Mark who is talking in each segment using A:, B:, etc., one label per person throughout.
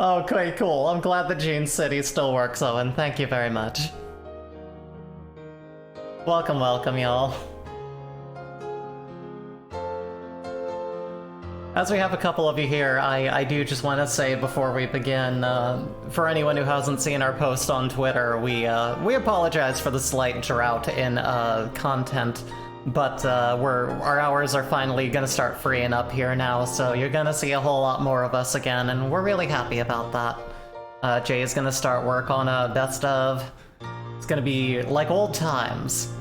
A: Okay, cool. I'm glad that Gene City still works, Owen. Thank you very much. Welcome, welcome, y'all. As we have a couple of you here, I do just want to say before we begin, for anyone who hasn't seen our post on Twitter, we apologize for the slight drought in content, but our hours are finally gonna start freeing up here now, so you're gonna see a whole lot more of us again, and we're really happy about that. Jay is gonna start work on a best of. It's gonna be like old times.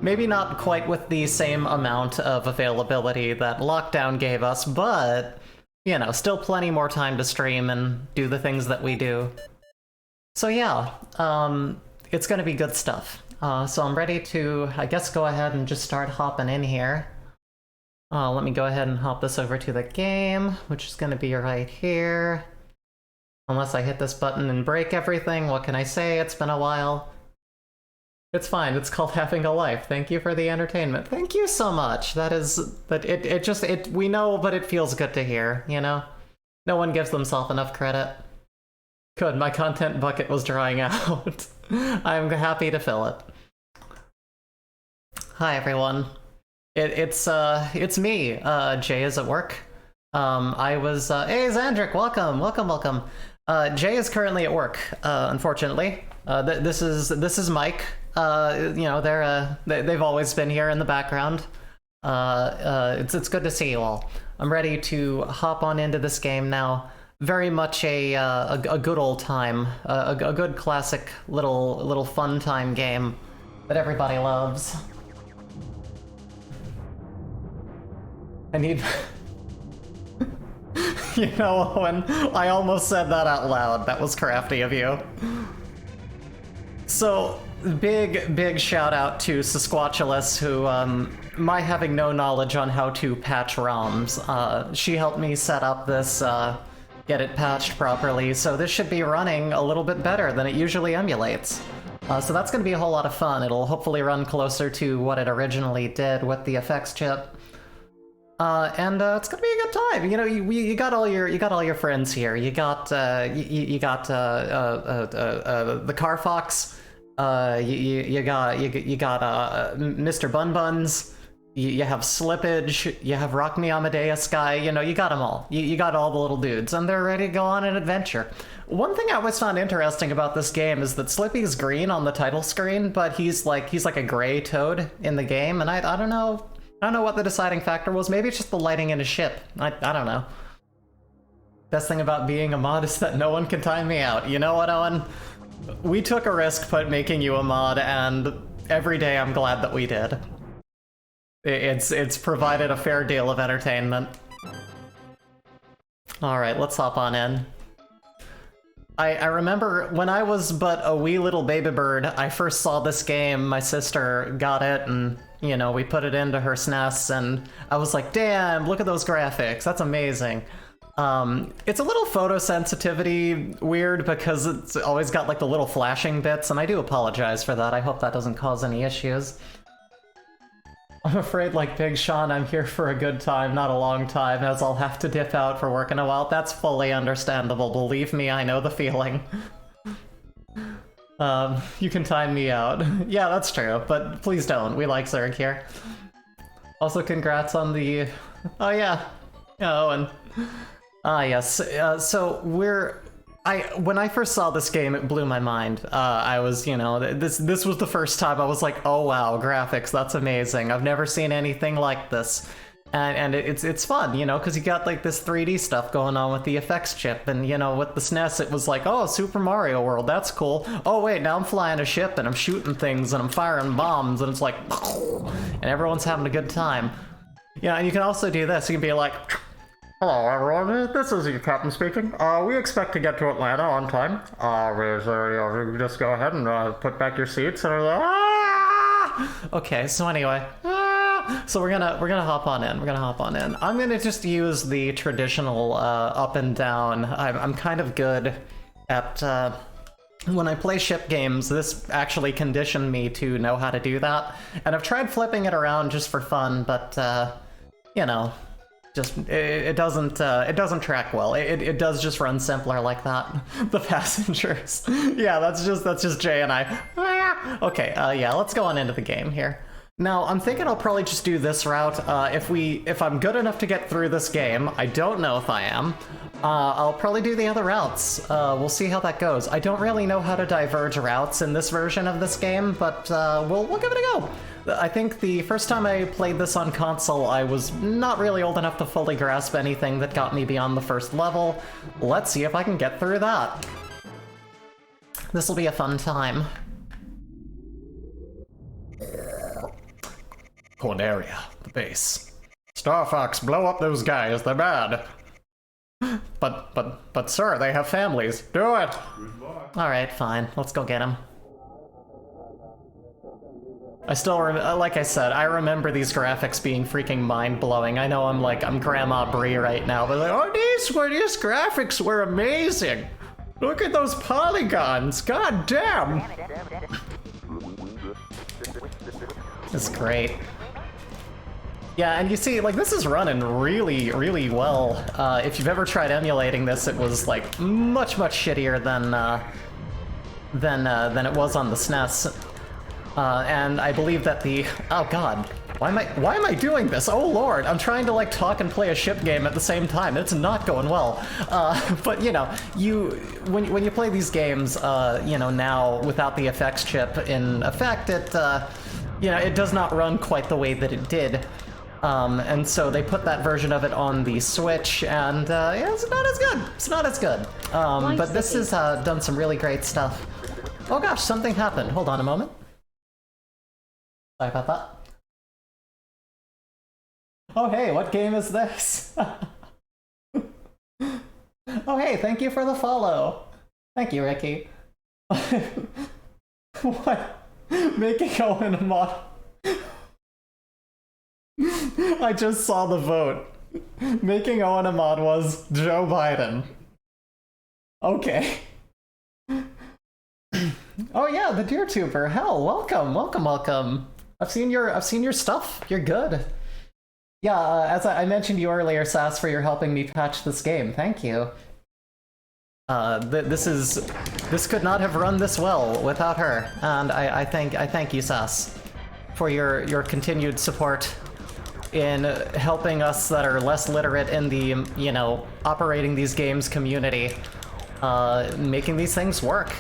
A: Maybe not quite with the same amount of availability that lockdown gave us, but, you know, still plenty more time to stream and do the things that we do. So yeah, it's gonna be good stuff. So I'm ready to, I guess, go ahead and just start hopping in here. Let me go ahead and hop this over to the game, which is gonna be right here. Unless I hit this button and break everything, what can I say? It's been a while. It's fine, it's called having a life. Thank you for the entertainment. Thank you so much. We know, but it feels good to hear, you know? No one gives themselves enough credit. Good, my content bucket was drying out. I'm happy to fill it. Hi everyone. It's me, Jay is at work. Hey Xandric, welcome. Jay is currently at work, unfortunately. This is Mike. You know, they've always been here in the background. It's good to see you all. I'm ready to hop on into this game now. Very much a good old time, a good classic little fun time game that everybody loves. I need. You know, Owen, I almost said that out loud. That was crafty of you. So, big shout out to Sasquatch, who, my having no knowledge on how to patch ROMs, she helped me set up this, get it patched properly, so this should be running a little bit better than it usually emulates. So that's gonna be a whole lot of fun. It'll hopefully run closer to what it originally did with the effects chip. And it's gonna be a good time. You know, you got all your friends here. You got the Car Fox. You got Mr. Bun Buns. You have Slippage. You have Rock Me Amadeus Guy. You know, you got them all. You got all the little dudes, and they're ready to go on an adventure. One thing I always found interesting about this game is that Slippy's green on the title screen, but he's like a gray toad in the game, and I don't know. I don't know what the deciding factor was. Maybe it's just the lighting in his ship. I don't know. Best thing about being a mod is that no one can time me out. You know what, Owen? We took a risk making you a mod, and every day I'm glad that we did. It's provided a fair deal of entertainment. Alright, let's hop on in. I remember when I was but a wee little baby bird, I first saw this game, my sister got it, and, you know, we put it into her SNES, and I was like, damn, look at those graphics, that's amazing. It's a little photosensitivity weird because it's always got like the little flashing bits, and I do apologize for that. I hope that doesn't cause any issues. I'm afraid, like Big Sean, I'm here for a good time, not a long time, as I'll have to dip out for work in a while. That's fully understandable, believe me, I know the feeling. You can time me out. Yeah, that's true, but please don't. We like Zerg here. Also, congrats on the... Oh yeah. Oh, and... Ah, yes. So when I first saw this game, it blew my mind. I was, you know, this was the first time I was like, oh wow, graphics, that's amazing. I've never seen anything like this. And it's fun, you know, because you got like this 3D stuff going on with the effects chip, and you know, with the SNES, it was like, oh, Super Mario World, that's cool. Oh wait, now I'm flying a ship and I'm shooting things and I'm firing bombs, and it's like, and everyone's having a good time. Yeah, and you can also do this. You can be like, hello everyone, this is your captain speaking. We expect to get to Atlanta on time. We just go ahead and put back your seats and Okay, so anyway. So we're gonna hop on in. I'm gonna just use the traditional up and down. I'm kind of good at when I play ship games. This actually conditioned me to know how to do that, and I've tried flipping it around just for fun, but you know, Just it doesn't track well. It does just run simpler like that. The passengers. Yeah, that's just Jay and I. Okay, yeah, let's go on into the game here. Now, I'm thinking I'll probably just do this route. If I'm good enough to get through this game, I don't know if I am, I'll probably do the other routes. We'll see how that goes. I don't really know how to diverge routes in this version of this game, but we'll give it a go. I think the first time I played this on console, I was not really old enough to fully grasp anything that got me beyond the first level. Let's see if I can get through that. This'll be a fun time. Corneria, the base. Star Fox, blow up those guys, they're bad. But sir, they have families. Do it! Alright, fine, let's go get them. I still like I said, I remember these graphics being freaking mind-blowing. I know I'm Grandma Bree right now, but like, oh, these graphics were amazing! Look at those polygons, god damn! It's great. Yeah, and you see, like, this is running really, really well. If you've ever tried emulating this, it was, like, much shittier than it was on the SNES. And I believe that oh god, why am I doing this? Oh lord, I'm trying to like talk and play a ship game at the same time. It's not going well. But you know, when you play these games, you know, now without the effects chip in effect, you know, it does not run quite the way that it did. And so they put that version of it on the Switch, and yeah, it's not as good. It's not as good. But this has done some really great stuff. Oh gosh, something happened. Hold on a moment. Sorry about that. Oh hey, what game is this? Oh hey, thank you for the follow. Thank you, Ricky. What? Making Owen a mod. I just saw the vote. Making Owen a mod was Joe Biden. Okay. Oh yeah, the DeerTuber. Hell, welcome. I've seen your stuff. You're good. Yeah, as I mentioned you earlier, Sass, for your helping me patch this game. Thank you. This could not have run this well without her, and I thank you, Sass, for your continued support in helping us that are less literate in the, you know, operating these games community, making these things work.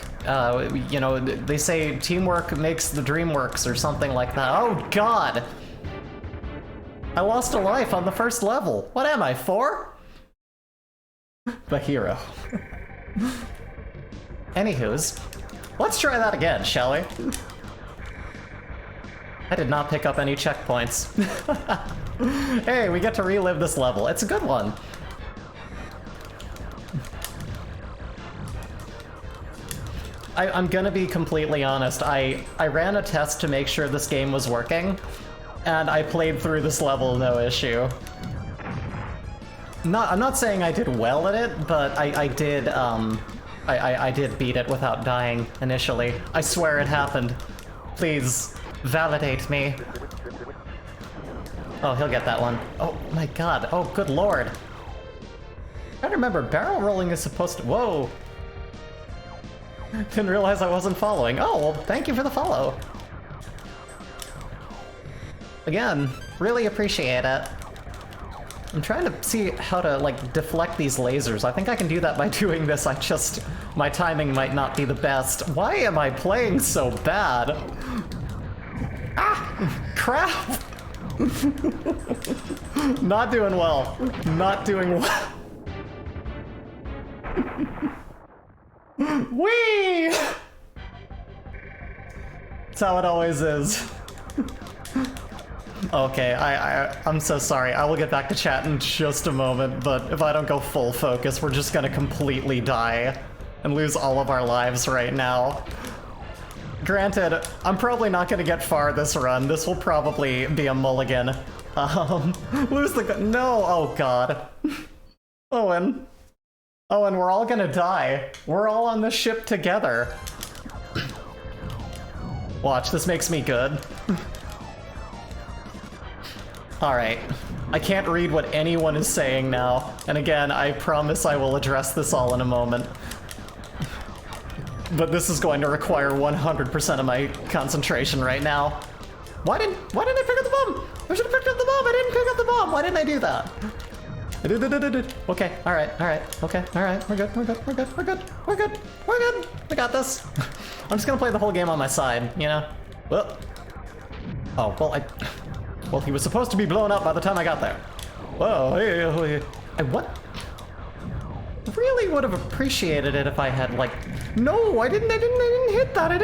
A: You know, they say teamwork makes the dream works or something like that. Oh god! I lost a life on the first level. What am I, 4? The hero. Anywho's, let's try that again, shall we? I did not pick up any checkpoints. Hey, we get to relive this level. It's a good one. I'm gonna be completely honest. I ran a test to make sure this game was working, and I played through this level no issue. I'm not saying I did well at it, but I did beat it without dying initially. I swear it happened. Please, validate me. Oh, he'll get that one. Oh my god. Oh, good lord. I remember barrel rolling is supposed to... Whoa! Didn't realize I wasn't following. Oh, well, thank you for the follow. Again, really appreciate it. I'm trying to see how to, like, deflect these lasers. I think I can do that by doing this. My timing might not be the best. Why am I playing so bad? Ah! Crap! Not doing well. Not doing well. Whee! That's how it always is. Okay, I'm so sorry. I will get back to chat in just a moment, but if I don't go full focus, we're just gonna completely die and lose all of our lives right now. Granted, I'm probably not gonna get far this run. This will probably be a mulligan. Lose the... No! Oh god. Owen. Owen, we're all gonna die. We're all on this ship together. Watch, this makes me good. Alright. I can't read what anyone is saying now. And again, I promise I will address this all in a moment. But this is going to require 100% of my concentration right now. Why didn't I pick up the bomb? I should have picked up the bomb. I didn't pick up the bomb. Why didn't I do that? Okay, alright, okay, alright, we're good. We got this. I'm just gonna play the whole game on my side, you know? Well, oh, well, he was supposed to be blown up by the time I got there. Whoa, I what? Really would have appreciated it if I had, like, no, I didn't hit that,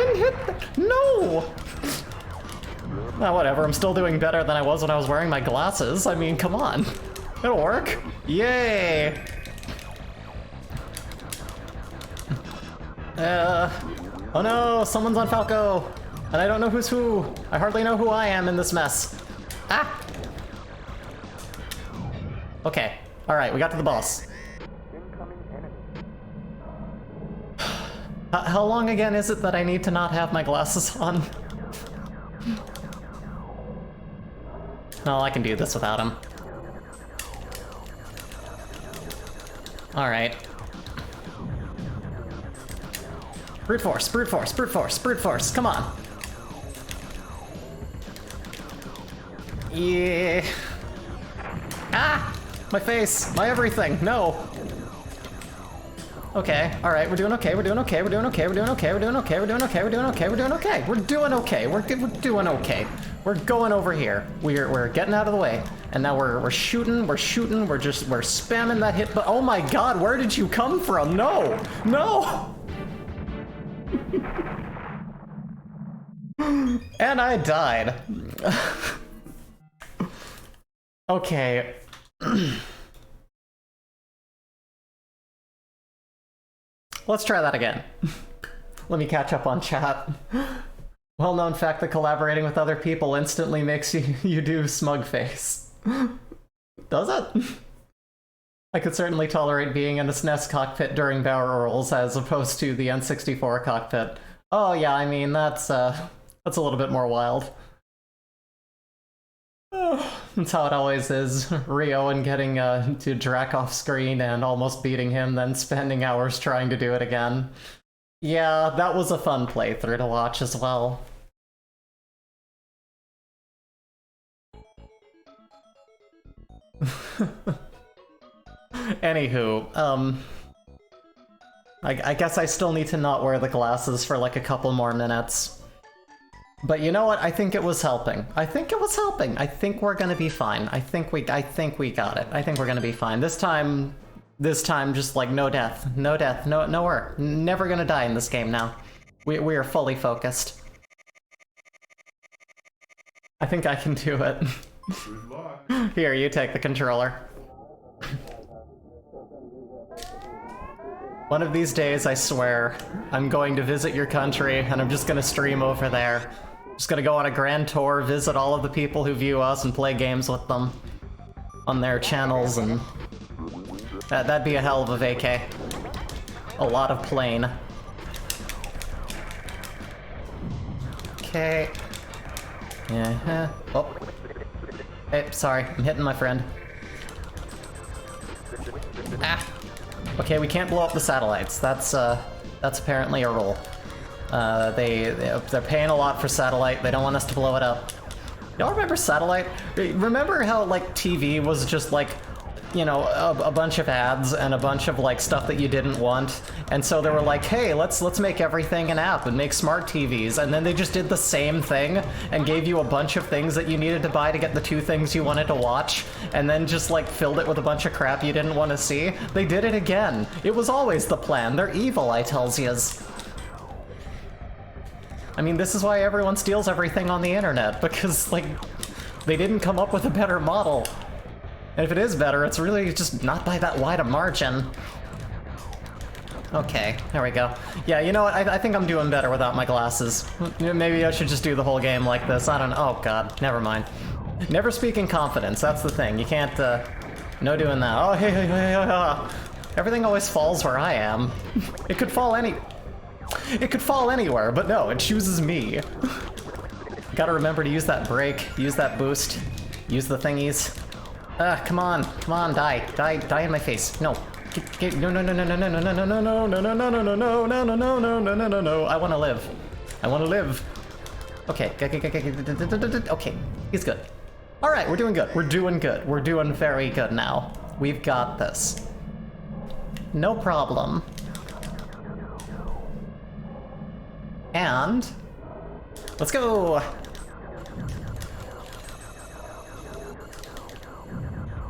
A: no! Well, whatever, I'm still doing better than I was when I was wearing my glasses. I mean, come on. It'll work. Yay! Oh no, someone's on Falco! And I don't know who's who. I hardly know who I am in this mess. Ah! Okay, alright, we got to the boss. How long again is it that I need to not have my glasses on? Oh, I can do this without them. Alright. Brute force, come on. Yeah. Ah! My face, my everything, no. Okay, alright, we're doing okay. We're doing We're going over here. We're getting out of the way. And now we're shooting, we're spamming that hit, but oh my god, where did you come from? No! And I died. Okay. Let's try that again. Let me catch up on chat. Well-known fact that collaborating with other people instantly makes you do smug face. Does it? I could certainly tolerate being in a SNES cockpit during barrel rolls as opposed to the N64 cockpit. Oh yeah, I mean, that's a little bit more wild. That's how it always is. Rio and getting to Drac off screen and almost beating him, then spending hours trying to do it again. Yeah, that was a fun playthrough to watch as well. Anywho, I guess I still need to not wear the glasses for like a couple more minutes. But you know what? I think it was helping. I think we're gonna be fine. I think we got it. I think we're gonna be fine. This time, just like no death. No work. Never gonna die in this game now. We are fully focused. I think I can do it. Here, you take the controller. One of these days, I swear, I'm going to visit your country, and I'm just gonna stream over there. Just gonna go on a grand tour, visit all of the people who view us, and play games with them on their channels, and that'd be a hell of a vacay. A lot of plane. Okay. Yeah. Oh. Hey, sorry, I'm hitting my friend. Ah. Okay, we can't blow up the satellites. That's apparently a rule. They're paying a lot for satellite. They don't want us to blow it up. Y'all remember satellite? Remember how like TV was just like, you know, a bunch of ads and a bunch of like stuff that you didn't want, and so they were like, hey, let's make everything an app and make smart TVs, and then they just did the same thing and gave you a bunch of things that you needed to buy to get the two things you wanted to watch, and then just like filled it with a bunch of crap you didn't want to see. They did it again. It was always the plan. They're evil, I tells yous. I mean, this is why everyone steals everything on the internet, because like they didn't come up with a better model. And if it is better, it's really just not by that wide a margin. Okay, there we go. Yeah, you know what? I think I'm doing better without my glasses. Maybe I should just do the whole game like this. I don't know. Oh god, never mind. Never speak in confidence, that's the thing. You can't, no doing that. Oh, hey. Everything always falls where I am. It could fall anywhere, but no, it chooses me. Gotta remember to use that brake, use that boost, use the thingies. Come on, die in my face. No. No. I want to live. Okay. Okay, he's good. All right, we're doing good. We're doing very good now. We've got this. No problem. And let's go.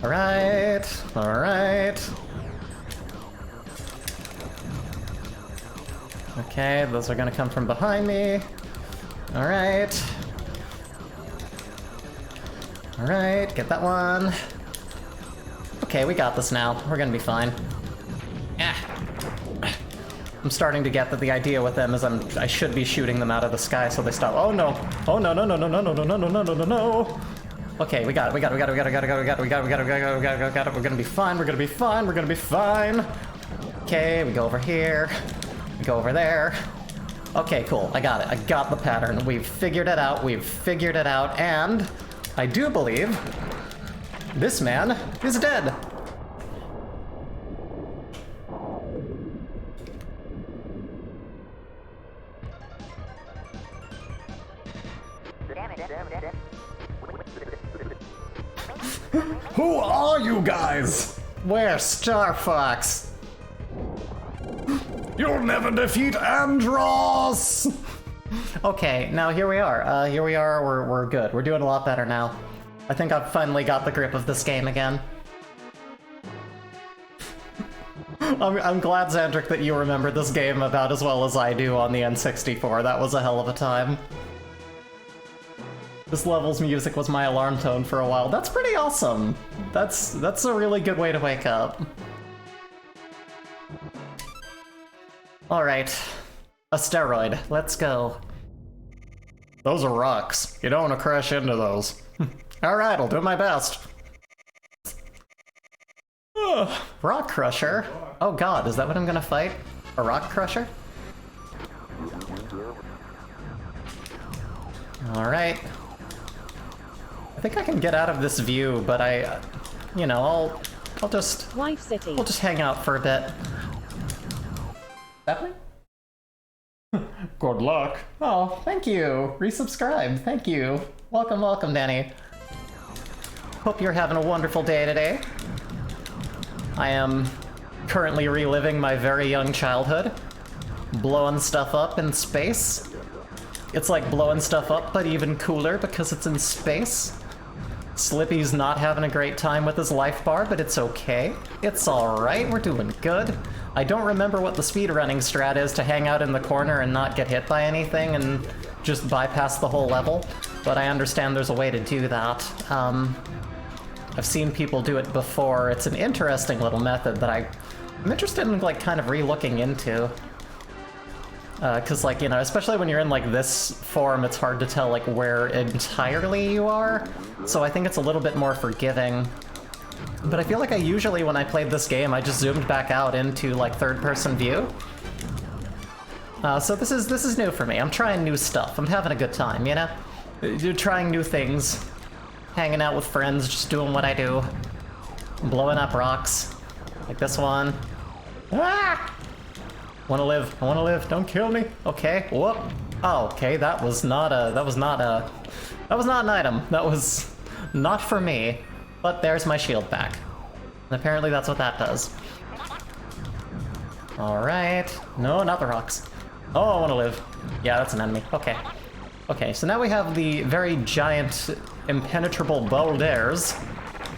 A: All right. Okay, those are gonna come from behind me. All right, get that one. Okay, we got this now. We're gonna be fine. I'm starting to get that the idea with them is I should be shooting them out of the sky so they stop. Oh no! Oh no! No! Okay, we got it. We got it. We're gonna be fine. Okay, we go over here. We go over there. Okay, cool. I got it. I got the pattern. We've figured it out. And I do believe this man is dead. Who are you guys? Where's Star Fox? You'll never defeat Andros! Okay, now here we are. We're good. We're doing a lot better now. I think I've finally got the grip of this game again. I'm glad, Xandric, that you remember this game about as well as I do on the N64. That was a hell of a time. This level's music was my alarm tone for a while. That's pretty awesome. That's a really good way to wake up. Alright. A steroid. Let's go. Those are rocks. You don't want to crash into those. Alright, I'll do my best. Rock Crusher? Oh god, is that what I'm gonna fight? A Rock Crusher? Alright. I think I can get out of this view, but I'll just...
B: Life City.
A: We'll just hang out for a bit. Happening? Good luck. Oh, thank you. Resubscribe. Thank you. Welcome, Danny. Hope you're having a wonderful day today. I am currently reliving my very young childhood, blowing stuff up in space. It's like blowing stuff up, but even cooler because it's in space. Slippy's not having a great time with his life bar, but it's okay. It's alright, we're doing good. I don't remember what the speedrunning strat is to hang out in the corner and not get hit by anything and just bypass the whole level, but I understand there's a way to do that. I've seen people do it before. It's an interesting little method that I'm interested in, like, kind of re-looking into. Because, like, especially when you're in, like, this form, it's hard to tell, like, where entirely you are. So I think it's a little bit more forgiving. But I feel like I usually, when I played this game, I just zoomed back out into, like, third-person view. So this is new for me. I'm trying new stuff. I'm having a good time, You're trying new things. Hanging out with friends, just doing what I do. Blowing up rocks. Like this one. Ah! I wanna live, don't kill me. Okay, whoop. Oh, okay, that was not an item. That was not for me. But there's my shield back. And apparently that's what that does. Alright. No, not the rocks. Oh, I wanna live. Yeah, that's an enemy. Okay. Okay, so now we have the very giant, impenetrable boulders.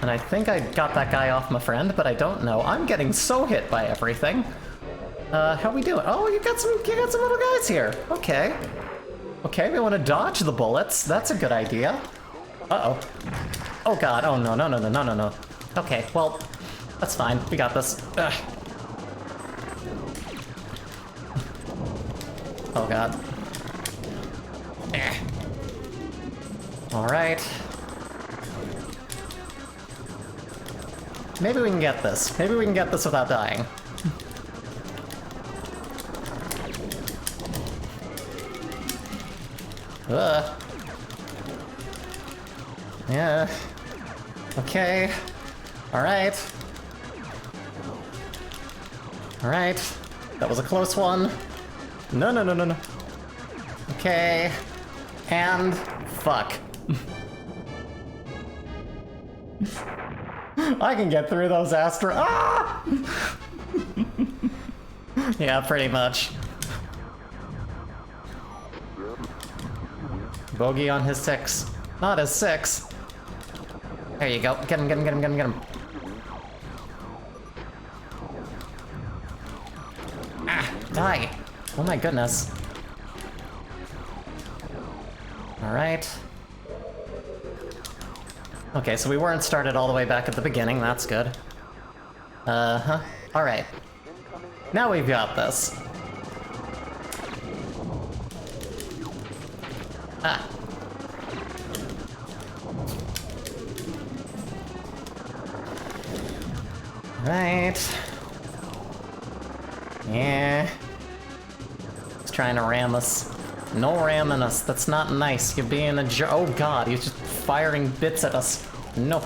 A: And I think I got that guy off my friend, but I don't know. I'm getting so hit by everything. How we doing? Oh, you got some little guys here. Okay. Okay, we want to dodge the bullets. That's a good idea. Uh-oh. Oh god, oh no. Okay, well, that's fine. We got this. Ugh. Oh god. Alright. Maybe we can get this. Maybe we can get this without dying. Yeah. Okay. Alright. Alright. That was a close one. No, no, no, no, no. Okay. And... fuck. I can get through those Ah! Yeah, pretty much. Bogey on his 6. Not his 6. There you go. Get him, get him, get him, get him, get him. Ah, die. Oh my goodness. Alright. Okay, so we weren't started all the way back at the beginning, that's good. Uh-huh. Alright. Now we've got this. Ah. Right. Yeah. He's trying to ram us. No ramming us. That's not nice. You're being a oh god, he's just firing bits at us. Nope.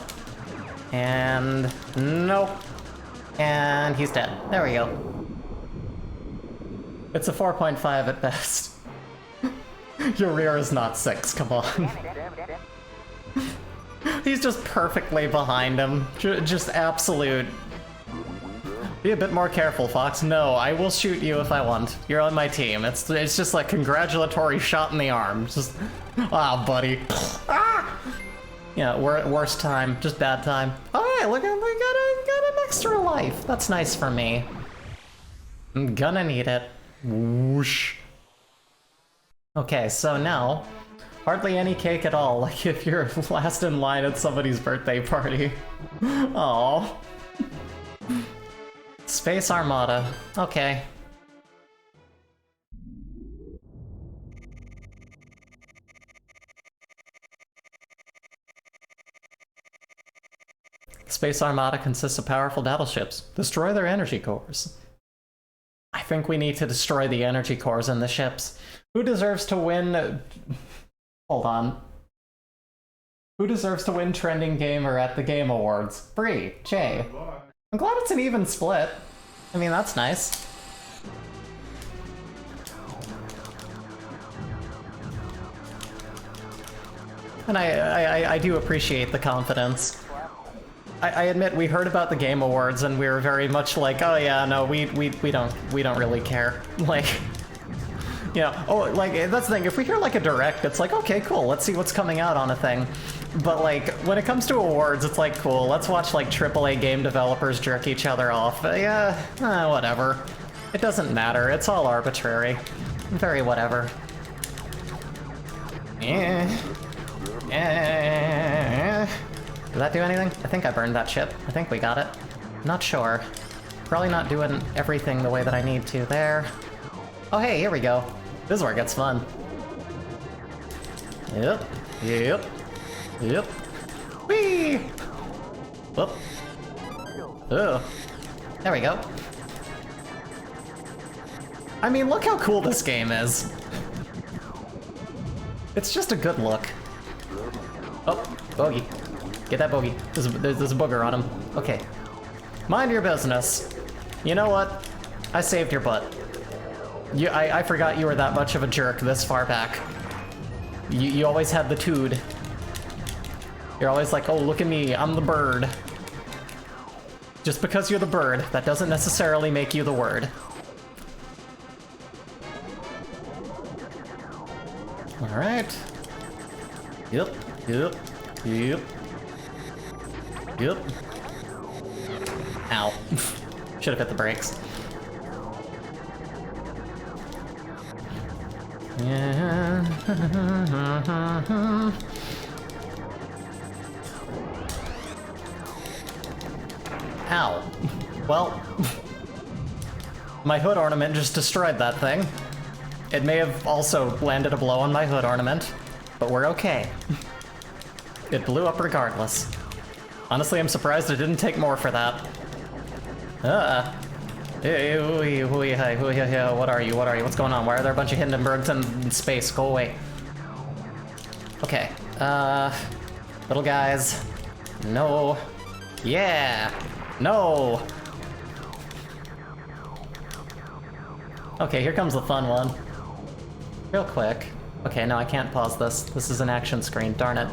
A: And... nope. And he's dead. There we go. It's a 4.5 at best. Your rear is not 6, come on. He's just perfectly behind him. Just absolute... Be a bit more careful, Fox. No, I will shoot you if I want. You're on my team. It's just like congratulatory shot in the arm. Just... ah, buddy. Ah! Yeah, worst time. Just bad time. Alright, look, we got an extra life. That's nice for me. I'm gonna need it. Whoosh. Okay, so now, hardly any cake at all, like if you're last in line at somebody's birthday party. Aww. Space Armada. Okay. Space Armada consists of powerful battleships. Destroy their energy cores. I think we need to destroy the energy cores in the ships. Who deserves to win... Hold on. Who deserves to win Trending Gamer at the Game Awards? Bree, Jay. I'm glad it's an even split. I mean, that's nice. And I do appreciate the confidence. I admit we heard about the Game Awards and we were very much like, oh yeah, no, we don't really care. Like, you know, oh, like, that's the thing, if we hear like a direct, it's like, okay, cool, let's see what's coming out on a thing. But like, when it comes to awards, it's like, cool, let's watch like AAA game developers jerk each other off. Yeah, whatever. It doesn't matter, it's all arbitrary. Very whatever. Yeah. Did that do anything? I think I burned that ship. I think we got it. Not sure. Probably not doing everything the way that I need to there. Oh hey, here we go. This is where it gets fun. Yep. Yep. Yep. Whee! Whoop. Ugh. There we go. I mean, look how cool this game is. It's just a good look. Oh, bogey. Get that bogey. There's a booger on him. Okay. Mind your business. You know what? I saved your butt. I forgot you were that much of a jerk this far back. You always had the tood. You're always like, oh, look at me, I'm the bird. Just because you're the bird, that doesn't necessarily make you the word. Alright. Yep, yep, yep. Yep. Ow. Should have hit the brakes. Yeah. Ow. Well, my hood ornament just destroyed that thing. It may have also landed a blow on my hood ornament, but we're okay. It blew up regardless. Honestly, I'm surprised it didn't take more for that. Hey, what are you? What are you? What's going on? Why are there a bunch of Hindenburgs in space? Go away. Okay. Little guys. No. Yeah! No! Okay, here comes the fun one. Real quick. Okay, no, I can't pause this. This is an action screen, darn it.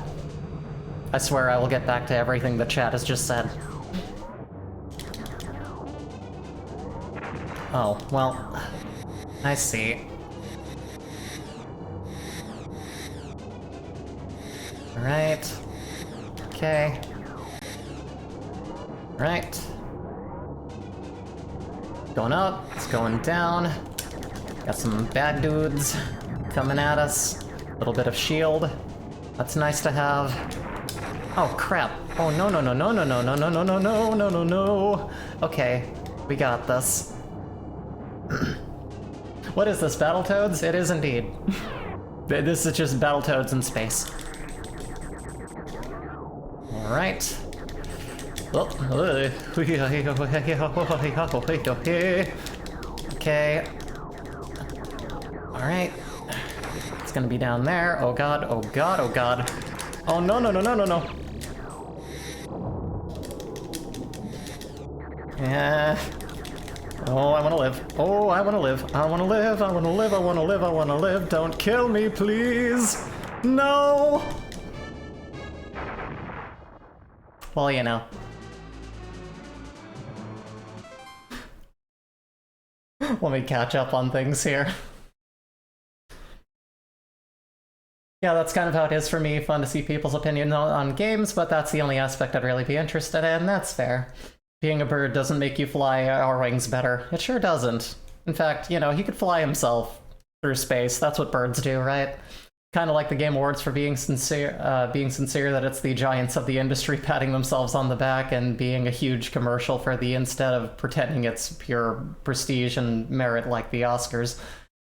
A: I swear I will get back to everything the chat has just said. Oh, well, I see. Alright. Okay. Right. Going up, it's going down. Got some bad dudes coming at us. A little bit of shield. That's nice to have. Oh crap. Oh no no no no no no no no no no no no no no. Okay, we got this. What is this, Battletoads? It is indeed. This is just Battletoads in space. Alright. Okay. Alright. It's gonna be down there. Oh god, oh god, oh god. Oh no no no no no no. Yeah. Oh, I wanna live. Oh, I wanna live. I wanna live. I wanna live. I wanna live. I wanna live. Don't kill me, please. No! Well, you know. Let me catch up on things here. Yeah, that's kind of how it is for me. Fun to see people's opinions on games, but that's the only aspect I'd really be interested in. That's fair. Being a bird doesn't make you fly our wings better. It sure doesn't. In fact, you know, he could fly himself through space. That's what birds do, right? Kind of like the Game Awards for being sincere that it's the giants of the industry patting themselves on the back and being a huge commercial for the instead of pretending it's pure prestige and merit like the Oscars.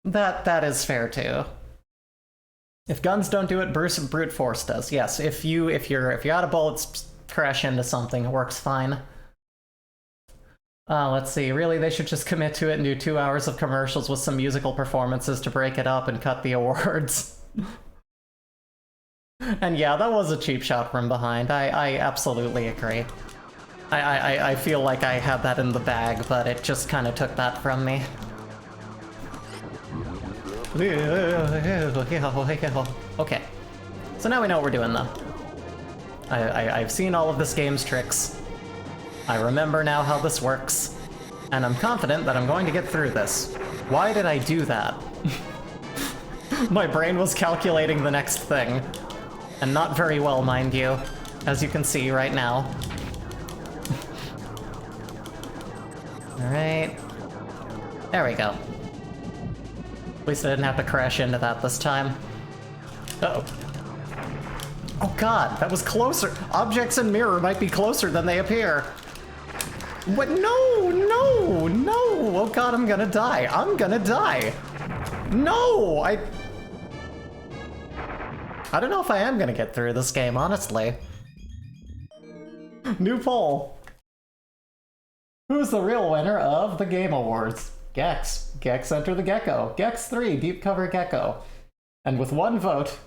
A: That is fair too. If guns don't do it, brute force does. Yes, if you're out of bullets, crash into something, it works fine. Let's see, really they should just commit to it and do 2 hours of commercials with some musical performances to break it up and cut the awards. And yeah, that was a cheap shot from behind. I absolutely agree. I feel like I had that in the bag, but it just kind of took that from me. Okay, so now we know what we're doing though. I've seen all of this game's tricks. I remember now how this works, and I'm confident that I'm going to get through this. Why did I do that? My brain was calculating the next thing, and not very well, mind you, as you can see right now. Alright. There we go. At least I didn't have to crash into that this time. Uh-oh. Oh god, that was closer! Objects in mirror might be closer than they appear! What? No! No! No! Oh god, I'm gonna die! I'm gonna die! No! I don't know if I am gonna get through this game, honestly. New poll. Who's the real winner of the Game Awards? Gex. Gex Enter the Gecko. Gex 3, Deep Cover Gecko. And with one vote,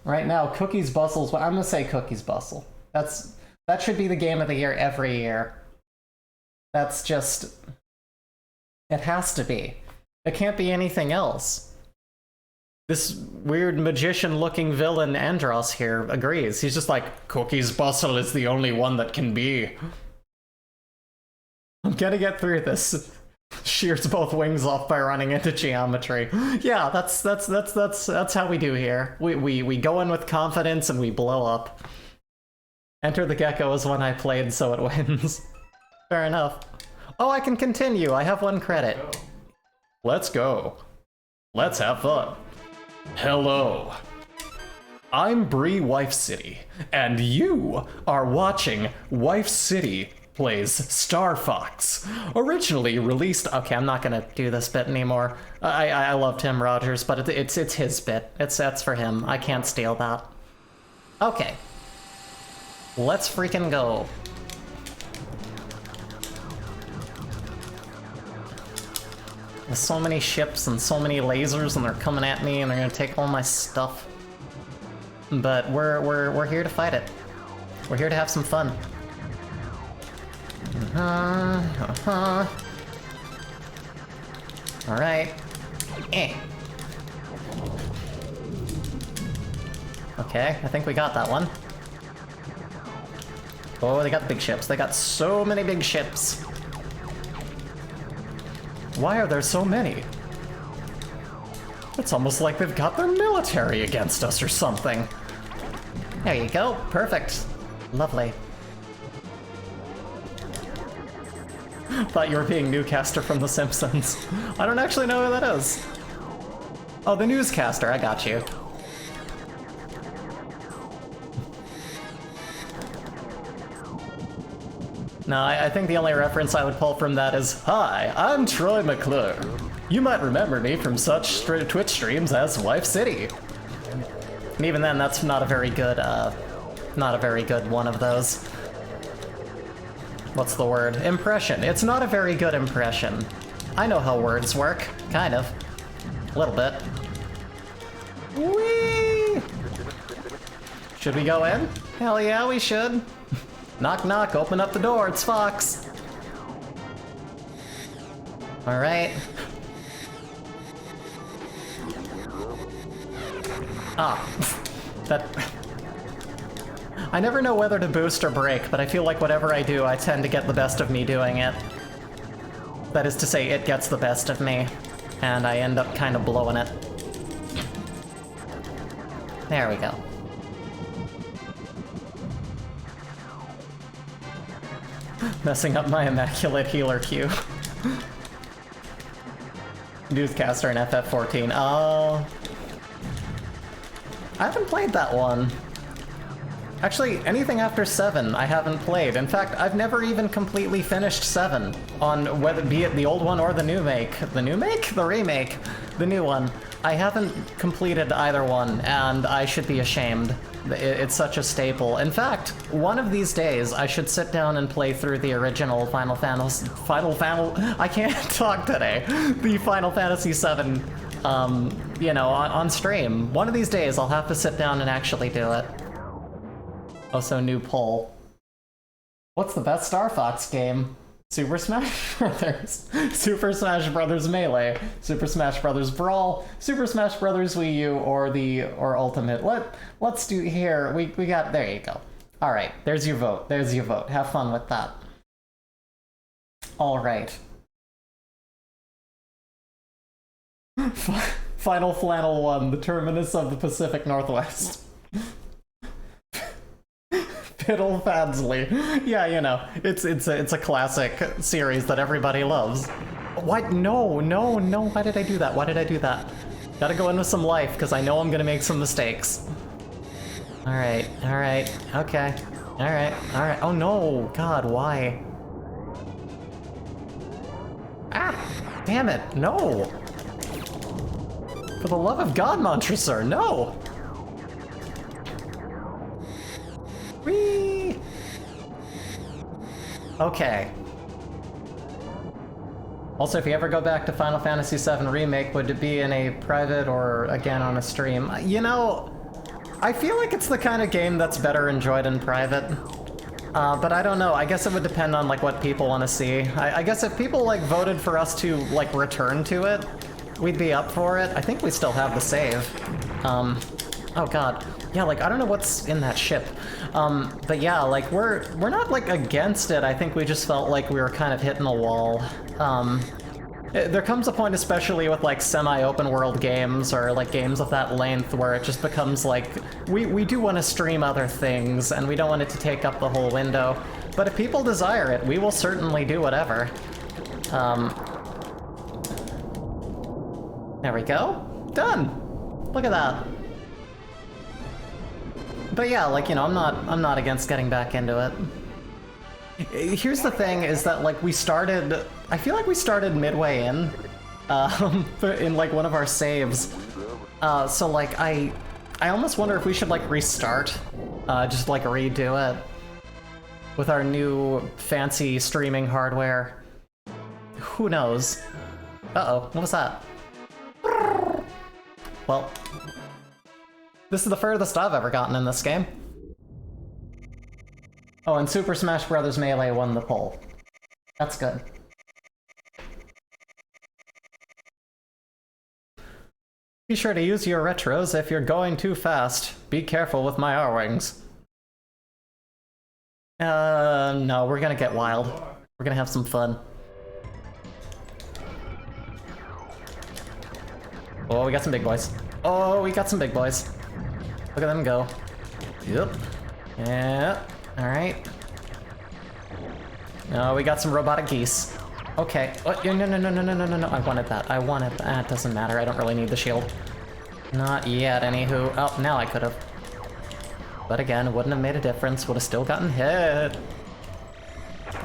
A: right now, Cookies Bustle's... I'm gonna say Cookies Bustle. That should be the game of the year every year. That's just... It has to be. It can't be anything else. This weird magician-looking villain Andros here agrees. He's just like, Cookies Bustle is the only one that can be. I'm gonna get through this. Shears both wings off by running into geometry. Yeah, that's how we do here. We go in with confidence and we blow up. Enter the Gecko is one I played, so it wins. Fair enough. Oh, I can continue. I have 1 credit. Let's go. Let's have fun. Hello. I'm Bree Wife City, and you are watching Wife City Plays Star Fox. Originally released... Okay, I'm not gonna do this bit anymore. I love Tim Rogers, but it's his bit. That's for him. I can't steal that. Okay. Let's freaking go. There's so many ships and so many lasers, and they're coming at me, and they're gonna take all my stuff. But we're here to fight it. We're here to have some fun. Alright. Okay, I think we got that one. Oh, they got big ships. They got so many big ships. Why are there so many? It's almost like they've got their military against us or something. There you go. Perfect. Lovely. Thought you were being Newcaster from The Simpsons. I don't actually know who that is. Oh, the newscaster. I got you. No, I think the only reference I would pull from that is, "Hi, I'm Troy McClure. You might remember me from such Twitch streams as Wife City." And even then, that's not a very good one of those. What's the word? Impression. It's not a very good impression. I know how words work. Kind of. A little bit. Whee! Should we go in? Hell yeah, we should. Knock knock, open up the door, it's Fox. Alright. That... I never know whether to boost or break, but I feel like whatever I do, I tend to get the best of me doing it. That is to say, it gets the best of me, and I end up kind of blowing it. There we go. Messing up my immaculate healer queue. Newscaster in FF14. Oh. I haven't played that one. Actually, anything after 7 I haven't played. In fact, I've never even completely finished 7 on whether be it the old one or the new make. The new make? The remake. The new one. I haven't completed either one, and I should be ashamed. It's such a staple. In fact, one of these days, I should sit down and play through the original I can't talk today. The Final Fantasy VII, you know, on stream. One of these days, I'll have to sit down and actually do it. Also, new poll. What's the best Star Fox game? Super Smash Brothers, Super Smash Brothers Melee, Super Smash Brothers Brawl, Super Smash Brothers Wii U, or Ultimate. Let's do here. We got, there you go. All right, there's your vote. There's your vote. Have fun with that. All right. Final Flannel 1, the terminus of the Pacific Northwest. Piddle Fadsley. Yeah, you know, it's a classic series that everybody loves. What? No, why did I do that? Why did I do that? Gotta go in with some life, because I know I'm gonna make some mistakes. Alright, okay. Alright. Oh no, God, why? Ah, damn it, no! For the love of God, Montresor, no! Whee! Okay. Also, if you ever go back to Final Fantasy VII Remake, would it be in a private or, again, on a stream? You know, I feel like it's the kind of game that's better enjoyed in private. But I don't know, I guess it would depend on, like, what people want to see. I guess if people, like, voted for us to, like, return to it, we'd be up for it. I think we still have the save. Oh god. Yeah, like, I don't know what's in that ship. But yeah, like, we're not, like, against it. I think we just felt like we were kind of hitting a wall. There comes a point, especially with, like, semi-open world games, or, like, games of that length, where it just becomes, like, we do want to stream other things, and we don't want it to take up the whole window. But if people desire it, we will certainly do whatever. There we go. Done! Look at that. But yeah, like, you know, I'm not against getting back into it. Here's the thing, is that, like, I feel like we started midway in like, one of our saves. So, like, I almost wonder if we should, like, restart, just, like, redo it with our new fancy streaming hardware. Who knows? Uh-oh, what was that? Well, this is the furthest I've ever gotten in this game. Oh, and Super Smash Bros. Melee won the poll. That's good. Be sure to use your retros if you're going too fast. Be careful with my R-Wings. No, we're gonna get wild. We're gonna have some fun. Oh, we got some big boys. Oh, we got some big boys. Look at them go. Yep. Yeah. Alright. No, we got some robotic geese. Okay. Oh, no. I wanted that. I wanted that. It doesn't matter. I don't really need the shield. Not yet, anywho. Oh, now I could have. But again, it wouldn't have made a difference. Would have still gotten hit.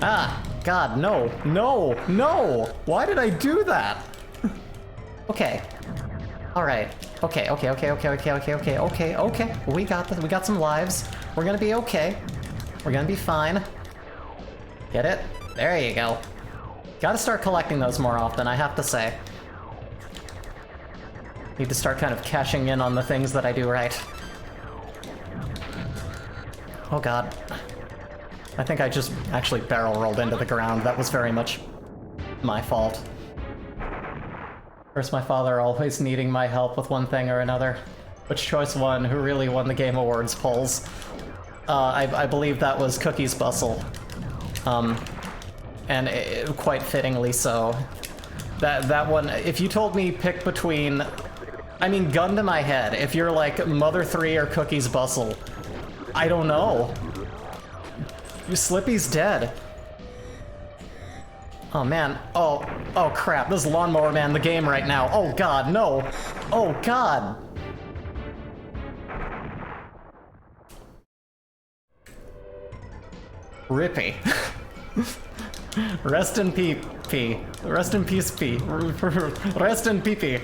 A: Ah, God, no. No, no. Why did I do that? Okay. Alright. Okay. We got this. We got some lives. We're gonna be okay. We're gonna be fine. Get it? There you go. Gotta start collecting those more often, I have to say. Need to start kind of cashing in on the things that I do right. Oh god. I think I just actually barrel rolled into the ground. That was very much my fault. First, my father always needing my help with one thing or another. Which choice one? Who really won the Game Awards polls? I believe that was Cookie's Bustle. And quite fittingly so. That one, if you told me pick between... I mean, gun to my head, if you're like Mother 3 or Cookie's Bustle, I don't know. Slippy's dead. Oh man, oh crap, this is Lawnmower Man the game right now. Oh god, no. Oh god. Rippy. Rest in P. Rest in peace, P. Rest in PP.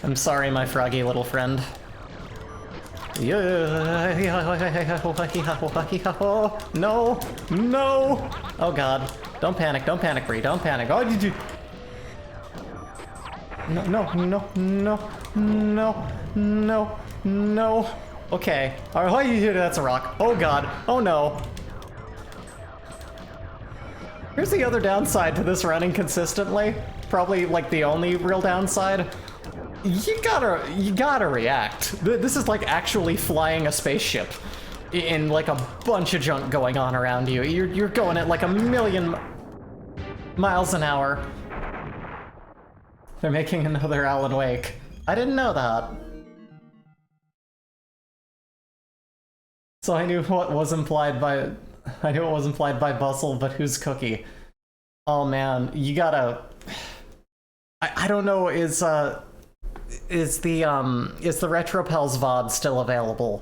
A: I'm sorry, my froggy little friend. No! No! Oh god. Don't panic, Bree, don't panic. Oh, did you... No. Okay. Alright, that's a rock. Oh god. Oh no. Here's the other downside to this running consistently. Probably, like, the only real downside. You gotta react. This is like actually flying a spaceship in like a bunch of junk going on around you. You're going at like 1,000,000 miles an hour. They're making another Alan Wake. I didn't know that. So I knew what was implied by... Bustle, but who's Cookie? Oh man, you gotta... I don't know, is the Retropels VOD still available?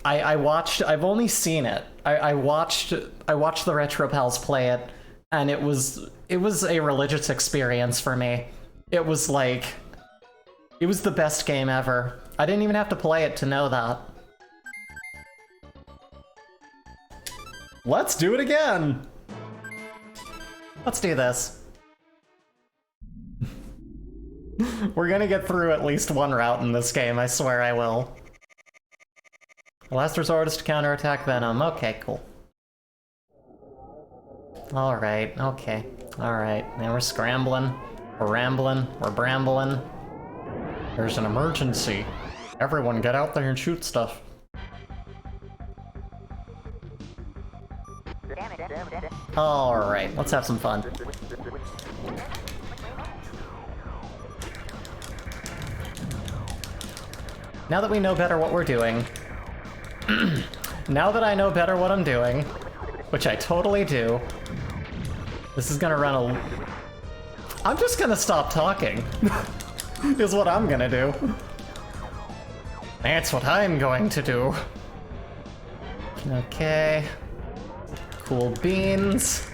A: I've only seen it. I watched the Retropels play it, and it was a religious experience for me. It was like, it was the best game ever. I didn't even have to play it to know that. Let's do it again! Let's do this. We're gonna get through at least one route in this game, I swear I will. Last resort is to counterattack Venom. Okay, cool. Alright, okay. Alright, now we're scrambling. We're rambling. We're brambling. There's an emergency. Everyone get out there and shoot stuff. Alright, let's have some fun. Now that we know better what we're doing... now that I know better what I'm doing, which I totally do, this is gonna run a... I'm just gonna stop talking, is what I'm gonna do. That's what I'm going to do. Okay. Cool beans.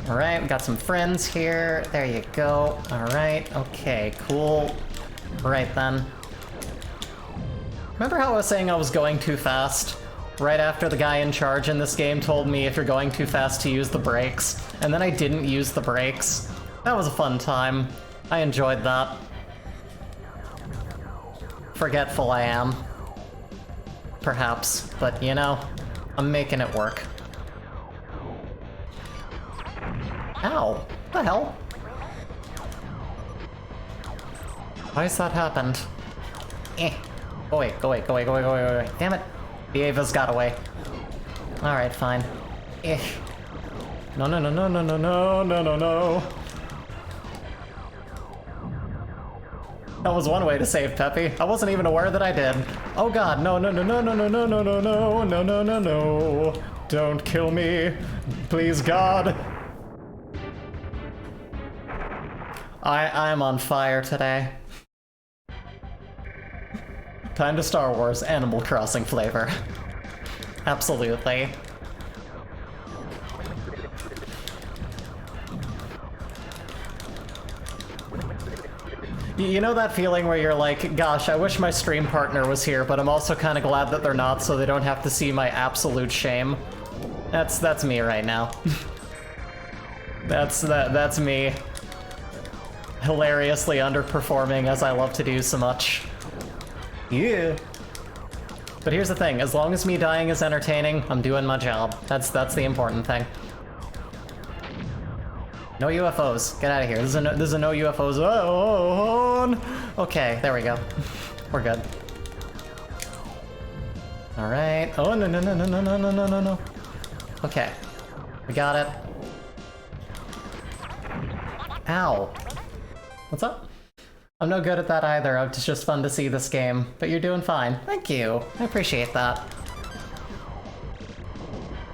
A: Alright, we got some friends here. There you go. Alright, okay, cool. Right then. Remember how I was saying I was going too fast? Right after the guy in charge in this game told me if you're going too fast to use the brakes, and then I didn't use the brakes. That was a fun time. I enjoyed that. Forgetful I am. Perhaps, but you know, I'm making it work. Ow! What the hell? Why has that happened? Eh. Go away, go away, go away, go away, go away, go away. Damn it! The Ava's got away. Alright, fine. Eh. No, no, no, no, no, no, no, no, no, no. That was one way to save Peppy. I wasn't even aware that I did. Oh god, no, no, no, no, no, no, no, no, no, no, no, no, no, no. Don't kill me. Please, God. I'm on fire today. Time to Star Wars Animal Crossing flavor. Absolutely. You know that feeling where you're like, gosh, I wish my stream partner was here, but I'm also kind of glad that they're not so they don't have to see my absolute shame? That's me right now. That's me. Hilariously underperforming as I love to do so much. Yeah. But here's the thing, as long as me dying is entertaining, I'm doing my job. That's the important thing. No UFOs. Get out of here. This is a no UFOs. Oh, okay, there we go. We're good. All right. Oh, no, no, no, no, no, no, no, no, no, no. Okay. We got it. Ow. What's up? I'm no good at that either. It's just fun to see this game. But you're doing fine. Thank you. I appreciate that.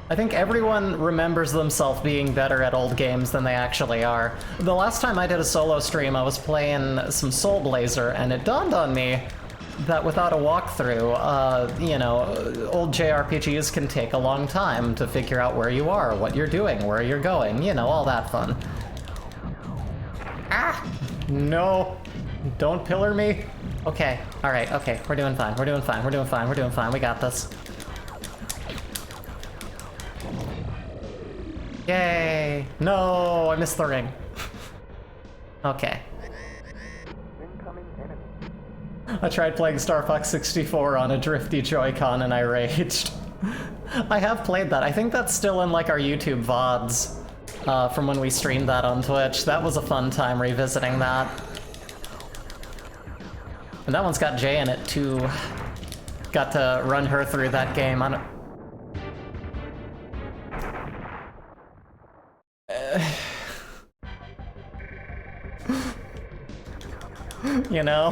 A: I think everyone remembers themselves being better at old games than they actually are. The last time I did a solo stream, I was playing some Soul Blazer, and it dawned on me that without a walkthrough, you know, old JRPGs can take a long time to figure out where you are, what you're doing, where you're going, you know, all that fun. Ah! No! Don't pillar me! Okay, alright, okay, we're doing fine, we're doing fine, we're doing fine, we're doing fine, we got this. Yay! No, I missed the ring. Okay. I tried playing Star Fox 64 on a drifty Joy-Con and I raged. I have played that. I think that's still in like our YouTube VODs from when we streamed that on Twitch. That was a fun time revisiting that. And that one's got Jay in it too. Got to run her through that game. I don't... You know?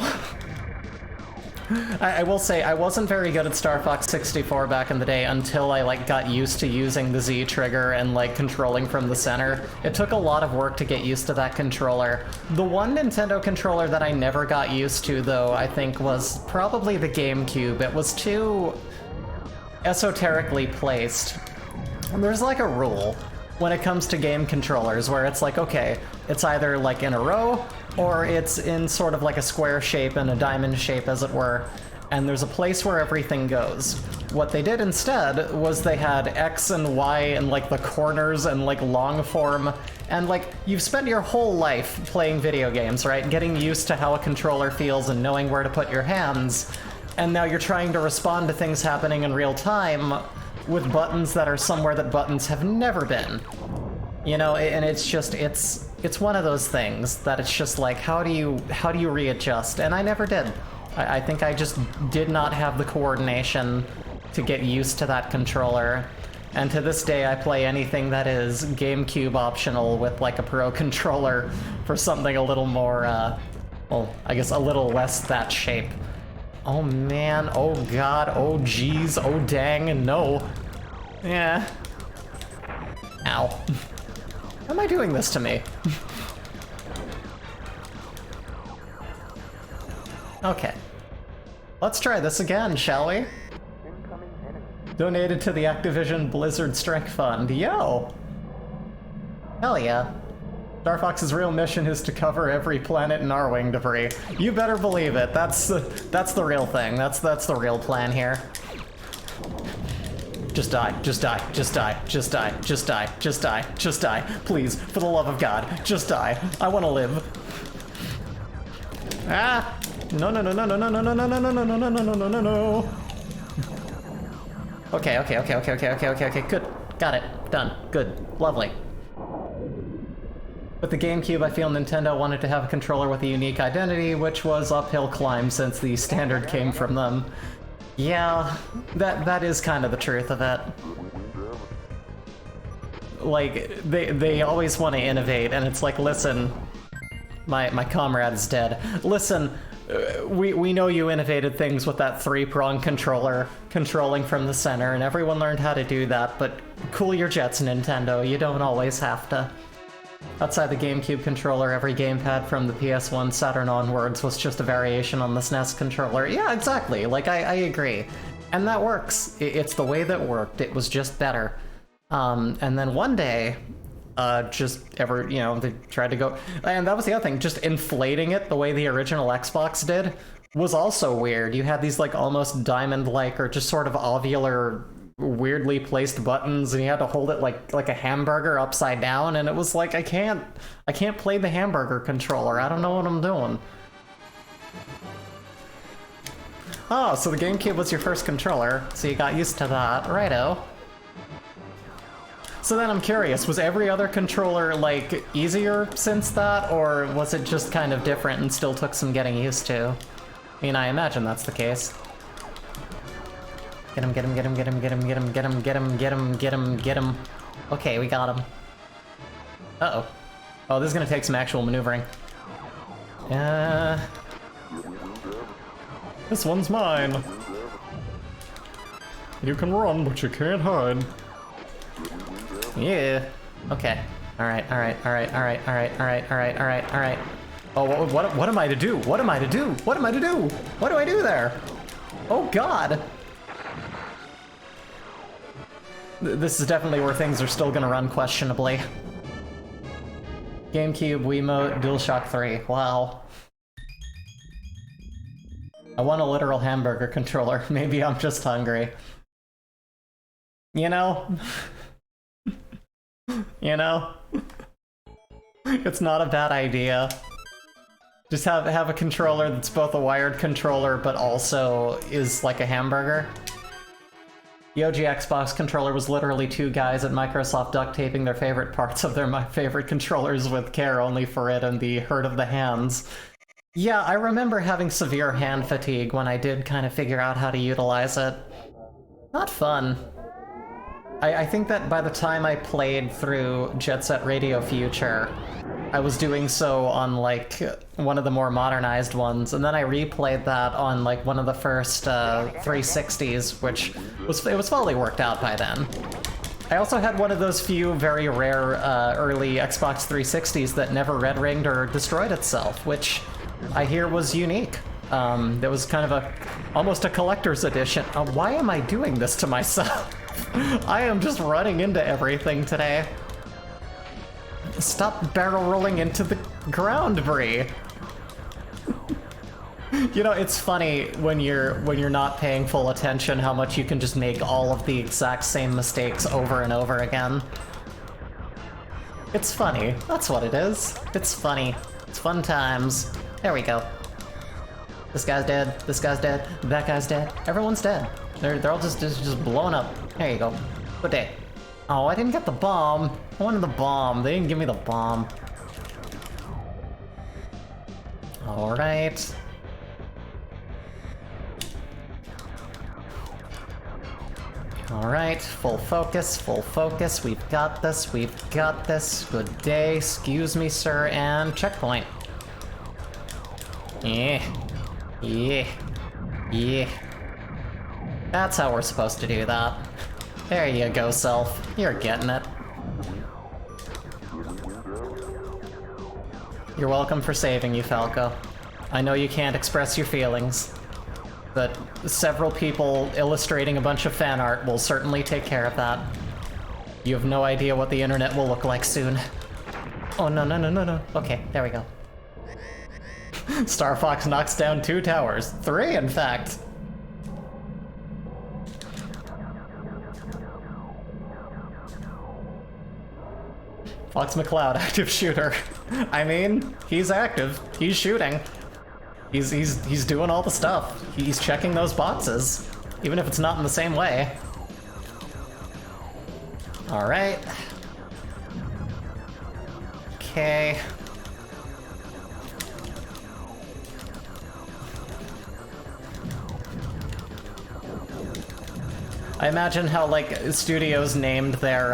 A: I will say, I wasn't very good at Star Fox 64 back in the day until I, like, got used to using the Z trigger and, like, controlling from the center. It took a lot of work to get used to that controller. The one Nintendo controller that I never got used to, though, I think was probably the GameCube. It was too esoterically placed. And there's, like, a rule when it comes to game controllers where it's like, okay, it's either, like, in a row, or it's in sort of like a square shape and a diamond shape, as it were, and there's a place where everything goes. What they did instead was they had X and Y and like the corners and like long form, and like you've spent your whole life playing video games, right? Getting used to how a controller feels and knowing where to put your hands, and now you're trying to respond to things happening in real time with buttons that are somewhere that buttons have never been. You know, and it's just, it's one of those things that it's just like, how do you readjust? And I never did. I think I just did not have the coordination to get used to that controller. And to this day, I play anything that is GameCube optional with like a Pro controller for something a little more, well, I guess a little less that shape. Oh man, oh god, oh geez, oh dang, no. Yeah. Ow. Why am I doing this to me? Okay. Let's try this again, shall we? Donated to the Activision Blizzard Strike Fund. Yo! Hell yeah. Star Fox's real mission is to cover every planet in Arwing debris. You better believe it. That's the real thing. That's the real plan here. Just die, just die, just die, just die, just die, just die, just die. Please, for the love of God, just die. I want to live. Ah! No, no, no, no, no, no, no, no, no, no, no, no, no, no, no, no, no, no. Okay, okay, okay, okay, okay, okay, okay, okay, good. Got it. Done. Good. Lovely. With the GameCube, I feel Nintendo wanted to have a controller with a unique identity, which was uphill climb since the standard came from them. Yeah, that is kind of the truth of it. Like, they always want to innovate, and it's like, listen, my comrade's dead. Listen, we know you innovated things with that three-prong controller, controlling from the center, and everyone learned how to do that, but cool your jets, Nintendo, you don't always have to. Outside the GameCube controller, every gamepad from the PS1 Saturn onwards was just a variation on the SNES controller. Yeah, exactly, like, I agree. And that works. It's the way that worked, it was just better. And then one day, they tried to go, and that was the other thing, just inflating it the way the original Xbox did was also weird. You had these like almost diamond-like or just sort of ovular, weirdly placed buttons, and you had to hold it like a hamburger upside down, and it was like, I can't play the hamburger controller, I don't know what I'm doing. Oh, so the GameCube was your first controller, so you got used to that, righto. So then I'm curious, was every other controller, like, easier since that, or was it just kind of different and still took some getting used to? I mean, I imagine that's the case. Get him, get him, get him, get him, get him, get him, get him, get him, get him, get him, get him. Okay, we got him. Uh-oh. Oh, this is gonna take some actual maneuvering. This one's mine. You can run, but you can't hide. Yeah. Okay. Alright, alright, alright, alright, alright, alright, alright, alright, alright. Oh, what am I to do? What am I to do? What am I to do? What do I do there? Oh god! This is definitely where things are still gonna run questionably. GameCube, Wiimote, DualShock 3. Wow. I want a literal hamburger controller. Maybe I'm just hungry. You know? You know? It's not a bad idea. Just have a controller that's both a wired controller but also is like a hamburger. The OG Xbox controller was literally two guys at Microsoft duct taping their favorite parts of my favorite controllers with care only for it and the hurt of the hands. Yeah, I remember having severe hand fatigue when I did kind of figure out how to utilize it. Not fun. I think that by the time I played through Jet Set Radio Future, I was doing so on, like, one of the more modernized ones, and then I replayed that on, like, one of the first 360s, which was fully worked out by then. I also had one of those few very rare early Xbox 360s that never red-ringed or destroyed itself, which I hear was unique. That was kind of almost a collector's edition. Why am I doing this to myself? I am just running into everything today. Stop barrel rolling into the ground, Bree. You know, it's funny when you're not paying full attention how much you can just make all of the exact same mistakes over and over again. It's funny. That's what it is. It's funny. It's fun times. There we go. This guy's dead. This guy's dead. That guy's dead. Everyone's dead. They're all just blown up. There you go. Good day. Oh, I didn't get the bomb. I wanted the bomb. They didn't give me the bomb. Alright. Alright, full focus, we've got this, good day, excuse me sir, and checkpoint. Yeah. That's how we're supposed to do that. There you go, self. You're getting it. You're welcome for saving you, Falco. I know you can't express your feelings, but several people illustrating a bunch of fan art will certainly take care of that. You have no idea what the internet will look like soon. Oh, no. Okay, there we go. Star Fox knocks down 2 towers. 3, in fact. Fox McCloud, active shooter. I mean, he's active. He's shooting. He's doing all the stuff. He's checking those boxes, even if it's not in the same way. All right. Okay. I imagine how, like, studios named their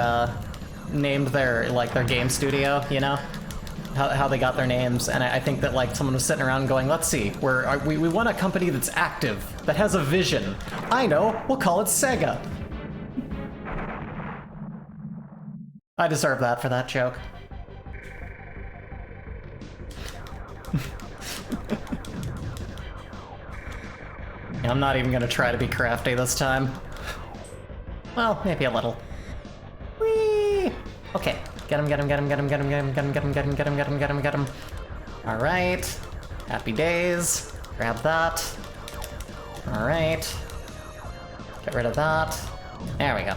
A: like, their game studio, you know? How they got their names, and I think that, like, someone was sitting around going, let's see, we want a company that's active, that has a vision. I know, we'll call it Sega. I deserve that for that joke. I'm not even gonna try to be crafty this time. Well, maybe a little. Whee! Okay. Get him, get him, get him, get him, get him, get him, get him, get him, get him, get him, get him, get him, get him. Alright. Happy days. Grab that. Alright. Get rid of that. There we go.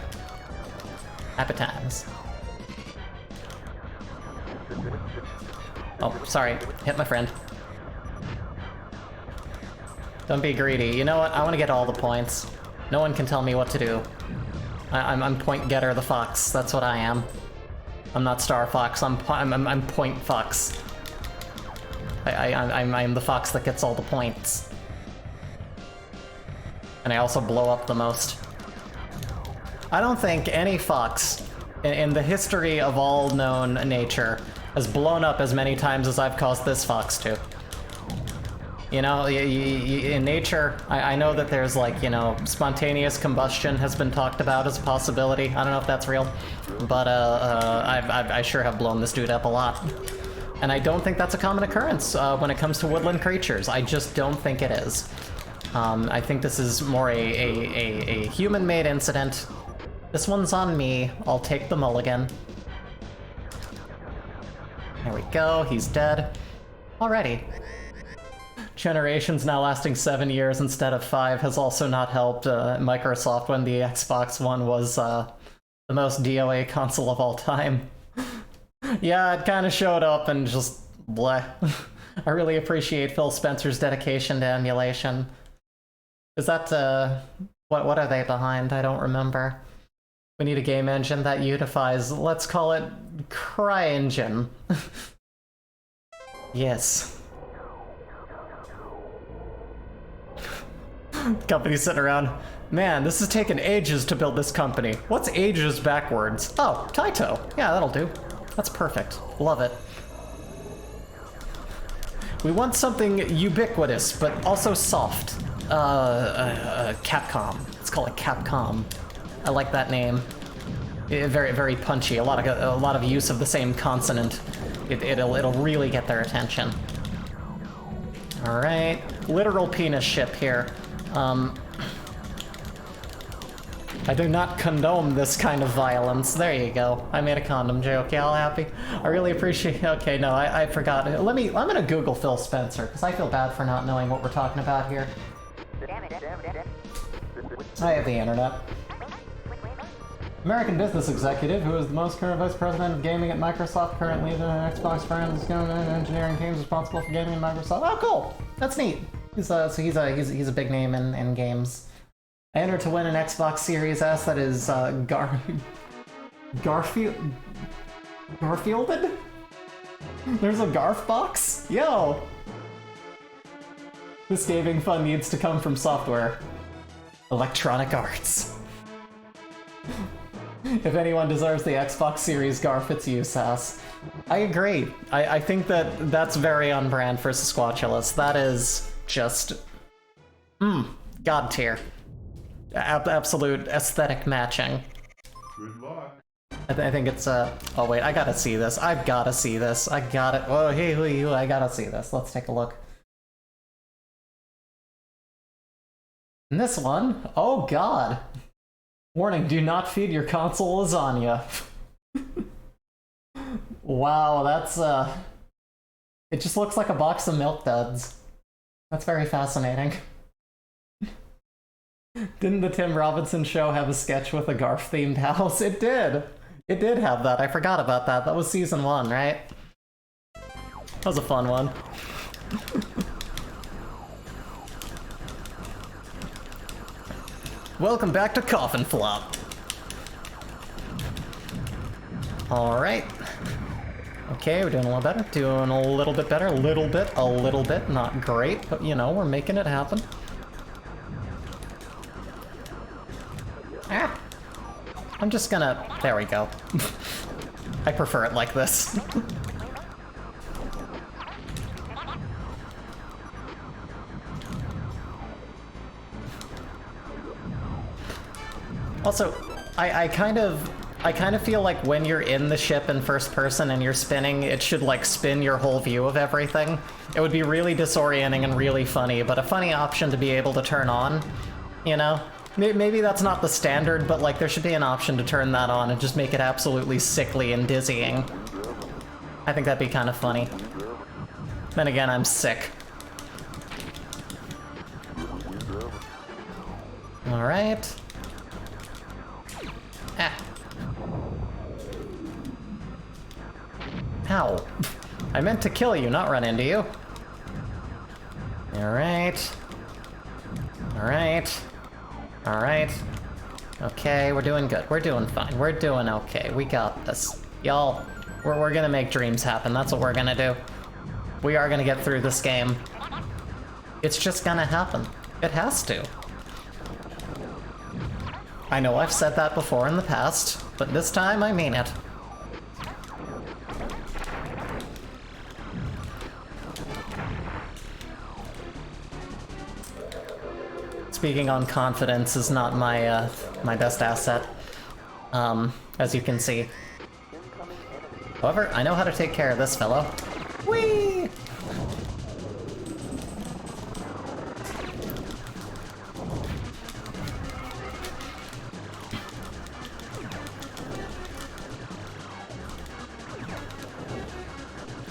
A: Happy times. Oh, sorry. Hit my friend. Don't be greedy. You know what? I want to get all the points. No one can tell me what to do. I'm Point Getter the Fox. That's what I am. I'm not Star Fox. I'm Point Fox. I'm the fox that gets all the points. And I also blow up the most. I don't think any fox in the history of all known nature has blown up as many times as I've caused this fox to. You know, in nature, I know that there's, like, you know, spontaneous combustion has been talked about as a possibility. I don't know if that's real, but I sure have blown this dude up a lot. And I don't think that's a common occurrence when it comes to woodland creatures. I just don't think it is. I think this is more a human-made incident. This one's on me. I'll take the mulligan. There we go, he's dead. Alrighty. Generations now lasting 7 years instead of 5 has also not helped Microsoft when the Xbox One was the most DOA console of all time. Yeah, it kind of showed up and just bleh. I really appreciate Phil Spencer's dedication to emulation. Is that, what are they behind? I don't remember. We need a game engine that unifies, let's call it CryEngine. Yes. Company's sitting around, man, this has taken ages to build this company. What's ages backwards? Oh, Taito. Yeah, that'll do. That's perfect. Love it. We want something ubiquitous, but also soft. Capcom. Let's call it Capcom. I like that name. Very, very punchy. A lot of use of the same consonant. It'll really get their attention. All right, literal penis ship here. I do not condone this kind of violence. There you go. I made a condom joke. Y'all happy? I really appreciate. Okay, no, I forgot. I'm gonna Google Phil Spencer because I feel bad for not knowing what we're talking about here. I have the internet. American business executive who is the most current vice president of gaming at Microsoft, currently the Xbox brands engineering teams responsible for gaming at Microsoft. Oh, cool! That's neat. He's a big name in games. I entered to win an Xbox Series S that is Garfielded? There's a Garf box? Yo! This gaming fun needs to come from software. Electronic Arts. If anyone deserves the Xbox Series Garf, it's you, Sass. I agree. I think that that's very on brand for Sasquatchulus. That is just... God tier. Absolute aesthetic matching.
B: Good luck.
A: I think it's oh wait, I gotta see this. I've gotta see this. I got it. Oh hey, I gotta see this. Let's take a look. And this one, oh god. Warning, do not feed your console lasagna. Wow, that's it just looks like a box of Milk Duds. That's very fascinating. Didn't the Tim Robinson show have a sketch with a Garf-themed house? It did! It did have that. I forgot about that. That was season 1, right? That was a fun one. Welcome back to Coffin Flop. Alright. Okay, we're doing a little better. Doing a little bit better. A little bit. Not great, but you know, we're making it happen. Ah! I'm just gonna... There we go. I prefer it like this. Also, I kind of feel like when you're in the ship in first person and you're spinning, it should like spin your whole view of everything. It would be really disorienting and really funny, but a funny option to be able to turn on, you know? Maybe that's not the standard, but like there should be an option to turn that on and just make it absolutely sickly and dizzying. I think that'd be kind of funny. Then again, I'm sick. Alright. Ah. Ow. I meant to kill you, not run into you. Alright. Alright. Alright. Okay, we're doing good. We're doing fine. We're doing okay. We got this. Y'all, we're gonna make dreams happen. That's what we're gonna do. We are gonna get through this game. It's just gonna happen. It has to. I know I've said that before in the past, but this time I mean it. Speaking on confidence is not my my best asset, as you can see. However, I know how to take care of this fellow. Whee!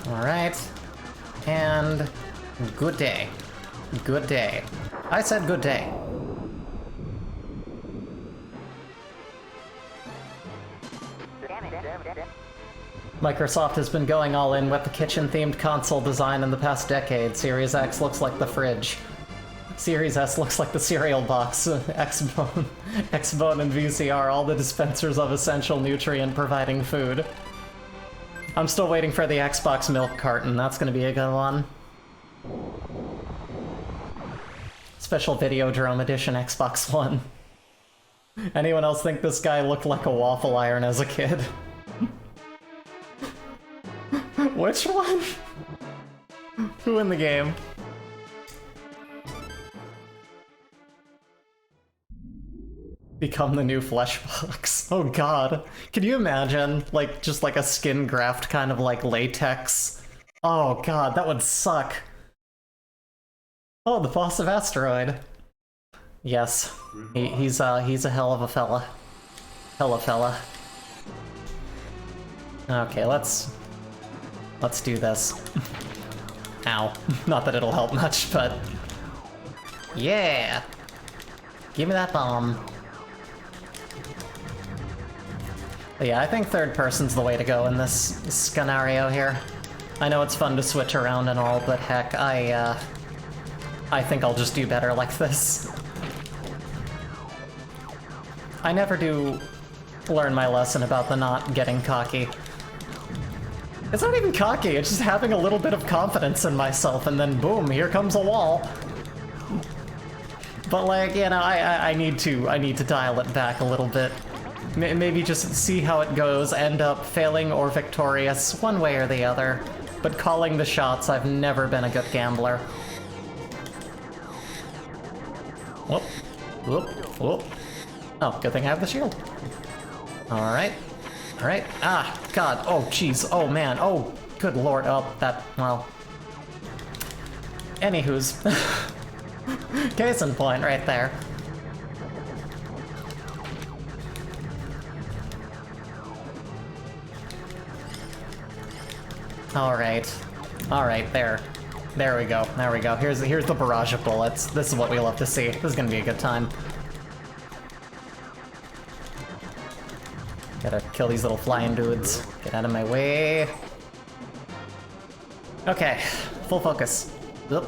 A: Alright. And good day. Good day. I said good day. Microsoft has been going all in with the kitchen-themed console design in the past decade. Series X looks like the fridge. Series S looks like the cereal box. X-Bone and VCR, all the dispensers of essential nutrient-providing food. I'm still waiting for the Xbox milk carton. That's gonna be a good one. Special Videodrome Edition Xbox One. Anyone else think this guy looked like a waffle iron as a kid? Which one? Who in the game? Become the new flesh box. Oh god. Can you imagine, like, just like a skin graft kind of like latex? Oh god, that would suck. Oh, the boss of Asteroid. Yes. He's a hell of a fella. Hella fella. Okay, let's do this. Ow. Not that it'll help much, but... Yeah! Give me that bomb. But yeah, I think third person's the way to go in this scenario here. I know it's fun to switch around and all, but heck, I think I'll just do better like this. I never do learn my lesson about the not getting cocky. It's not even cocky, it's just having a little bit of confidence in myself, and then boom, here comes a wall. But like, you know, I need to dial it back a little bit. Maybe just see how it goes, end up failing or victorious, one way or the other. But calling the shots, I've never been a good gambler. Whoop, whoop, whoop. Oh, good thing I have the shield. Alright. Alright. Ah, god. Oh, jeez. Oh, man. Oh, good lord. Oh, that, well. Anywho's. Case in point right there. Alright. Alright, there. There we go. There we go. Here's the barrage of bullets. This is what we love to see. This is gonna be a good time. Gotta kill these little flying dudes. Get out of my way. Okay, full focus. Oop.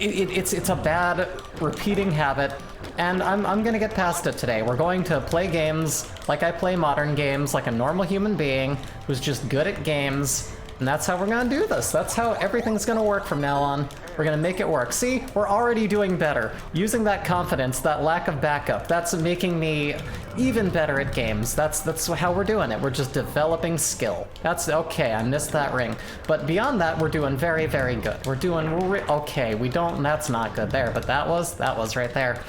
A: it's a bad repeating habit, and I'm gonna get past it today. We're going to play games like I play modern games, like a normal human being who's just good at games, and that's how we're gonna do this. That's how everything's gonna work from now on. We're gonna make it work. See, we're already doing better. Using that confidence, that lack of backup, that's making me even better at games. That's how we're doing it. We're just developing skill. That's okay, I missed that ring. But beyond that, we're doing very, very good. We're doing, okay, we don't, that's not good there, but that was right there.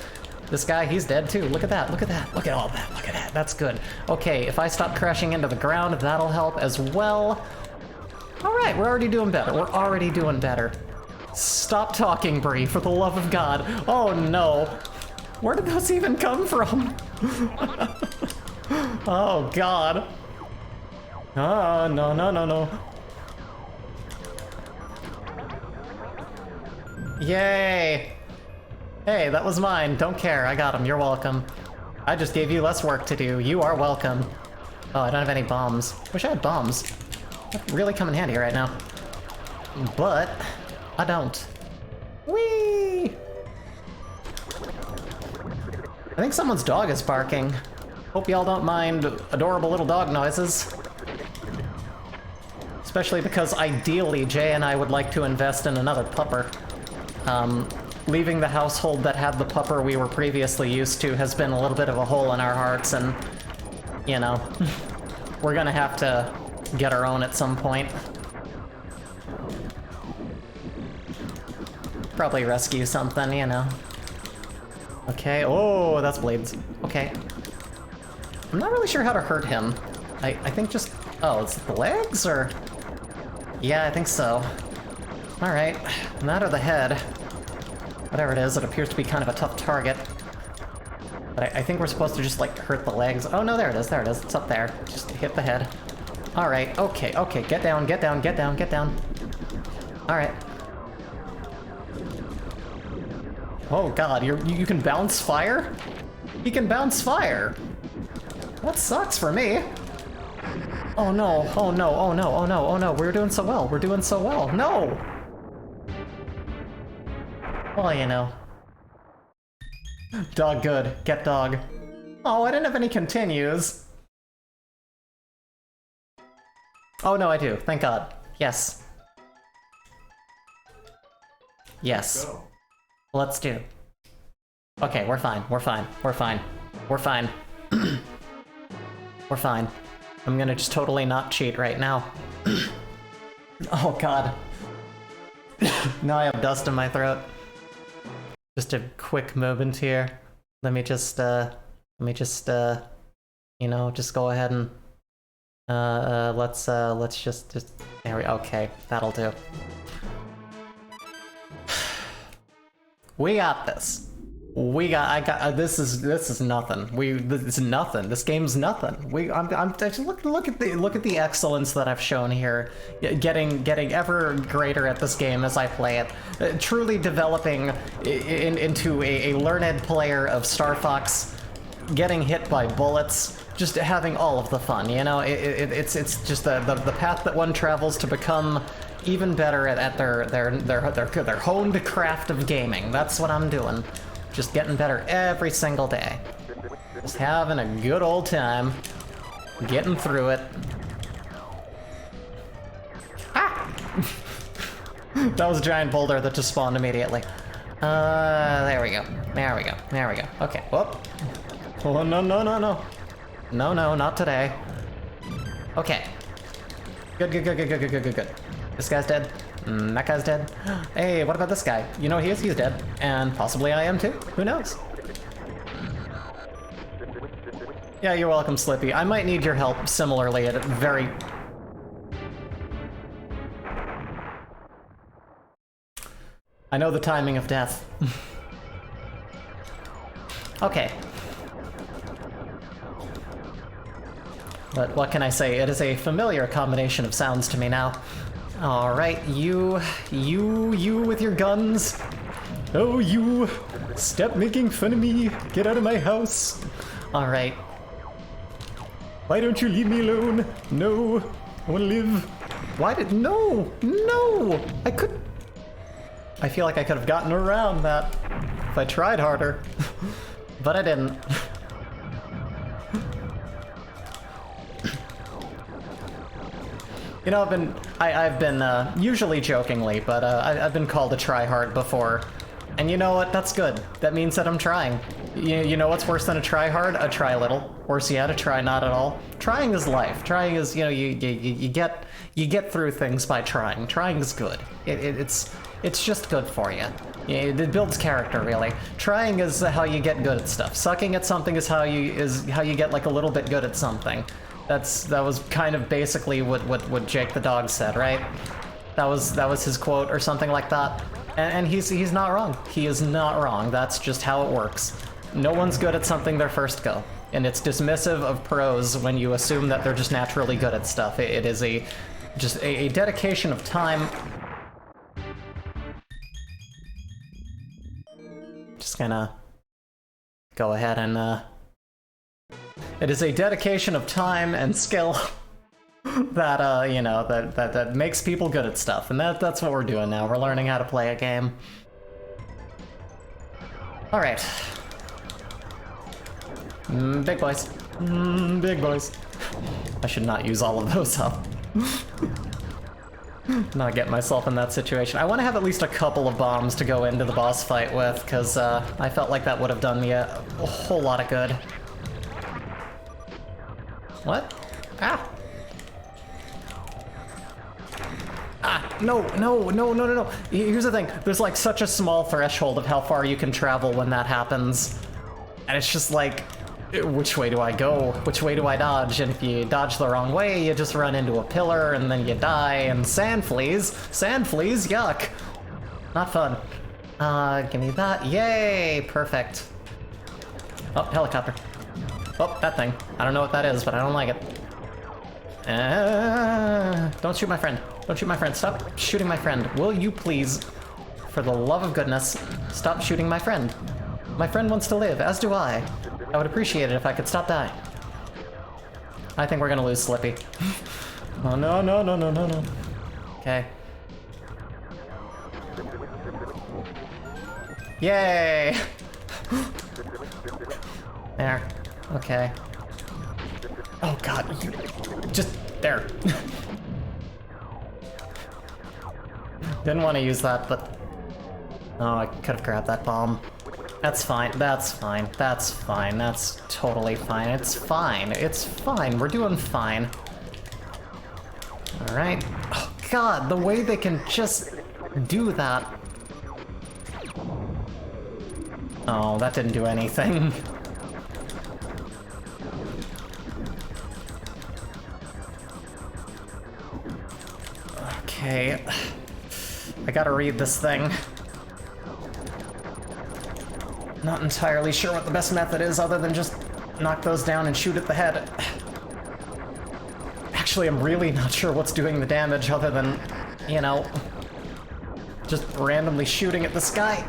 A: This guy, he's dead too. Look at that, look at that, look at all that, look at that, that's good. Okay, if I stop crashing into the ground, that'll help as well. All right, we're already doing better. We're already doing better. Stop talking, Bree, for the love of God. Oh no. Where did those even come from? Oh God. Oh, no, no, no, no. Yay. Hey, that was mine. Don't care. I got him. You're welcome. I just gave you less work to do. You are welcome. Oh, I don't have any bombs. Wish I had bombs. That'd really come in handy right now. But I don't. Whee! I think someone's dog is barking. Hope y'all don't mind adorable little dog noises. Especially because ideally Jay and I would like to invest in another pupper. Leaving the household that had the pupper we were previously used to has been a little bit of a hole in our hearts, and, you know, we're gonna have to get our own at some point. Probably rescue something, you know. Okay, oh, that's blades. Okay. I'm not really sure how to hurt him. I think just, oh, it's the legs, or? Yeah, I think so. Alright, that or the head. Whatever it is, it appears to be kind of a tough target. But I think we're supposed to just, like, hurt the legs. Oh, no, there it is, there it is. It's up there. Just hit the head. Alright, okay, okay, get down, get down, get down, get down. Alright. Oh god, you can bounce fire? He can bounce fire! That sucks for me! Oh no, oh no, oh no, oh no, oh no, we're doing so well, we're doing so well, no! Well, you know. Dog good, get dog. Oh, I didn't have any continues. Oh no, I do, thank god. Yes. Yes. Let's do. Okay, we're fine, we're fine, we're fine. We're fine. We're fine. I'm gonna just totally not cheat right now. Oh god. Now I have dust in my throat. Just a quick moment here. Let me just, you know, just go ahead and, let's just, there we, okay, that'll do. We got this. This is nothing. It's nothing. This game's nothing. I'm just look at the excellence that I've shown here. Getting ever greater at this game as I play it. Truly developing into a learned player of Star Fox. Getting hit by bullets. Just having all of the fun. You know, it's just the path that one travels to become even better at their honed craft of gaming. That's what I'm doing. Just getting better every single day. Just having a good old time. Getting through it. Ah! That was a giant boulder that just spawned immediately. There we go. There we go. There we go. Okay, whoop. Oh, no, no, no, no. No, no, not today. Okay. Good, good, good, good, good, good, good, good, good. This guy's dead. That guy's dead. Hey, what about this guy? You know he is? He's dead. And possibly I am too. Who knows? Yeah, you're welcome, Slippy. I might need your help similarly at a very... I know the timing of death. Okay. But what can I say? It is a familiar combination of sounds to me now. Alright, you with your guns. Oh, you! Stop making fun of me! Get out of my house! Alright. Why don't you leave me alone? No! I wanna live. Why did— no! No! I could— I feel like I could have gotten around that if I tried harder, but I didn't. You know, I've been usually jokingly, but I've been called a tryhard before, and you know what? That's good. That means that I'm trying. You know what's worse than a tryhard? A try little. Worse yet, a try not at all. Trying is life. Trying is, you know, you get through things by trying. Trying is good. It's just good for you. It builds character, really. Trying is how you get good at stuff. Sucking at something is how you get like a little bit good at something. That was kind of basically what Jake the dog said, right? That was his quote or something like that. And he's not wrong. He is not wrong. That's just how it works. No one's good at something their first go. And it's dismissive of pros when you assume that they're just naturally good at stuff. It is just a dedication of time. Just gonna go ahead and it is a dedication of time and skill that, you know, that makes people good at stuff. And that's what we're doing now. We're learning how to play a game. Alright. Big boys. Big boys. I should not use all of those up. Not get myself in that situation. I want to have at least a couple of bombs to go into the boss fight with, because I felt like that would have done me a whole lot of good. What? Ah! Ah! No! Here's the thing. There's like such a small threshold of how far you can travel when that happens. And it's just like, which way do I go? Which way do I dodge? And if you dodge the wrong way, you just run into a pillar and then you die. And sand fleas! Sand fleas! Yuck! Not fun. Give me that. Yay! Perfect. Oh, helicopter. Oh, that thing. I don't know what that is, but I don't like it. Don't shoot my friend. Don't shoot my friend. Stop shooting my friend. Will you please, for the love of goodness, stop shooting my friend? My friend wants to live, as do I. I would appreciate it if I could stop dying. I think we're gonna lose Slippy. Oh, no. Okay. Yay! There. Okay. Oh god, you just there. Didn't want to use that, but oh, I could have grabbed that bomb. That's fine. That's fine. That's fine. That's totally fine. It's fine. It's fine. We're doing fine. All right. Oh god, the way they can just do that. Oh, that didn't do anything. Okay, I gotta read this thing. Not entirely sure what the best method is other than just knock those down and shoot at the head. Actually, I'm really not sure what's doing the damage other than, you know, just randomly shooting at the sky.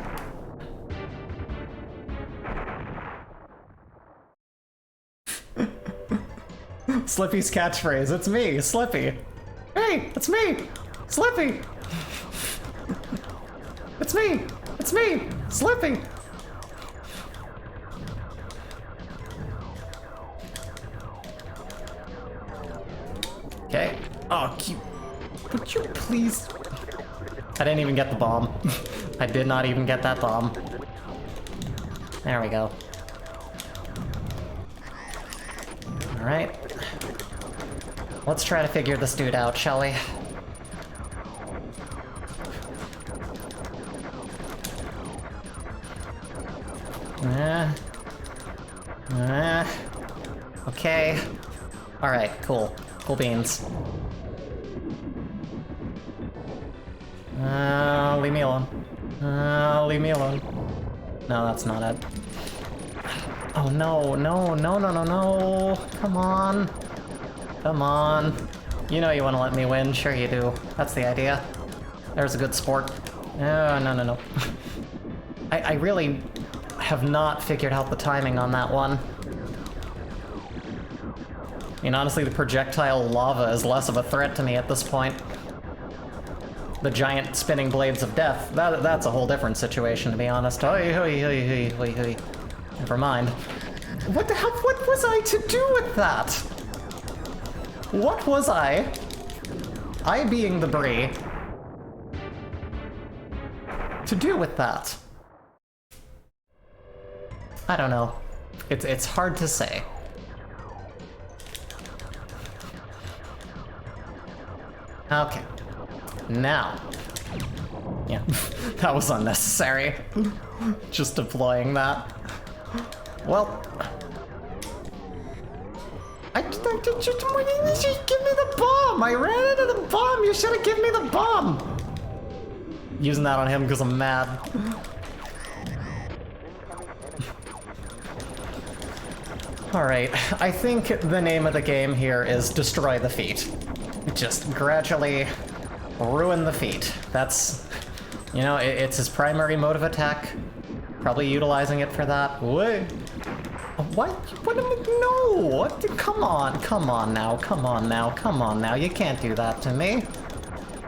A: Slippy's catchphrase, it's me, Slippy. Hey, it's me! Slippy! It's me! It's me! Slippy! Okay. Oh, would you please? I didn't even get the bomb. I did not even get that bomb. There we go. Alright. Let's try to figure this dude out, shall we? Okay. Alright, cool. Cool beans. Leave me alone. Leave me alone. No, that's not it. Oh no, no. Come on. Come on. You know you want to let me win. Sure you do. That's the idea. There's a good sport. Oh, no. I really have not figured out the timing on that one. I mean, honestly, the projectile lava is less of a threat to me at this point. the giant spinning blades of death, that's a whole different situation, to be honest. Never mind. What the hell? What was I to do with that? What was I being the Brie, to do with that? I don't know. It's hard to say. Okay. Now. Yeah, that was unnecessary. Just deploying that. Well. Just give me the bomb! I ran into the bomb! You should have given me the bomb! Using that on him because I'm mad. Alright, I think the name of the game here is Destroy the Feet. Just gradually ruin the feet. That's, you know, it's his primary mode of attack. Probably utilizing it for that. What? What? No! What? Come on now. You can't do that to me.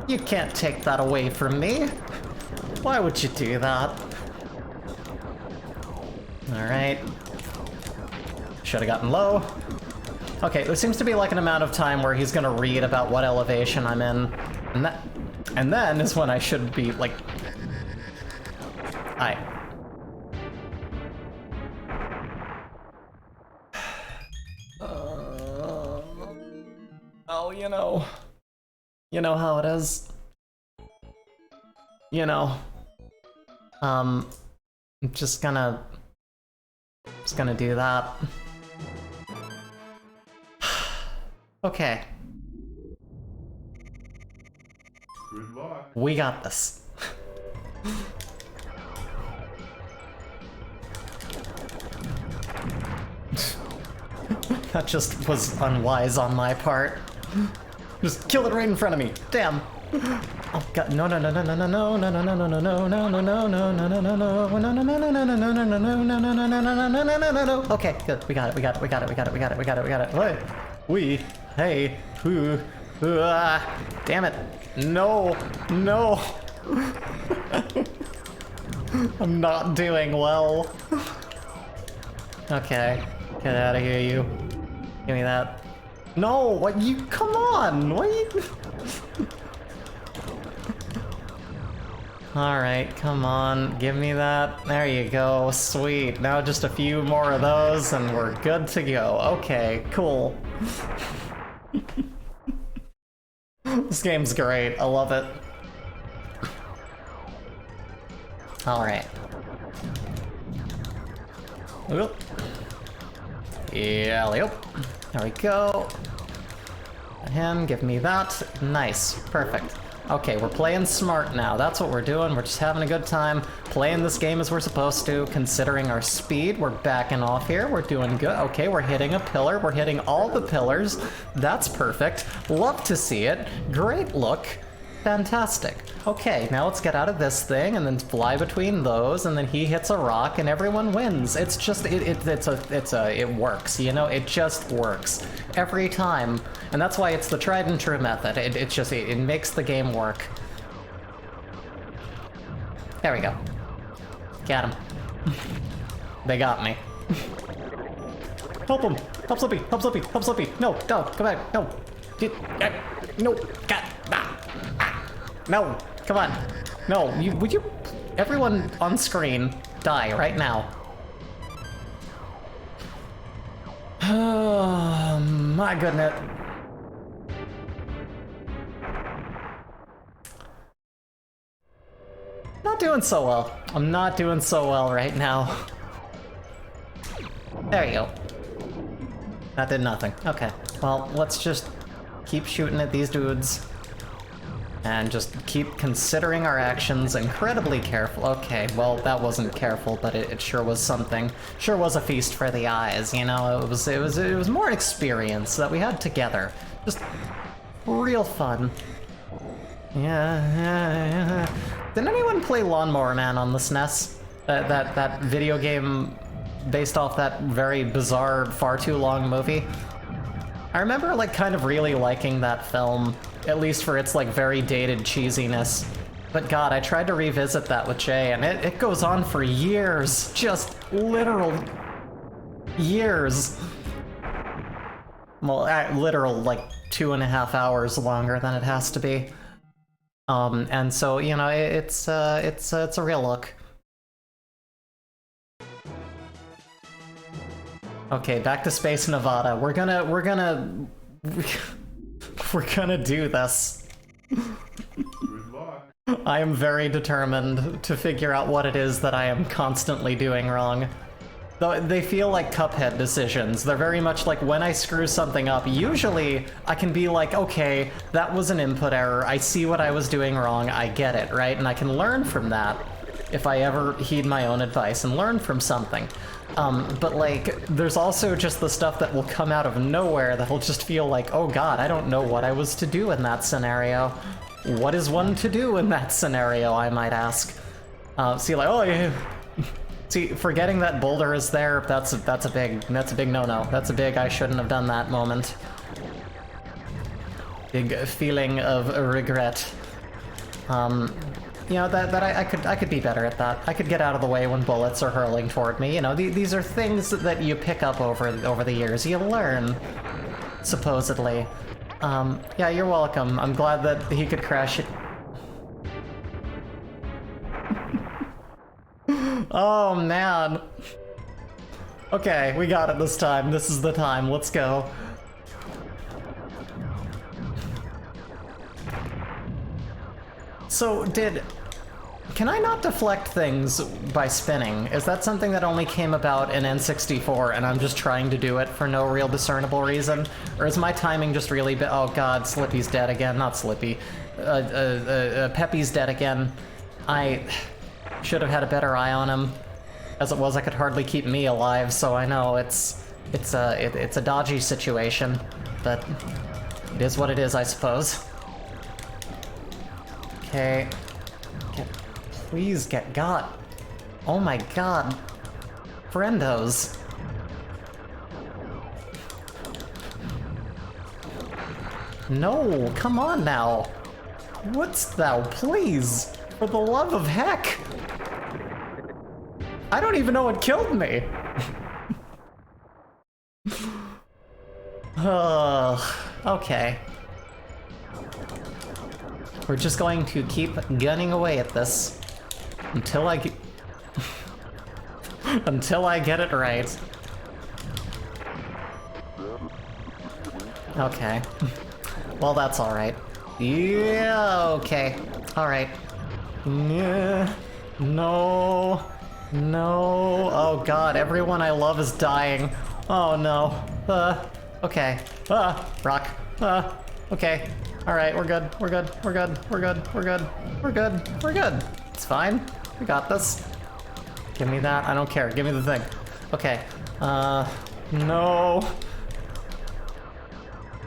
A: You can't take that away from me. Why would you do that? Alright. Should've gotten low. Okay, there seems to be like an amount of time where he's gonna read about what elevation I'm in. And then is when I should be, like... Oh, you know... You know how it is. You know... I'm just gonna do that. Okay.
B: Good luck.
A: We got this. That just was unwise on my part. Just kill it right in front of me. Damn. Oh god, no. Okay, good. We got it. Hey, damn it. No. I'm not doing well. Okay, get out of here, you. Give me that. No, what you, come on, what you... Alright, come on, give me that. There you go, sweet. Now just a few more of those and we're good to go. Okay, cool. This game's great, I love it. Alright. Oop. Yeah, there we go. Him, give me that. Nice, perfect. Okay, we're playing smart now. That's what we're doing. We're just having a good time playing this game as we're supposed to, considering our speed. We're backing off here. We're doing good. Okay, we're hitting a pillar. We're hitting all the pillars. That's perfect. Love to see it. Great look. Fantastic. Okay, now let's get out of this thing and then fly between those, and then he hits a rock and everyone wins. It's just, it works, you know? It just works. Every time. And that's why it's the tried and true method. It makes the game work. There we go. Got him. They got me. Help him! Help Slippy! Help Slippy! Help Slippy! No! No! Come back! No! No! God! No! Come on! No! Would you... Everyone on screen, die right now. Oh, my goodness. Not doing so well. I'm not doing so well right now. There you go. That did nothing. Okay. Well, let's just keep shooting at these dudes. And just keep considering our actions incredibly careful. Okay, well, that wasn't careful, but it sure was something. Sure was a feast for the eyes, you know? It was more an experience that we had together. Just real fun. Yeah. Did anyone play Lawnmower Man on the SNES? That video game based off that very bizarre, far too long movie? I remember, like, kind of really liking that film, at least for its, like, very dated cheesiness. But god, I tried to revisit that with Jay, and it goes on for years. Just literal years. Well, literal, like, 2.5 hours longer than it has to be. And so, you know, it's a real look. Okay, back to Space Nevada. We're gonna do this.
B: Good luck.
A: I am very determined to figure out what it is that I am constantly doing wrong. Though they feel like Cuphead decisions. They're very much like when I screw something up, usually I can be like, okay, that was an input error. I see what I was doing wrong. I get it, right? And I can learn from that if I ever heed my own advice and learn from something. But like, there's also just the stuff that will come out of nowhere that'll just feel like, oh god, I don't know what I was to do in that scenario. What is one to do in that scenario, I might ask? See, like, oh yeah. See, forgetting that boulder is there, that's a big no-no. That's a big I shouldn't have done that moment. Big feeling of regret. You know, that I could be better at that. I could get out of the way when bullets are hurling toward me. You know, these are things that you pick up over the years. You learn, supposedly. Yeah, you're welcome. I'm glad that he could crash it. Oh, man. Okay, we got it this time. This is the time. Let's go. So, can I not deflect things by spinning? Is that something that only came about in N64 and I'm just trying to do it for no real discernible reason? Or is my timing just really oh god, Slippy's dead again. Not Slippy. Peppy's dead again. I should have had a better eye on him. As it was, I could hardly keep me alive, so I know it's a dodgy situation, but it is what it is, I suppose. Okay. Please get got. Oh my god. Friendos. No, come on now. Wouldst thou please? For the love of heck. I don't even know what killed me. Okay. We're just going to keep gunning away at this until I get until I get it right. Okay. Well, that's all right. Yeah. Okay. All right. Yeah. No. No. Oh God. Everyone I love is dying. Oh no. Okay. Rock. Okay. All right. We're good. We're good. We're good. We're good. We're good. We're good. We're good. It's fine. We got this. Give me that. I don't care. Give me the thing. Okay. No.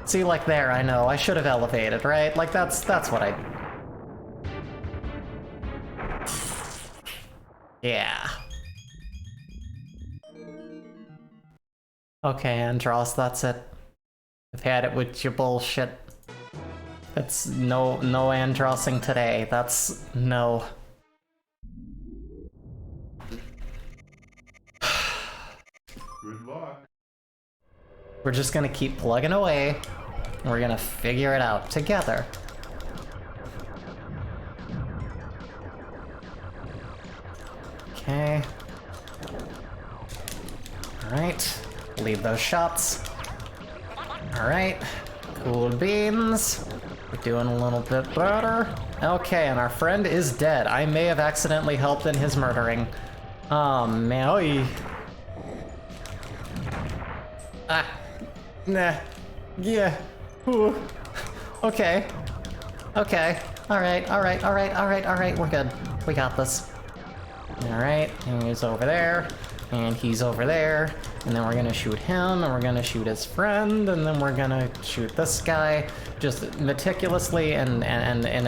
A: See, like there, I know. I should have elevated, right? Like that's what I... Yeah. Okay, Andros, that's it. I've had it with your bullshit. That's no Androssing today. That's no.
B: Good luck.
A: We're just gonna keep plugging away, and we're gonna figure it out together. Okay. Alright. Leave those shots. Alright. Cool beans. We're doing a little bit better. Okay, and our friend is dead. I may have accidentally helped in his murdering. Oh, man. Oy. Ah. Nah. Yeah. Ooh. Okay. Okay. Alright, alright, alright, alright, alright. We're good. We got this. Alright, and he's over there. And he's over there. And then we're gonna shoot him, and we're gonna shoot his friend, and then we're gonna shoot this guy. Just meticulously and in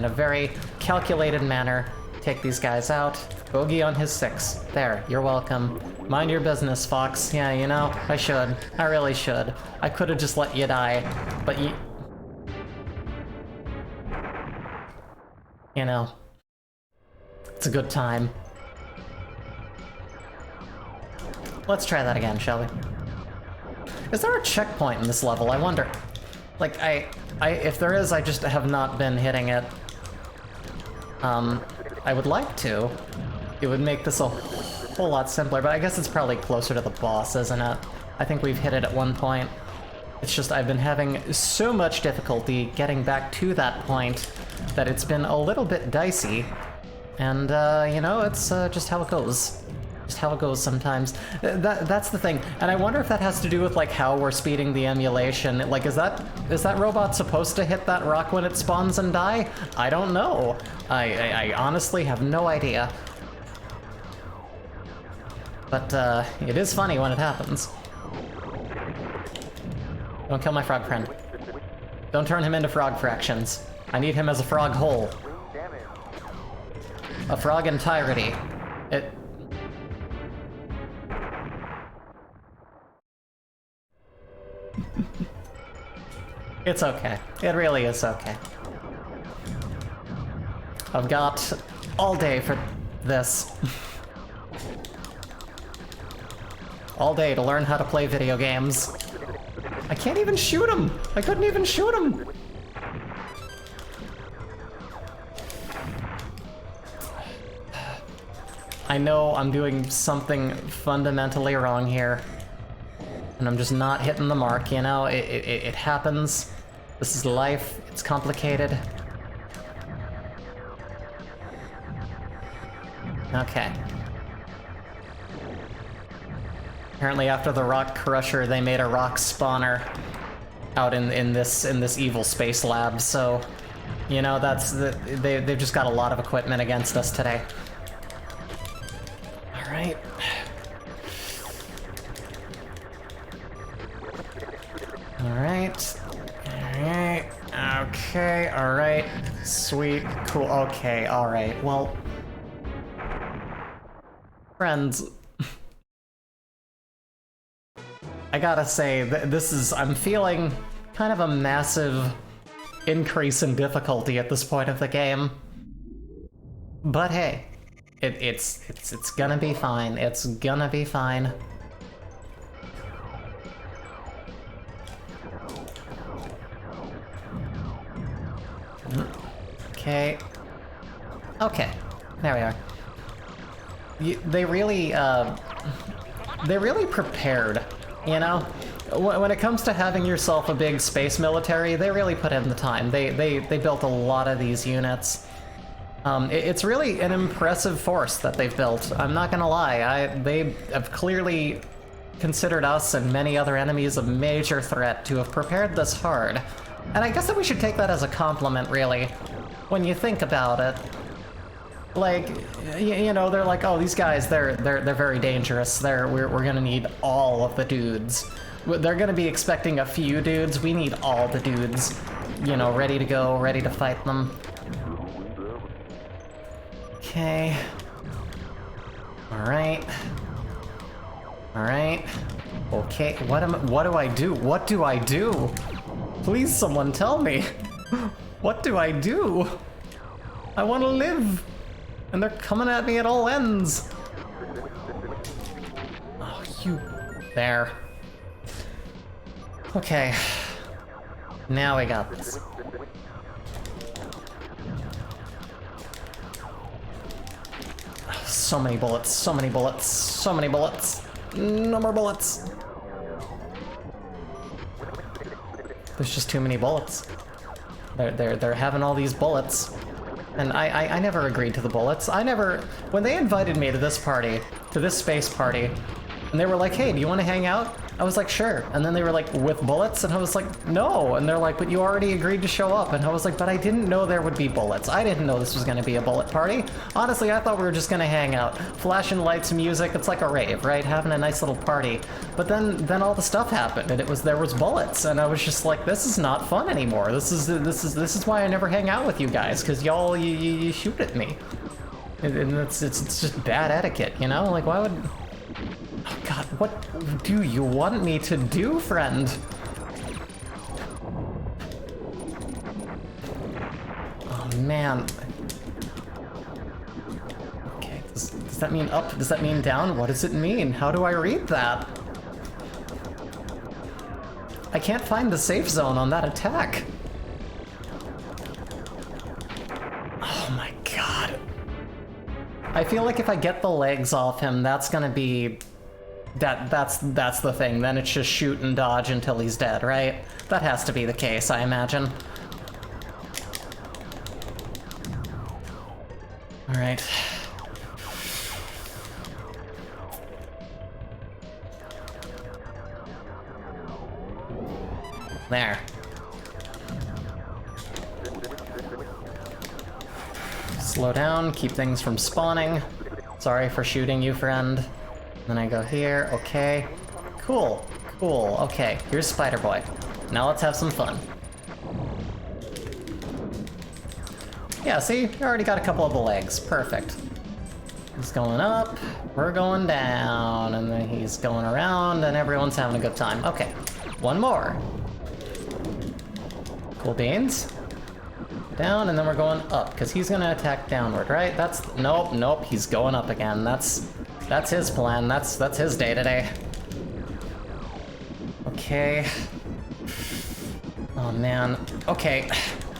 A: a very calculated manner. Take these guys out. Bogey on his 6. There, you're welcome. Mind your business, Fox. Yeah, you know, I should. I really should. I could have just let you die, but you know, it's a good time. Let's try that again, shall we? Is there a checkpoint in this level? I wonder. Like, if there is, I just have not been hitting it. I would like to. It would make this a whole lot simpler, but I guess it's probably closer to the boss, isn't it? I think we've hit it at one point. It's just I've been having so much difficulty getting back to that point that it's been a little bit dicey. And, you know, it's just how it goes. Just how it goes sometimes. That's the thing. And I wonder if that has to do with, like, how we're speeding the emulation. Like, is that robot supposed to hit that rock when it spawns and die? I don't know. I honestly have no idea. But, it is funny when it happens. Don't kill my frog friend. Don't turn him into frog fractions. I need him as a frog whole. A frog entirety. It's okay. It really is okay. I've got all day for this. All day to learn how to play video games. I can't even shoot him! I couldn't even shoot him! I know I'm doing something fundamentally wrong here. And I'm just not hitting the mark, you know? It happens. This is life. It's complicated. Okay. Apparently after the rock crusher, they made a rock spawner out in this evil space lab, so... You know, they've just got a lot of equipment against us today. Alright. Alright. Alright. Okay, alright. Sweet. Cool. Okay, alright. Well... Friends... I gotta say, I'm feeling kind of a massive increase in difficulty at this point of the game. But hey, it's gonna be fine. It's gonna be fine. Okay. Okay. There we are. They really prepared. You know, when it comes to having yourself a big space military, they really put in the time. They built a lot of these units. It's really an impressive force that they've built. I'm not gonna lie. They have clearly considered us and many other enemies a major threat to have prepared this hard. And I guess that we should take that as a compliment, really, when you think about it. Like, you know, they're like, oh, these guys, they're very dangerous. We're gonna need all of the dudes. They're gonna be expecting a few dudes. We need all the dudes, you know, ready to go, ready to fight them. Okay. Alright. Alright. Okay, what do I do? What do I do? Please, someone tell me. What do I do? I want to live. And they're coming at me at all ends. Oh, you... There. Okay. Now we got this. So many bullets, so many bullets, so many bullets. No more bullets. There's just too many bullets. They're having all these bullets. And I never agreed to the bullets. When they invited me to this party, to this space party, and they were like, hey, do you want to hang out? I was like, sure. And then they were like, with bullets? And I was like, no. And they're like, but you already agreed to show up. And I was like, but I didn't know there would be bullets. I didn't know this was going to be a bullet party. Honestly, I thought we were just going to hang out. Flashing lights, music, it's like a rave, right? Having a nice little party. But then all the stuff happened, and there was bullets. And I was just like, this is not fun anymore. This is why I never hang out with you guys, because y'all, you shoot at me. And it's just bad etiquette, you know? Like, why would... Oh god, what do you want me to do, friend? Oh man. Okay, does that mean up? Does that mean down? What does it mean? How do I read that? I can't find the safe zone on that attack. Oh my god. I feel like if I get the legs off him, that's gonna be... That's the thing. Then it's just shoot and dodge until he's dead, right? That has to be the case, I imagine. Alright. There. Slow down, keep things from spawning. Sorry for shooting you, friend. Then I go here, okay. Cool, cool, okay. Here's Spider Boy. Now let's have some fun. Yeah, see? You already got a couple of the legs. Perfect. He's going up, we're going down, and then he's going around, and everyone's having a good time. Okay, one more. Cool beans. Down, and then we're going up, because he's gonna attack downward, right? That's... Nope, nope, he's going up again. That's his plan. That's his day today. Okay. Oh, man. Okay.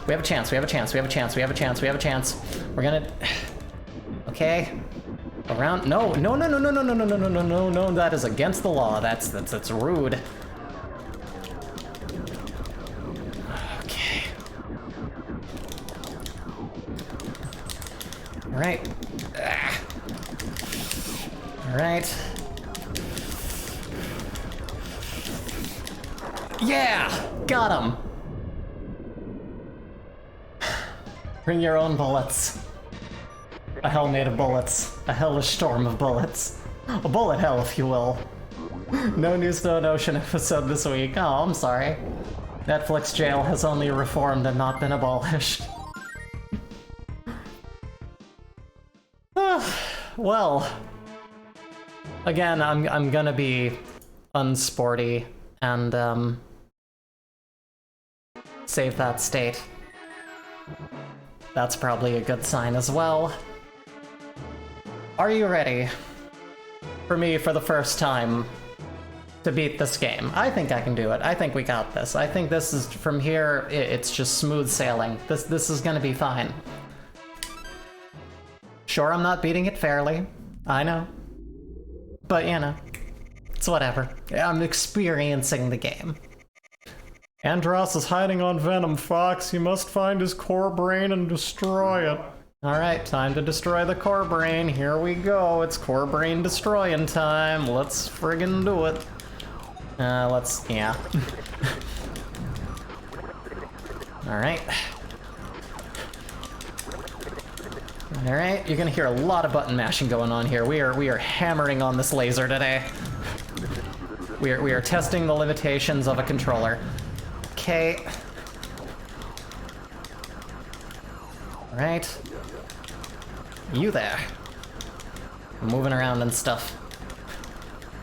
A: We have a chance, we have a chance, we have a chance, we have a chance, we have a chance. We're gonna... Okay. Around... No, no, no, no, no, no, no, no, no, no, no, no, no, that is against the law. That's rude. Okay. All right. All right. Yeah! Got him! Bring your own bullets. A hell made of bullets. A hellish storm of bullets. A bullet hell, if you will. No New Stone Ocean episode this week. Oh, I'm sorry. Netflix jail has only reformed and not been abolished. Well, again, I'm gonna be unsporty and save that state. That's probably a good sign as well. Are you ready for me for the first time to beat this game? I think I can do it. I think we got this. I think this is, from here, it's just smooth sailing. This is gonna be fine. Sure, I'm not beating it fairly. I know. But, you know, it's whatever. I'm experiencing the game. Andros is hiding on Venom, Fox. You must find his core brain and destroy it. Alright, time to destroy the core brain. Here we go. It's core brain destroying time. Let's friggin' do it. Yeah. Alright. Alright, you're gonna hear a lot of button mashing going on here. We are hammering on this laser today. We are testing the limitations of a controller. Okay. Alright. You there. Moving around and stuff.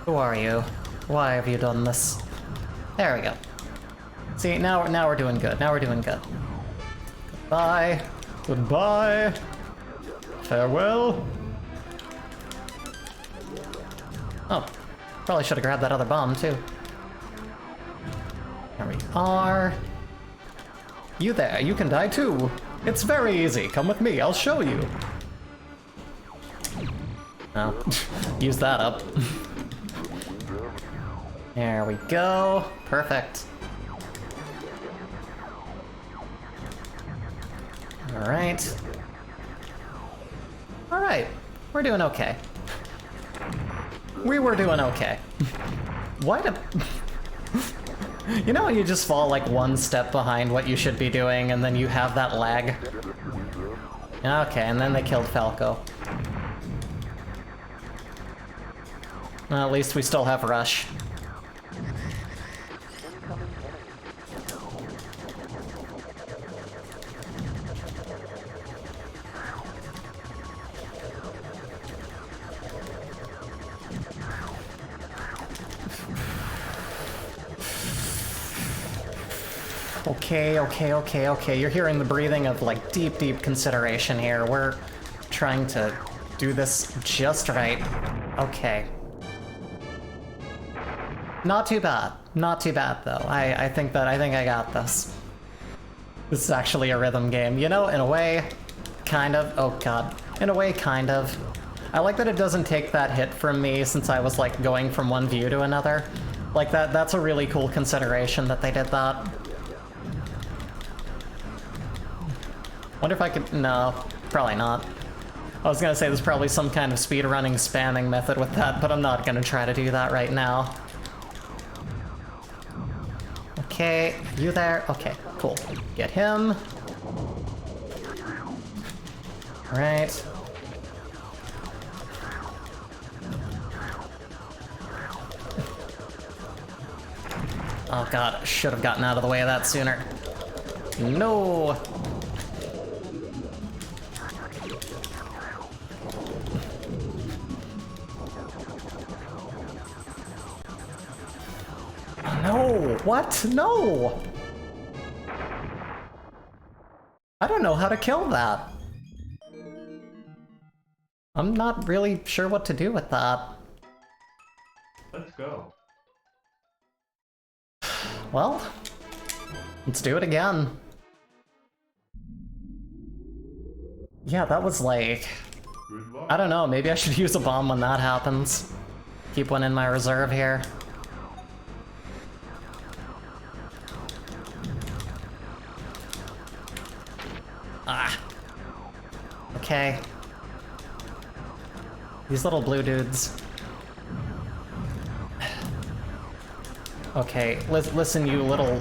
A: Who are you? Why have you done this? There we go. See, now we're doing good. Now we're doing good. Goodbye. Goodbye. Farewell. Oh, probably should have grabbed that other bomb too. There we are. You there, you can die too. It's very easy. Come with me, I'll show you. Oh, use that up. There we go. Perfect. Alright. Alright. We're doing okay. We were doing okay. Why do... You know when you just fall like one step behind what you should be doing and then you have that lag? Okay, and then they killed Falco. Well, at least we still have Rush. Okay. You're hearing the breathing of, like, deep consideration here. We're trying to do this just right. Okay. Not too bad. Not too bad, though. I think I got this. This is actually a rhythm game. You know, in a way, kind of. Oh, God. In a way, kind of. I like that it doesn't take that hit from me since I was, like, going from one view to another. Like, that's a really cool consideration that they did that. Wonder if I could... No, probably not. I was gonna say there's probably some kind of speedrunning spamming method with that, but I'm not gonna try to do that right now. Okay, you there? Okay, cool. Get him. Alright. Oh god, I should have gotten out of the way of that sooner. No! No! What? No! I don't know how to kill that. I'm not really sure what to do with that.
B: Let's go.
A: Well, let's do it again. Yeah, that was like...
B: Good luck.
A: I don't know, maybe I should use a bomb when that happens. Keep one in my reserve here. Ah. Okay. These little blue dudes. Okay, listen, you little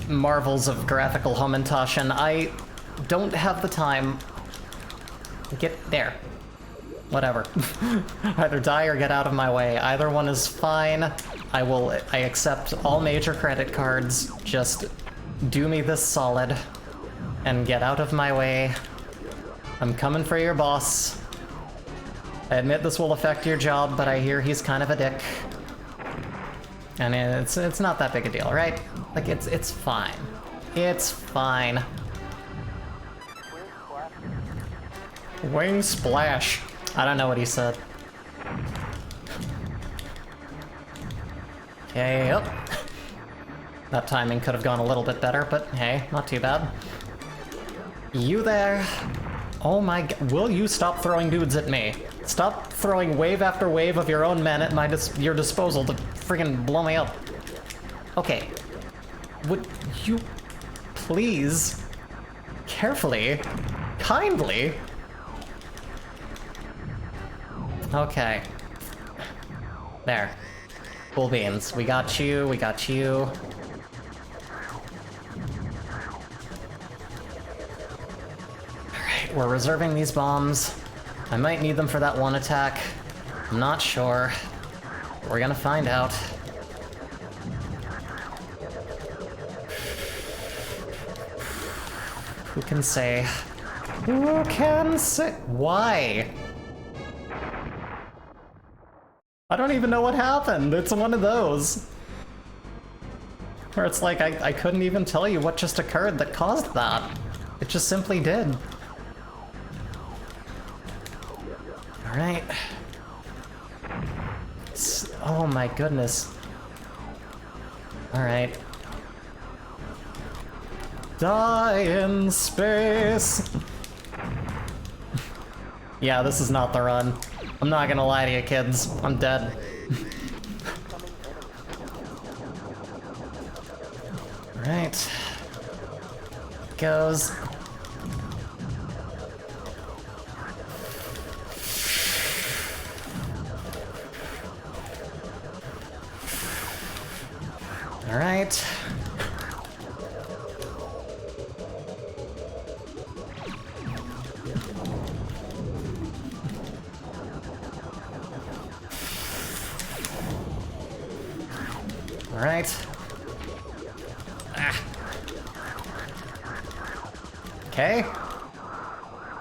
A: marvels of graphical Homintashen. I don't have the time. Get there. Whatever. Either die or get out of my way. Either one is fine. I accept all major credit cards. Just do me this solid and get out of my way. I'm coming for your boss. I admit this will affect your job, but I hear he's kind of a dick. And it's not that big a deal, right? Like, it's fine. It's fine. Wing splash. I don't know what he said. Okay, yep. That timing could have gone a little bit better, but hey, not too bad. You there? Oh my god, will you stop throwing dudes at me? Stop throwing wave after wave of your own men at your disposal to friggin' blow me up. Okay. Would you please, carefully, kindly... Okay. There. Cool beans. We got you, we got you. Alright, we're reserving these bombs. I might need them for that one attack. I'm not sure. We're gonna find out. Who can say? Who can say? Why? I don't even know what happened. It's one of those. Where it's like, I couldn't even tell you what just occurred that caused that. It just simply did. Alright. Oh my goodness. Alright. Die in space! Yeah, this is not the run. I'm not gonna lie to you kids, I'm dead. Alright. Goes. Alright. Alright. Ah. Okay.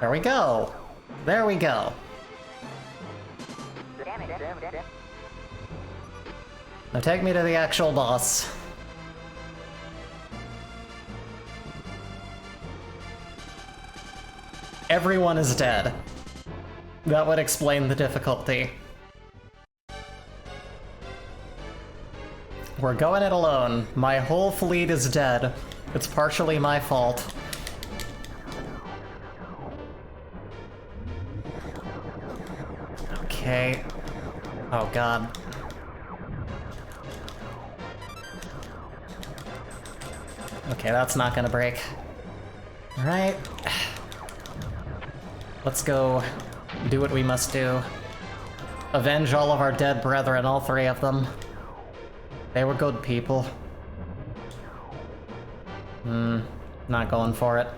A: There we go. There we go. Now take me to the actual boss. Everyone is dead. That would explain the difficulty. We're going it alone. My whole fleet is dead. It's partially my fault. Okay. Oh god. Okay, that's not gonna break. Alright. Let's go do what we must do. Avenge all of our dead brethren, all three of them. They were good people. Not going for it.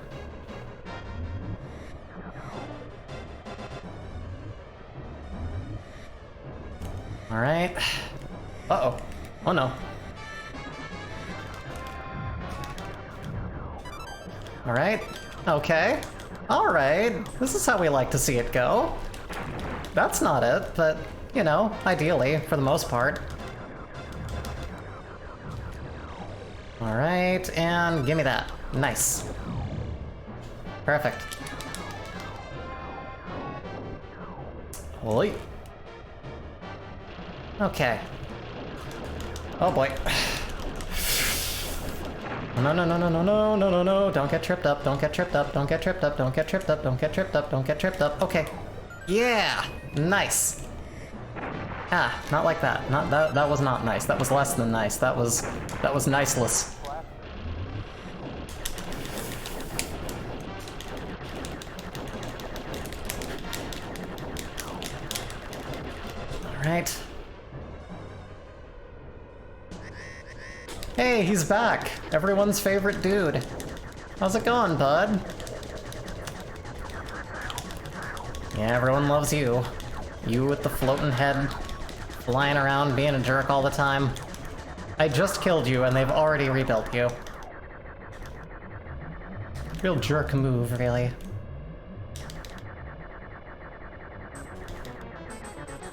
A: Alright. Uh-oh. Oh no. Alright. Okay. Alright. This is how we like to see it go. That's not it, but, you know, ideally, for the most part. Alright, and give me that. Nice. Perfect. Oi. Okay. Oh boy. No, no, no, no, no, no, no, no, no. Don't get tripped up, don't get tripped up, don't get tripped up, don't get tripped up, don't get tripped up, don't get tripped up. Okay. Yeah! Nice. Ah, not like that. Not that. That was not nice. That was less than nice. That was niceless. All right. Hey, he's back. Everyone's favorite dude. How's it going, bud? Yeah, everyone loves you. You with the floating head, flying around, being a jerk all the time. I just killed you and they've already rebuilt you. Real jerk move, really.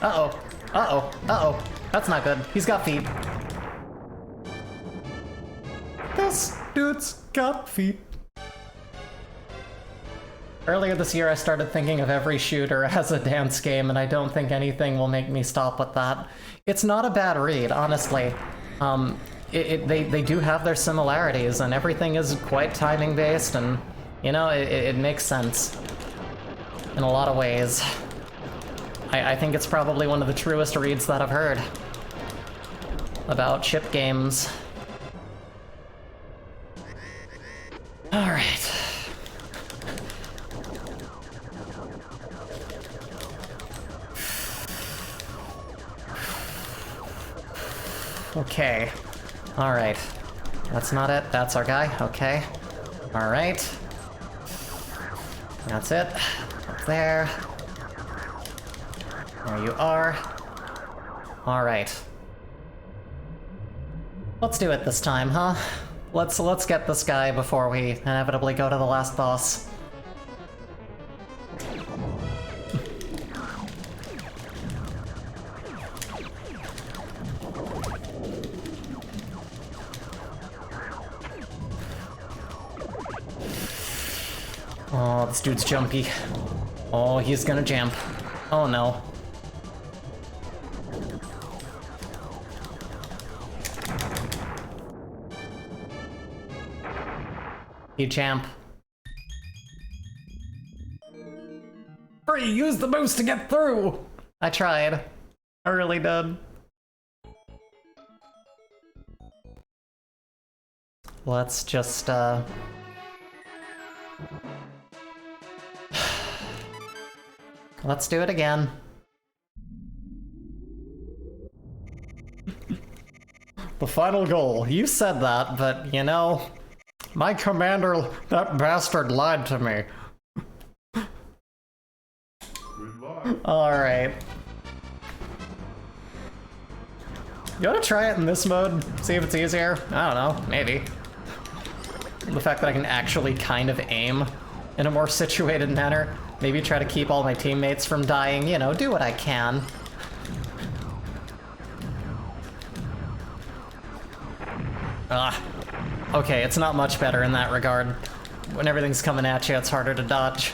A: Uh-oh. Uh-oh. Uh-oh. That's not good. He's got feet. This dude's got feet. Earlier this year I started thinking of every shooter as a dance game, and I don't think anything will make me stop with that. It's not a bad read, honestly. They do have their similarities, and everything is quite timing-based, and, you know, it makes sense in a lot of ways. I think it's probably one of the truest reads that I've heard about ship games. Alright. Okay. Alright. That's not it. That's our guy. Okay. Alright. That's it. Up there. There you are. Alright. Let's do it this time, huh? Let's get this guy before we inevitably go to the last boss. Oh, this dude's jumpy. Oh, he's gonna jump. Oh no. You champ. Hurry, use the boost to get through! I tried. I really did. Let's just, let's do it again. The final goal. You said that, but, you know, my commander, that bastard lied to me.
B: Good luck.
A: Alright. You wanna try it in this mode? See if it's easier? I don't know, maybe. The fact that I can actually kind of aim in a more situated manner. Maybe try to keep all my teammates from dying, you know, do what I can. Okay, it's not much better in that regard. When everything's coming at you, it's harder to dodge.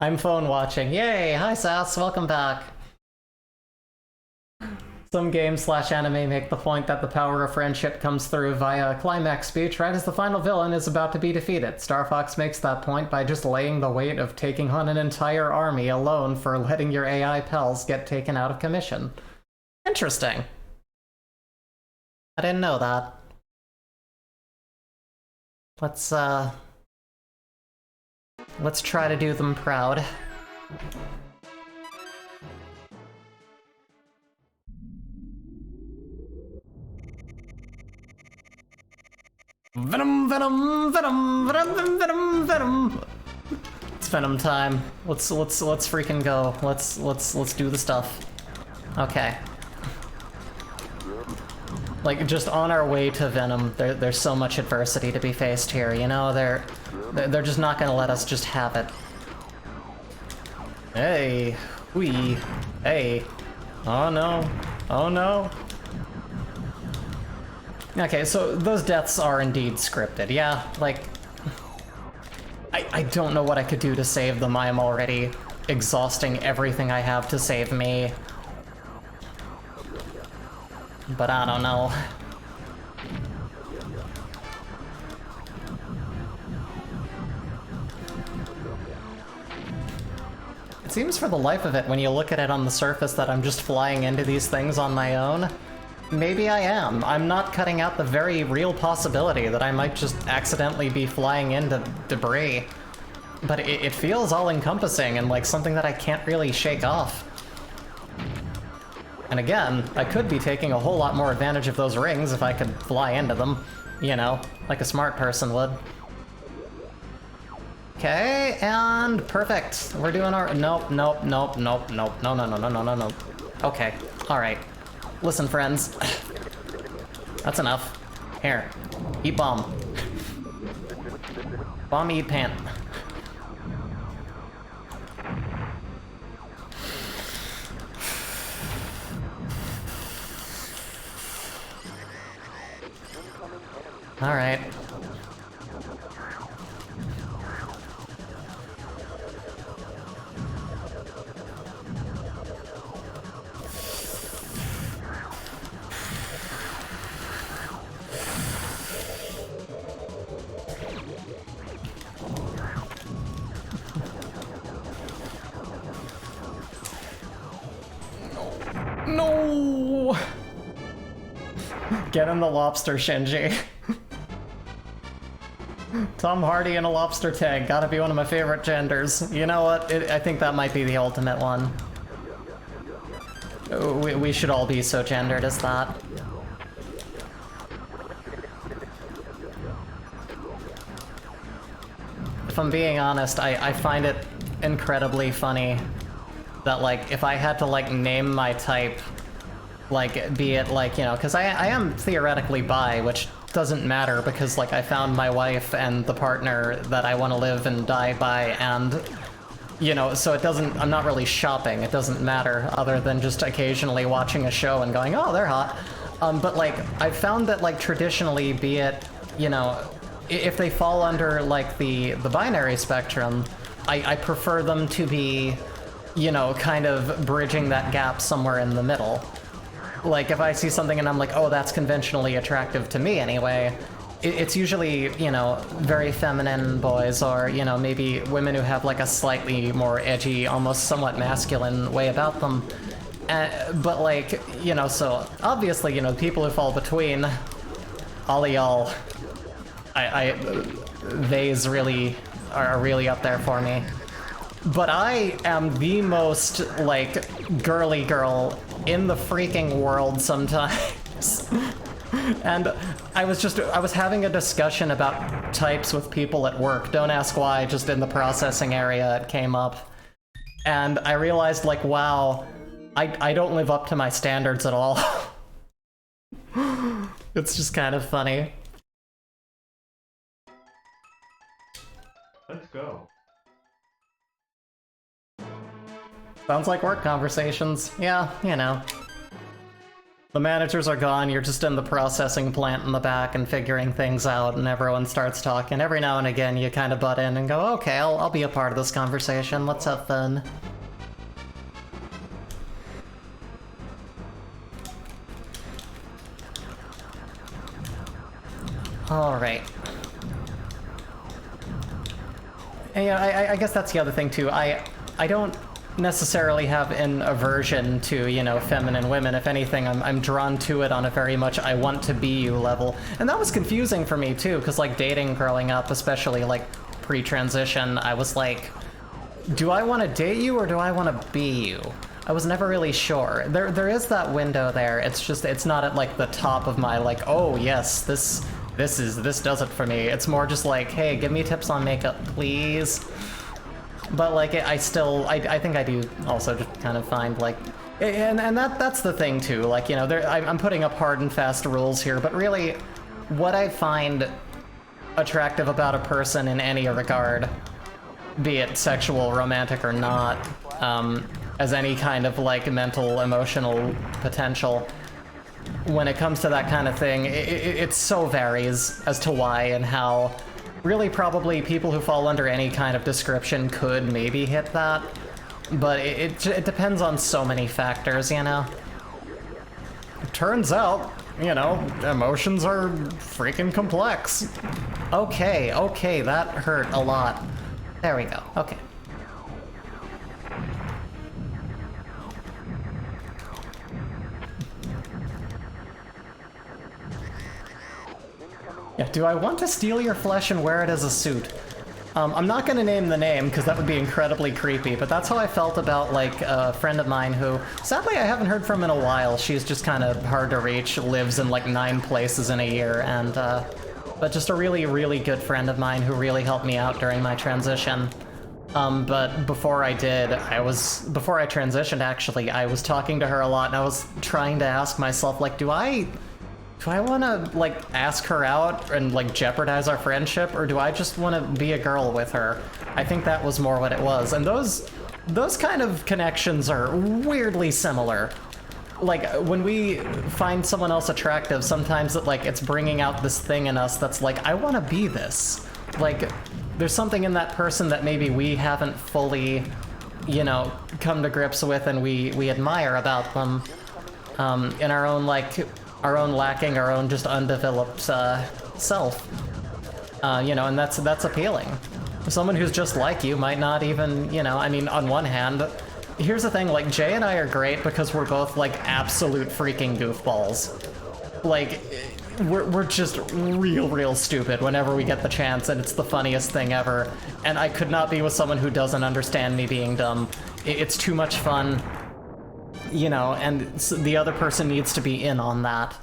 A: I'm phone watching. Yay! Hi Sass, welcome back. Some games/anime make the point that the power of friendship comes through via a climax speech right as the final villain is about to be defeated. Star Fox makes that point by just laying the weight of taking on an entire army alone for letting your AI pals get taken out of commission. Interesting. I didn't know that. Let's try to do them proud. Venom, venom, venom, venom, venom, venom. It's venom time. Let's freaking go. Let's do the stuff. Okay. Like, just on our way to Venom, there's so much adversity to be faced here, you know? They're just not gonna let us just have it. Hey, wee, hey. Oh no, oh no. Okay, so those deaths are indeed scripted, yeah, like... I don't know what I could do to save them. I am already exhausting everything I have to save me. But I don't know. It seems for the life of it, when you look at it on the surface, that I'm just flying into these things on my own. Maybe I am. I'm not cutting out the very real possibility that I might just accidentally be flying into debris. But it feels all-encompassing and like something that I can't really shake off. And again, I could be taking a whole lot more advantage of those rings if I could fly into them. You know, like a smart person would. Okay, and perfect. We're doing our... Nope, nope, nope, nope, nope. No, no, no, no, no, no, no. Okay, alright. Listen, friends. That's enough. Here. Eat bomb. Bomb, eat pant. Alright. No! Get him the lobster, Shinji. Tom Hardy in a lobster tank, gotta be one of my favorite genders. You know what? I think that might be the ultimate one. We should all be so gendered as that. If I'm being honest, I find it incredibly funny that, like, if I had to, like, name my type, like, be it, like, you know, because I am theoretically bi, which doesn't matter because, like, I found my wife and the partner that I want to live and die by, and, you know, so it doesn't, I'm not really shopping, it doesn't matter, other than just occasionally watching a show and going, oh, they're hot. But, like, I've found that, like, traditionally, be it, you know, if they fall under, like, the binary spectrum, I prefer them to be, you know, kind of bridging that gap somewhere in the middle. Like, if I see something and I'm like, oh, that's conventionally attractive to me anyway, it's usually, you know, very feminine boys, or, you know, maybe women who have, like, a slightly more edgy, almost somewhat masculine way about them. But, like, you know, so, obviously, you know, people who fall between, all of y'all, they's really, are really up there for me. But I am the most, like, girly girl in the freaking world sometimes. And I was having a discussion about types with people at work. Don't ask why, just in the processing area it came up. And I realized, like, wow, I don't live up to my standards at all. It's just kind of funny.
B: Let's go.
A: Sounds like work conversations. Yeah, you know. The managers are gone, you're just in the processing plant in the back and figuring things out, and everyone starts talking. Every now and again, you kind of butt in and go, okay, I'll be a part of this conversation, let's have fun. Alright. And yeah, I guess that's the other thing too. I don't necessarily have an aversion to, you know, feminine women. If anything, I'm drawn to it on a very much I want to be you level. And that was confusing for me too, because like dating growing up, especially like pre-transition, I was like, do I want to date you or do I want to be you? I was never really sure. There is that window there. It's just, it's not at like the top of my like, oh yes, this does it for me. It's more just like, hey, give me tips on makeup, please. But like, I think I do also just kind of find like, and that's the thing too. Like, you know, I'm putting up hard and fast rules here, but really, what I find attractive about a person in any regard, be it sexual, romantic, or not, as any kind of like mental, emotional potential, when it comes to that kind of thing, it so varies as to why and how. Really, probably people who fall under any kind of description could maybe hit that, but it depends on so many factors, you know? Turns out, you know, emotions are freaking complex. Okay, that hurt a lot. There we go, okay. Yeah, do I want to steal your flesh and wear it as a suit? I'm not gonna name the name, because that would be incredibly creepy, but that's how I felt about, like, a friend of mine who, sadly I haven't heard from in a while. She's just kind of hard to reach, lives in, like, 9 places in a year, and, but just a really, really good friend of mine who really helped me out during my transition. But before I transitioned, actually, I was talking to her a lot, and I was trying to ask myself, like, do I want to, like, ask her out and, like, jeopardize our friendship, or do I just want to be a girl with her? I think that was more what it was. And those kind of connections are weirdly similar. Like, when we find someone else attractive, sometimes it's bringing out this thing in us that's like, I want to be this. Like, there's something in that person that maybe we haven't fully, you know, come to grips with and we admire about them, in our own, like, our own lacking, our own just undeveloped self. You know, and that's appealing. Someone who's just like you might not even, you know, I mean, on one hand, here's the thing, like, Jay and I are great because we're both, like, absolute freaking goofballs. Like, we're just real stupid whenever we get the chance, and it's the funniest thing ever. And I could not be with someone who doesn't understand me being dumb. It's too much fun. You know, and the other person needs to be in on that.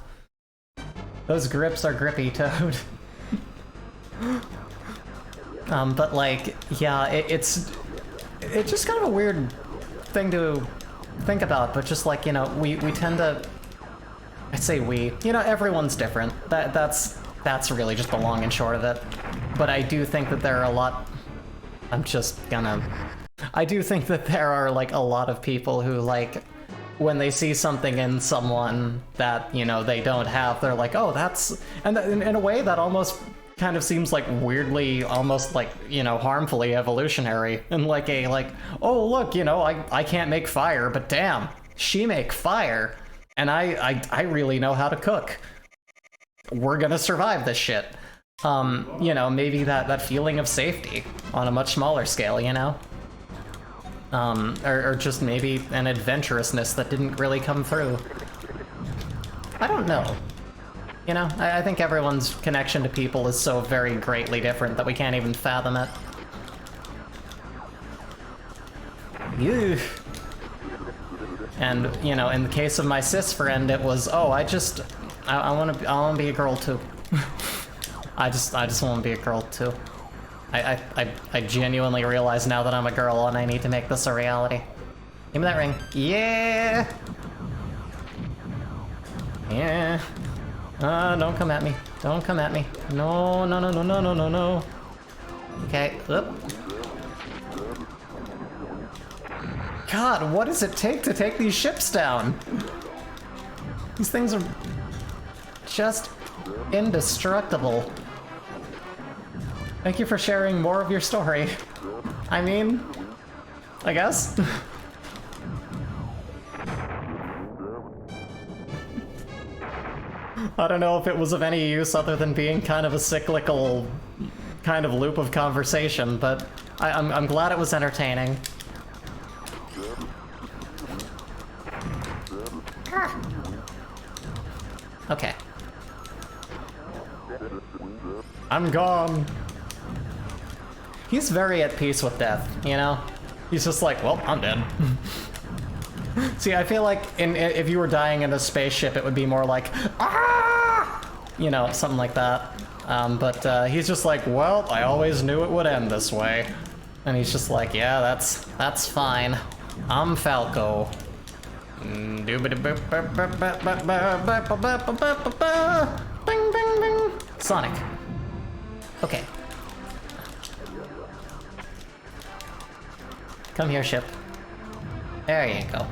A: Those grips are grippy, Toad. But like, yeah, it's just kind of a weird thing to think about, but just like, you know, we tend to, I say we, you know, everyone's different. That's really just the long and short of it. But I do think that there are a lot, I do think that there are, like, a lot of people who, like, when they see something in someone that, you know, they don't have, they're like, oh, that's... And in a way, that almost kind of seems, like, weirdly, almost, like, you know, harmfully evolutionary. And, like, oh, look, you know, I can't make fire, but damn, she make fire. And I really know how to cook. We're gonna survive this shit. You know, maybe that feeling of safety on a much smaller scale, you know? Or just maybe an adventurousness that didn't really come through. I don't know. You know, I think everyone's connection to people is so very greatly different that we can't even fathom it. Ew. And, you know, in the case of my cis friend, it was, oh, I wanna be a girl too. I just wanna be a girl too. I genuinely realize now that I'm a girl and I need to make this a reality. Give me that ring. Yeah! Yeah. Don't come at me. Don't come at me. No. Okay, oop. God, what does it take to take these ships down? These things are just indestructible. Thank you for sharing more of your story. I mean, I guess. I don't know if it was of any use other than being kind of a cyclical kind of loop of conversation, but I'm glad it was entertaining. Okay. I'm gone. He's very at peace with death, you know? He's just like, well, I'm dead. See, I feel like if you were dying in a spaceship, it would be more like, ah! You know, something like that. But he's just like, well, I always knew it would end this way. And he's just like, yeah, that's fine. I'm Falco. Bing, bing, bing. Sonic. Okay. Come here, ship. There you go.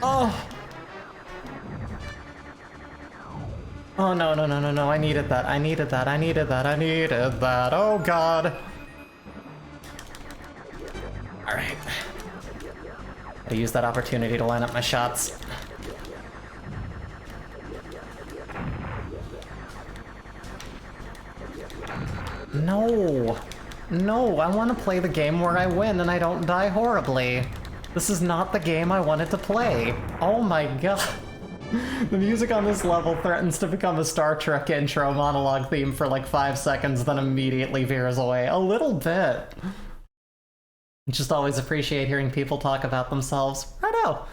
A: Oh! Oh, no, no, no, no, no, I needed that, I needed that, I needed that, I needed that, oh god! Alright. Gotta use that opportunity to line up my shots. No! No, I want to play the game where I win and I don't die horribly. This is not the game I wanted to play. Oh my god. The music on this level threatens to become a Star Trek intro monologue theme for like 5 seconds, then immediately veers away. A little bit. Just always appreciate hearing people talk about themselves. I know.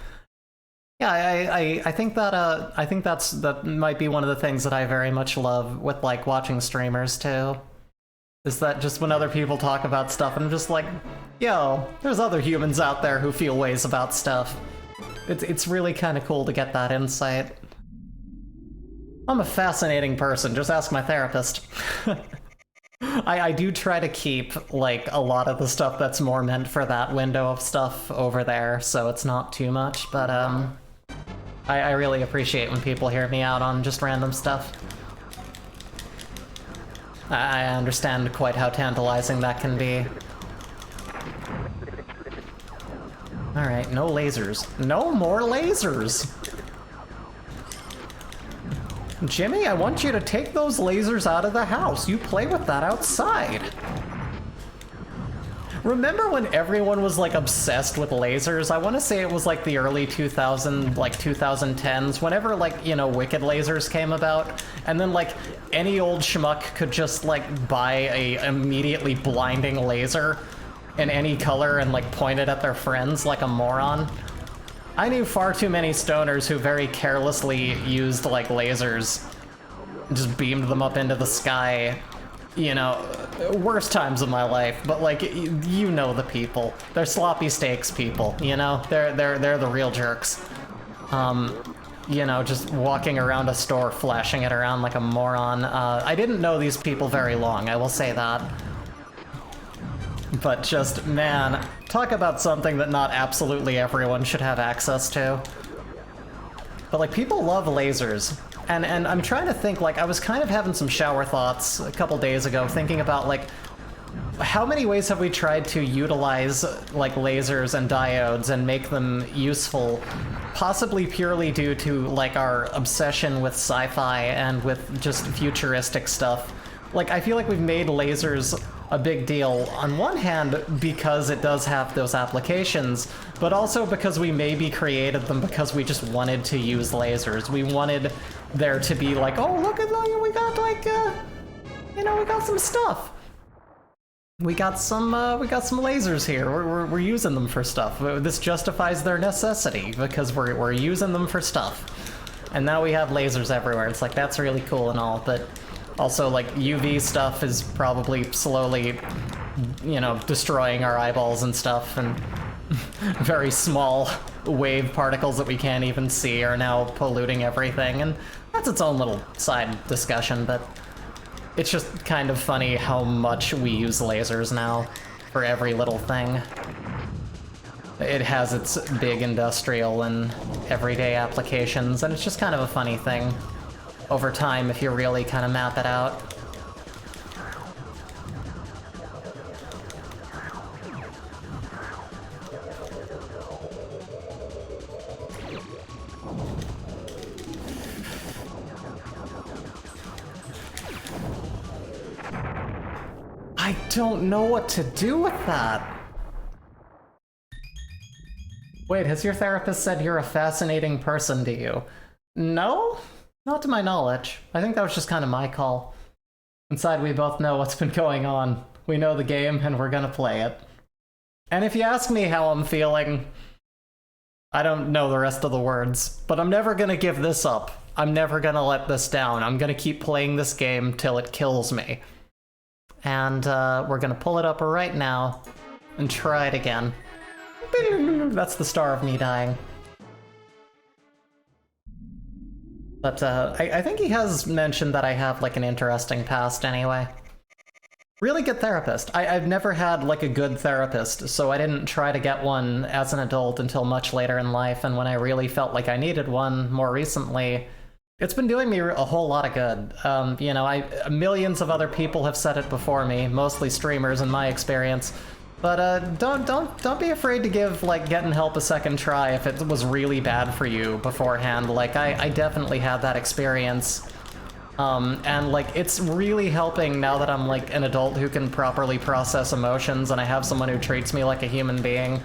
A: Yeah, I think that that might be one of the things that I very much love with like watching streamers too. Is that just when other people talk about stuff, I'm just like, yo, there's other humans out there who feel ways about stuff. It's really kind of cool to get that insight. I'm a fascinating person, just ask my therapist. I do try to keep, like, a lot of the stuff that's more meant for that window of stuff over there, so it's not too much, but, I really appreciate when people hear me out on just random stuff. I understand quite how tantalizing that can be. Alright, no lasers. No more lasers! Jimmy, I want you to take those lasers out of the house. You play with that outside. Remember when everyone was like obsessed with lasers? I want to say it was like the early 2010s, whenever like, you know, Wicked lasers came about, and then like any old schmuck could just like buy a immediately blinding laser in any color and like point it at their friends like a moron. I knew far too many stoners who very carelessly used like lasers, just beamed them up into the sky. You know, worst times of my life, but like, you know the people. They're sloppy steaks people, you know? They're the real jerks. You know, just walking around a store flashing it around like a moron. I didn't know these people very long, I will say that. But just, man, talk about something that not absolutely everyone should have access to. But like, people love lasers. And I'm trying to think, like, I was kind of having some shower thoughts a couple days ago, thinking about, like, how many ways have we tried to utilize, like, lasers and diodes and make them useful, possibly purely due to, like, our obsession with sci-fi and with just futuristic stuff. Like, I feel like we've made lasers a big deal, on one hand, because it does have those applications, but also because we maybe created them because we just wanted to use lasers. We wanted there to be like, oh, look at that, we got like, you know, we got some stuff. We got some lasers here. We're using them for stuff. This justifies their necessity because we're using them for stuff. And now we have lasers everywhere. It's like, that's really cool and all, but also, like, UV stuff is probably slowly, you know, destroying our eyeballs and stuff, and very small wave particles that we can't even see are now polluting everything, and that's its own little side discussion, but it's just kind of funny how much we use lasers now for every little thing. it has its big industrial and everyday applications, and it's just kind of a funny thing over time if you really kind of map it out. I don't know what to do with that. Wait, has your therapist said you're a fascinating person to you? No? Not to my knowledge. I think that was just kind of my call. Inside, we both know what's been going on. We know the game, and we're gonna play it. And if you ask me how I'm feeling, I don't know the rest of the words, but I'm never gonna give this up. I'm never gonna let this down. I'm gonna keep playing this game till it kills me. And we're gonna pull it up right now and try it again. That's the star of me dying. But I think he has mentioned that I have like an interesting past anyway. Really good therapist. I've never had like a good therapist, so I didn't try to get one as an adult until much later in life, and when I really felt like I needed one more recently, it's been doing me a whole lot of good. You know, millions of other people have said it before me, mostly streamers in my experience. But don't be afraid to give like getting help a second try if it was really bad for you beforehand. Like I definitely had that experience. And like it's really helping now that I'm like an adult who can properly process emotions, and I have someone who treats me like a human being,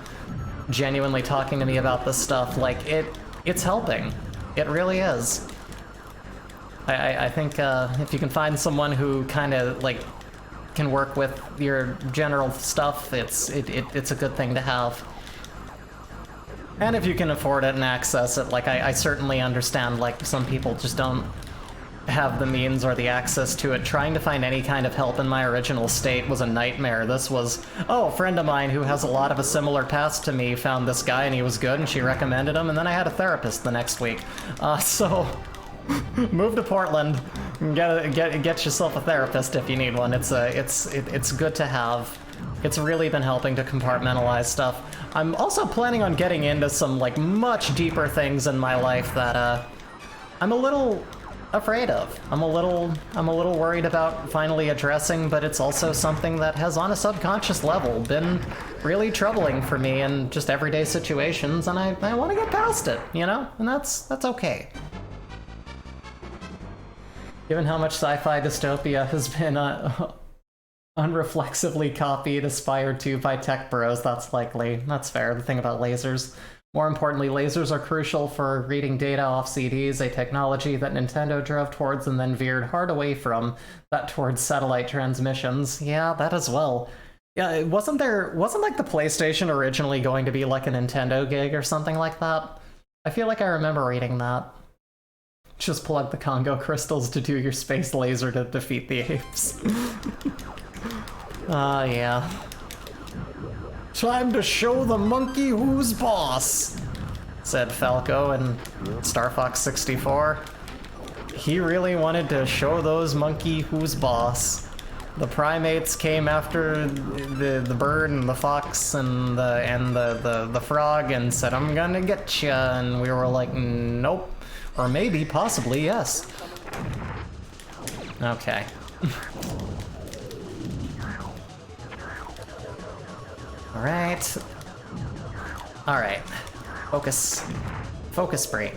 A: genuinely talking to me about this stuff. Like it's helping. It really is. I think if you can find someone who kind of like can work with your general stuff, it's a good thing to have. And if you can afford it and access it, like I certainly understand like some people just don't have the means or the access to it. Trying to find any kind of help in my original state was a nightmare. This was, oh, a friend of mine who has a lot of a similar past to me found this guy and he was good and she recommended him, and then I had a therapist the next week. So move to Portland and get yourself a therapist if you need one. It's good to have. It's really been helping to compartmentalize stuff. I'm also planning on getting into some like much deeper things in my life that I'm a little afraid of. I'm a little worried about finally addressing, but it's also something that has on a subconscious level been really troubling for me in just everyday situations, and I want to get past it, you know? And that's okay. Given how much sci-fi dystopia has been unreflexively copied, aspired to by tech bros, that's likely. That's fair. The thing about lasers. More importantly, lasers are crucial for reading data off CDs, a technology that Nintendo drove towards and then veered hard away from, that towards satellite transmissions. Yeah, that as well. Yeah, wasn't like the PlayStation originally going to be like a Nintendo gig or something like that? I feel like I remember reading that. Just plug the Congo crystals to do your space laser to defeat the apes. Yeah. Time to show the monkey who's boss, said Falco in Star Fox 64. He really wanted to show those monkey who's boss. The primates came after the bird and the fox and the frog and said, "I'm gonna get ya," and we were like, nope. Or maybe, possibly, yes. Okay. Alright. Alright. Focus. Focus spree.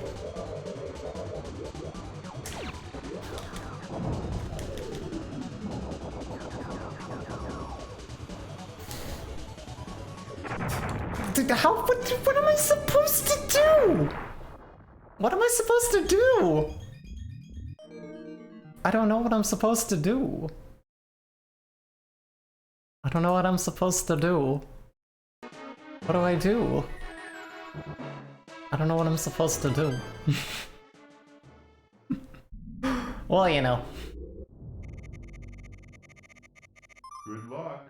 A: What am I supposed to do? What am I supposed to do? I don't know what I'm supposed to do. I don't know what I'm supposed to do. What do I do? I don't know what I'm supposed to do. Well, you know.
B: Good luck.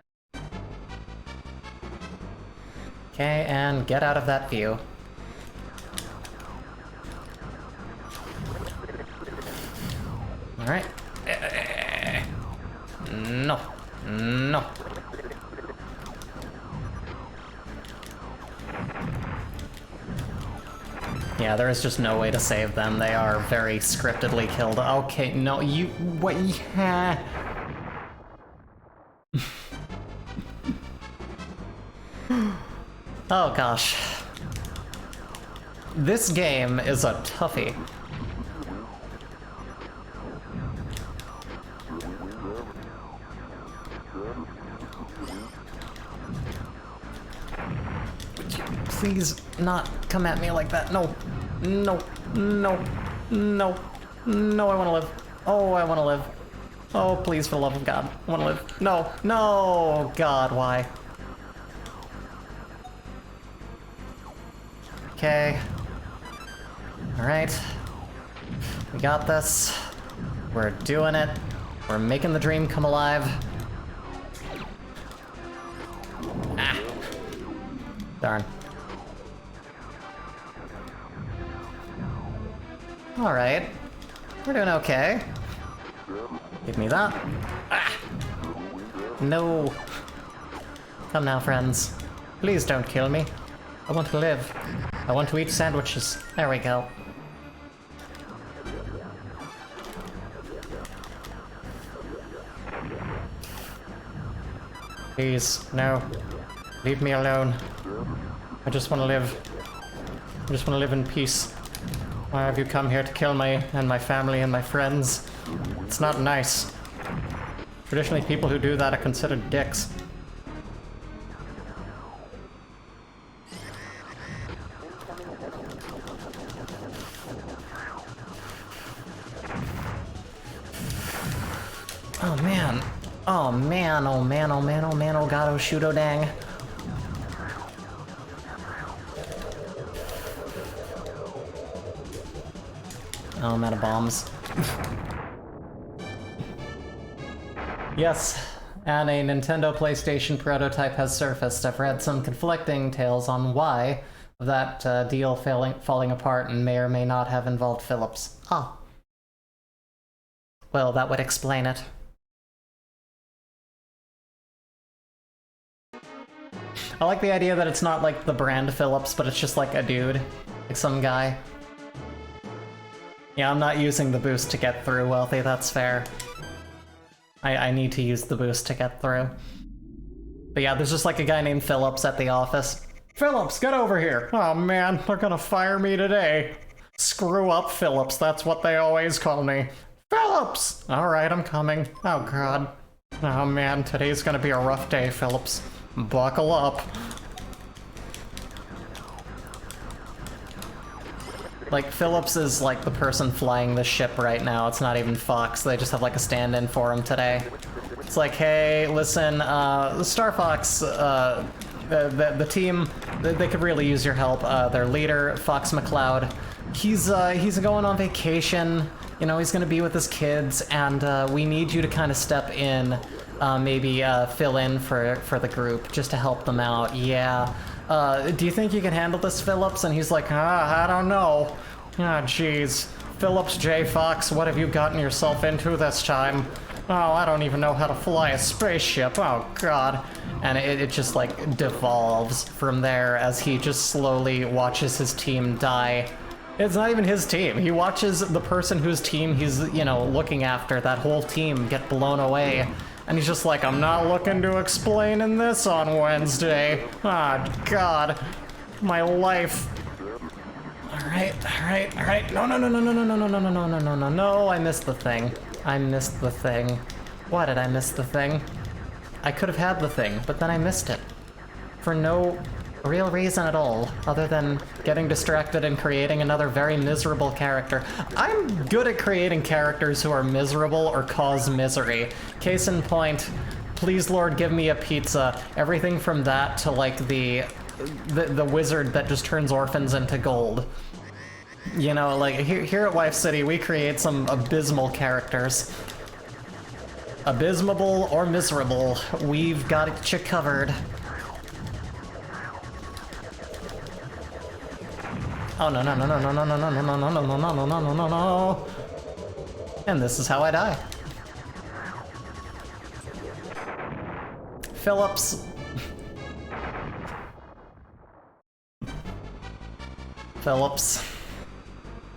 A: Okay, and get out of that view. Alright. No. No. Yeah, there is just no way to save them. They are very scriptedly killed. Okay, no, you... What? Yeah. Oh gosh. This game is a toughie. Please not come at me like that. No. No. No. No. No, I want to live. Oh, I want to live. Oh, please, for the love of God. I want to live. No. No! God, why? Okay. Alright. We got this. We're doing it. We're making the dream come alive. Ah. Darn. Alright. We're doing okay. Give me that. Ah. No. Come now, friends. Please don't kill me. I want to live. I want to eat sandwiches. There we go. Please, no. Leave me alone. I just want to live. I just want to live in peace. Why have you come here to kill me and my family and my friends? It's not nice. Traditionally, people who do that are considered dicks. Oh man. Oh man, oh man, oh man, oh man, oh god, oh shoot, oh dang. Oh, I'm out of bombs. Yes, and a Nintendo PlayStation prototype has surfaced. I've read some conflicting tales on why that deal falling apart and may or may not have involved Phillips. Ah. Well, that would explain it. I like the idea that it's not like the brand Phillips, but it's just like a dude. Like some guy. Yeah, I'm not using the boost to get through, Wealthy, that's fair. I need to use the boost to get through. But yeah, there's just like a guy named Phillips at the office. Phillips, get over here! Oh man, they're gonna fire me today. Screw up, Phillips, that's what they always call me. Phillips! Alright, I'm coming. Oh god. Oh man, today's gonna be a rough day, Phillips. Buckle up. Like, Phillips is like the person flying the ship right now. It's not even Fox. They just have like a stand-in for him today. It's like, hey, listen, Star Fox, the team, they could really use your help. Their leader, Fox McCloud, he's going on vacation. You know, he's gonna be with his kids, and we need you to kind of step in, maybe fill in for the group, just to help them out. Yeah. Do you think you can handle this, Phillips? And he's like, I don't know. Ah, jeez. Phillips J. Fox, what have you gotten yourself into this time? Oh, I don't even know how to fly a spaceship. Oh, God. And it just, like, devolves from there as he just slowly watches his team die. It's not even his team. He watches the person whose team he's, you know, looking after, that whole team, get blown away. And he's just like, I'm not looking to explain in this on Wednesday. Ah, God. My life. Alright, alright, alright. No, no, no, no, no, no, no, no, no, no, no, no, no, no, no. I missed the thing. I missed the thing. Why did I miss the thing? I could have had the thing, but then I missed it. For no real reason at all, other than getting distracted and creating another very miserable character. I'm good at creating characters who are miserable or cause misery. Case in point, Please Lord Give Me a Pizza. Everything from that to like the wizard that just turns orphans into gold. You know, like here at Wife City, we create some abysmal characters. Abysmable or miserable, we've got you covered. Oh no no no no no no no no no no no no no no no no no no. And this is how I die. Phillips. Phillips.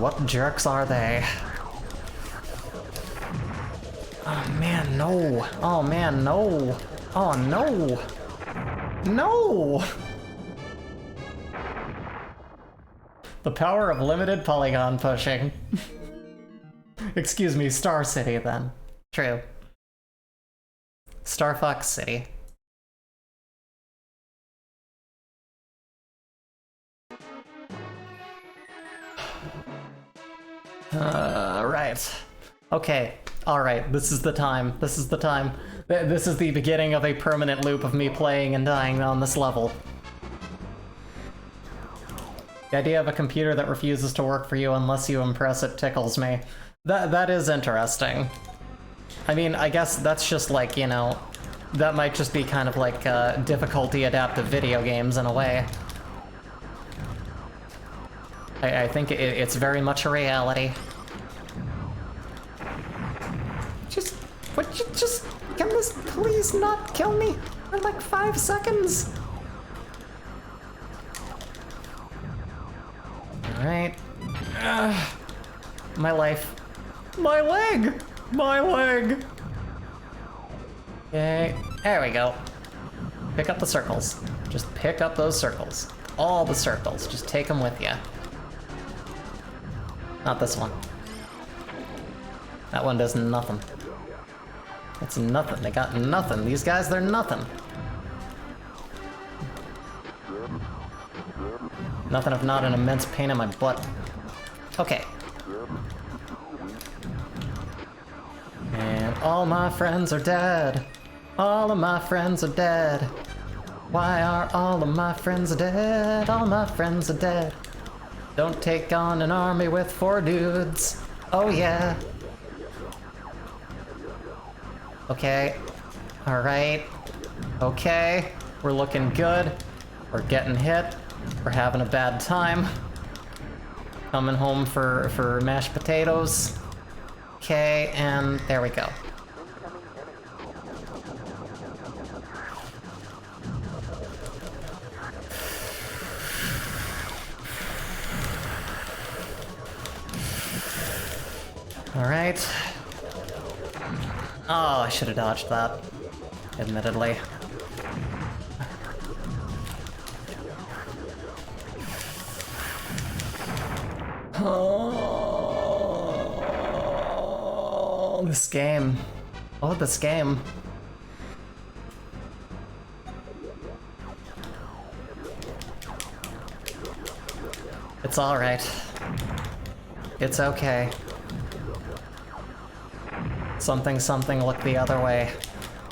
A: What jerks are they? Oh man, no. Oh man, no. Oh no. No! The power of limited polygon pushing. Excuse me, Star City then. True. Starfuck City. Right. Okay. Alright, this is the time. This is the time. This is the beginning of a permanent loop of me playing and dying on this level. The idea of a computer that refuses to work for you unless you impress it tickles me. That is interesting. I mean, I guess that's just like, you know, that might just be kind of like difficulty adaptive video games in a way. I think it's very much a reality. Can this please not kill me for like 5 seconds? Alright. My life. My leg! My leg! Okay, there we go. Pick up the circles. Just pick up those circles. All the circles. Just take them with you. Not this one. That one does nothing. It's nothing. They got nothing. These guys, they're nothing. Nothing if not an immense pain in my butt. Okay. And all my friends are dead. All of my friends are dead. Why are all of my friends dead? All my friends are dead. Don't take on an army with 4 dudes. Oh yeah. Okay. Alright. Okay. We're looking good. We're getting hit. We're having a bad time. Coming home for mashed potatoes. Okay, and there we go. Alright. Oh, I should have dodged that, admittedly. Oh, this game. Oh, this game. It's alright. It's okay. Something, look the other way.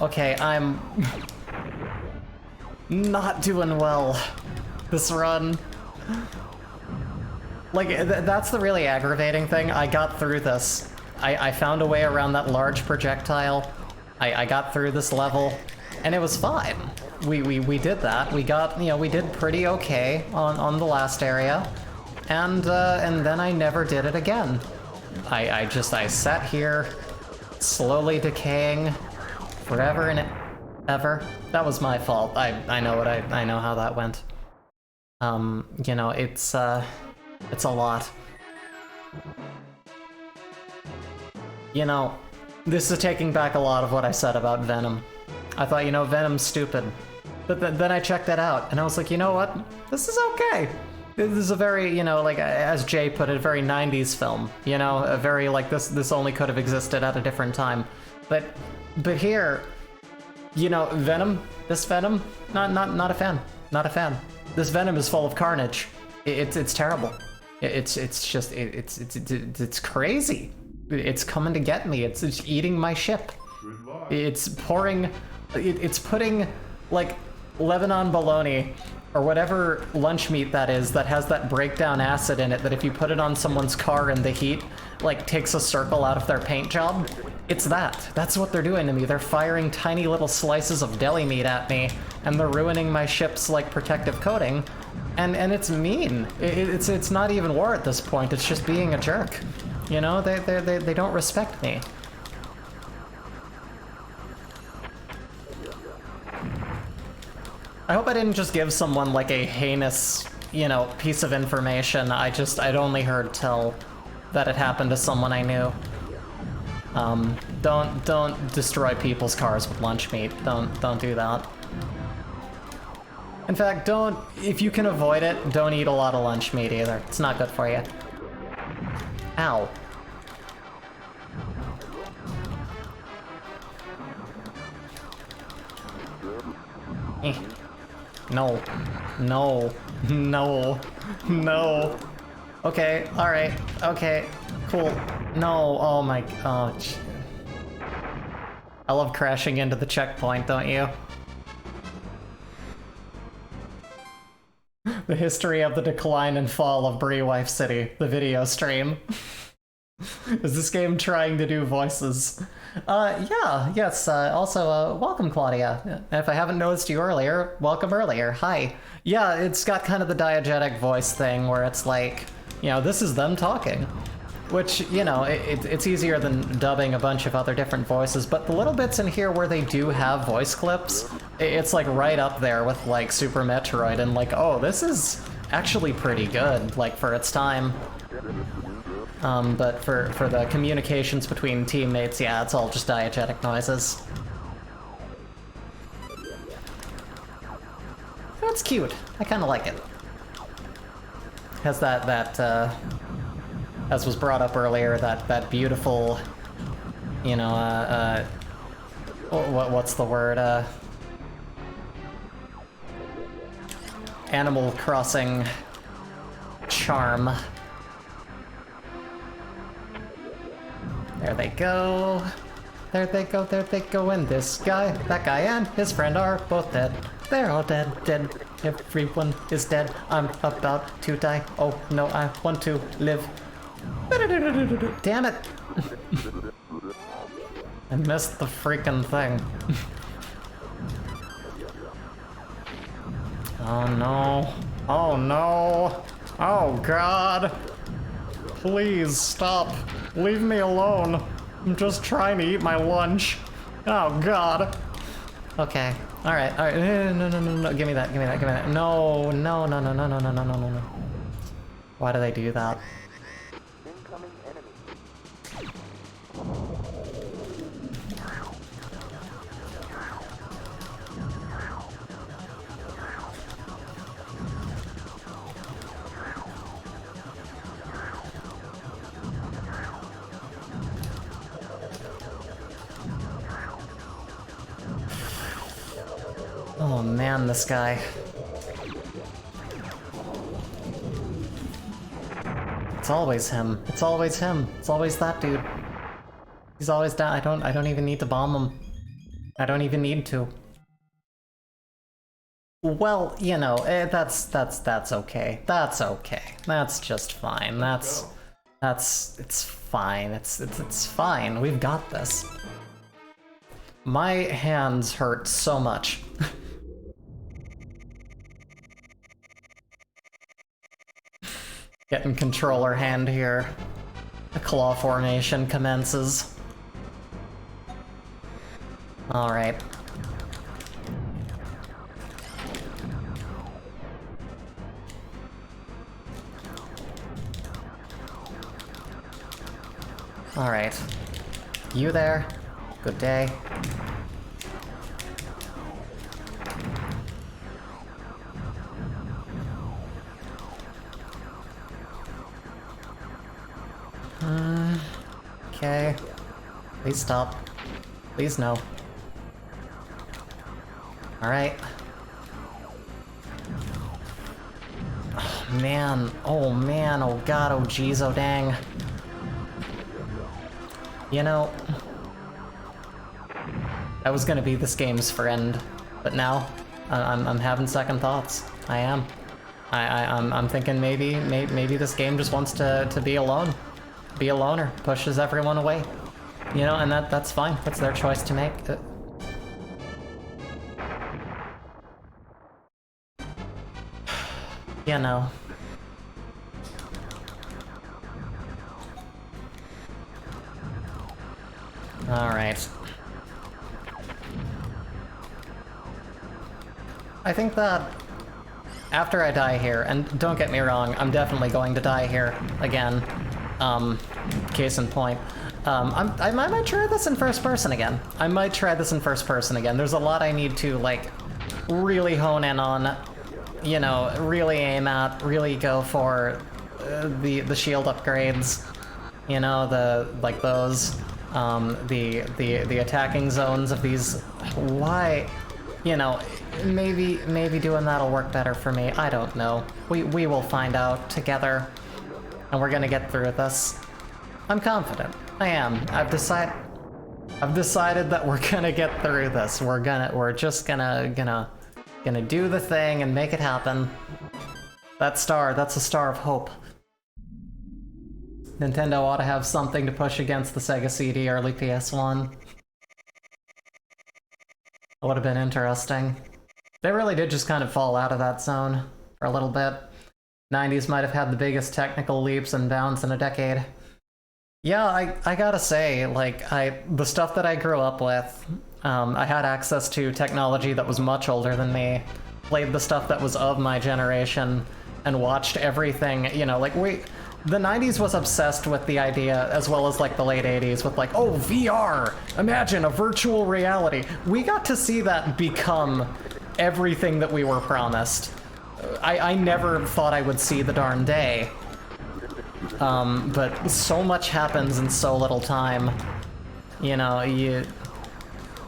A: Okay, I'm not doing well this run. Like, that's the really aggravating thing. I got through this. I found a way around that large projectile. I got through this level, and it was fine. We did that. We got, you know, we did pretty okay on the last area, and then I never did it again. I sat here, slowly decaying, forever and ever. That was my fault. I know how that went. You know, it's a lot. You know, this is taking back a lot of what I said about Venom. I thought, you know, Venom's stupid. But then I checked that out, and I was like, you know what? This is okay. This is a very, you know, like, as Jay put it, a very 90s film. You know, a very, like, this only could have existed at a different time. But here, you know, Venom, this Venom, not a fan. Not a fan. This Venom is full of carnage. It's terrible. It's crazy. It's coming to get me. It's eating my ship. It's pouring, it's putting, like, Lebanon bologna, or whatever lunch meat that is, that has that breakdown acid in it, that if you put it on someone's car in the heat, like, takes a circle out of their paint job. It's that. That's what they're doing to me. They're firing tiny little slices of deli meat at me, and they're ruining my ship's, like, protective coating. And it's mean. It's not even war at this point. It's just being a jerk. You know, they don't respect me. I hope I didn't just give someone like a heinous, you know, piece of information. I'd only heard tell that it happened to someone I knew. Don't destroy people's cars with lunch meat. Don't do that. In fact, if you can avoid it, don't eat a lot of lunch meat either. It's not good for you. Ow. No. No. No. No. Okay, alright. Okay, cool. No, oh my god. I love crashing into the checkpoint, don't you? The history of the decline and fall of Brie Wife City, the video stream. Is this game trying to do voices? Yes, also, welcome, Claudia. If I haven't noticed you earlier, welcome earlier, hi. Yeah, it's got kind of the diegetic voice thing where it's like, you know, this is them talking. Which, you know, it's easier than dubbing a bunch of other different voices, but the little bits in here where they do have voice clips, it's like right up there with like Super Metroid, and like, oh, this is actually pretty good, like for its time. But for the communications between teammates, yeah, it's all just diegetic noises. That's cute. I kind of like it. Has that as was brought up earlier, that beautiful, you know, what's the word? Animal Crossing charm. There they go. There they go, there they go, and this guy, that guy, and his friend are both dead. They're all dead, dead. Everyone is dead. I'm about to die. Oh no, I want to live. Damn it! I missed the freaking thing. Oh no. Oh no. Oh god. Please stop. Leave me alone. I'm just trying to eat my lunch. Oh god. Okay. Alright, alright. No. Give me that, give me that, give me that. No. Why do they do that? Oh man, this guy. It's always him. It's always him. It's always that dude. He's always down. I don't even need to bomb him. I don't even need to. Well, you know, that's okay. That's okay. That's just fine. It's fine. It's fine. We've got this. My hands hurt so much. Getting controller hand here. The claw formation commences. Alright. Alright. You there? Good day. Okay. Please stop. Please no. Alright. Oh man. Oh man. Oh god. Oh jeez. Oh dang. You know, I was gonna be this game's friend, but now I'm having second thoughts. I am. I'm thinking maybe this game just wants to be alone. Be a loner, pushes everyone away. You know, and that's fine. That's their choice to make. You know. Alright. I think that after I die here, and don't get me wrong, I'm definitely going to die here again. Case in point. I might try this in first person again. There's a lot I need to, like, really hone in on, you know, really aim at, really go for the shield upgrades, you know, those, the attacking zones of these. Why, you know, maybe doing that'll work better for me. I don't know. We will find out together, and we're gonna get through this. I'm confident. I am. I've decided that we're gonna get through this. We're just gonna do the thing and make it happen. That star, that's a star of hope. Nintendo ought to have something to push against the Sega CD early PS1. That would have been interesting. They really did just kind of fall out of that zone for a little bit. 90s might have had the biggest technical leaps and bounds in a decade. Yeah, I gotta say, like, the stuff that I grew up with, I had access to technology that was much older than me, played the stuff that was of my generation, and watched everything, you know, like, the 90s was obsessed with the idea, as well as, like, the late 80s, with, like, oh, VR! Imagine a virtual reality! We got to see that become everything that we were promised. I never thought I would see the darn day. But so much happens in so little time. You know,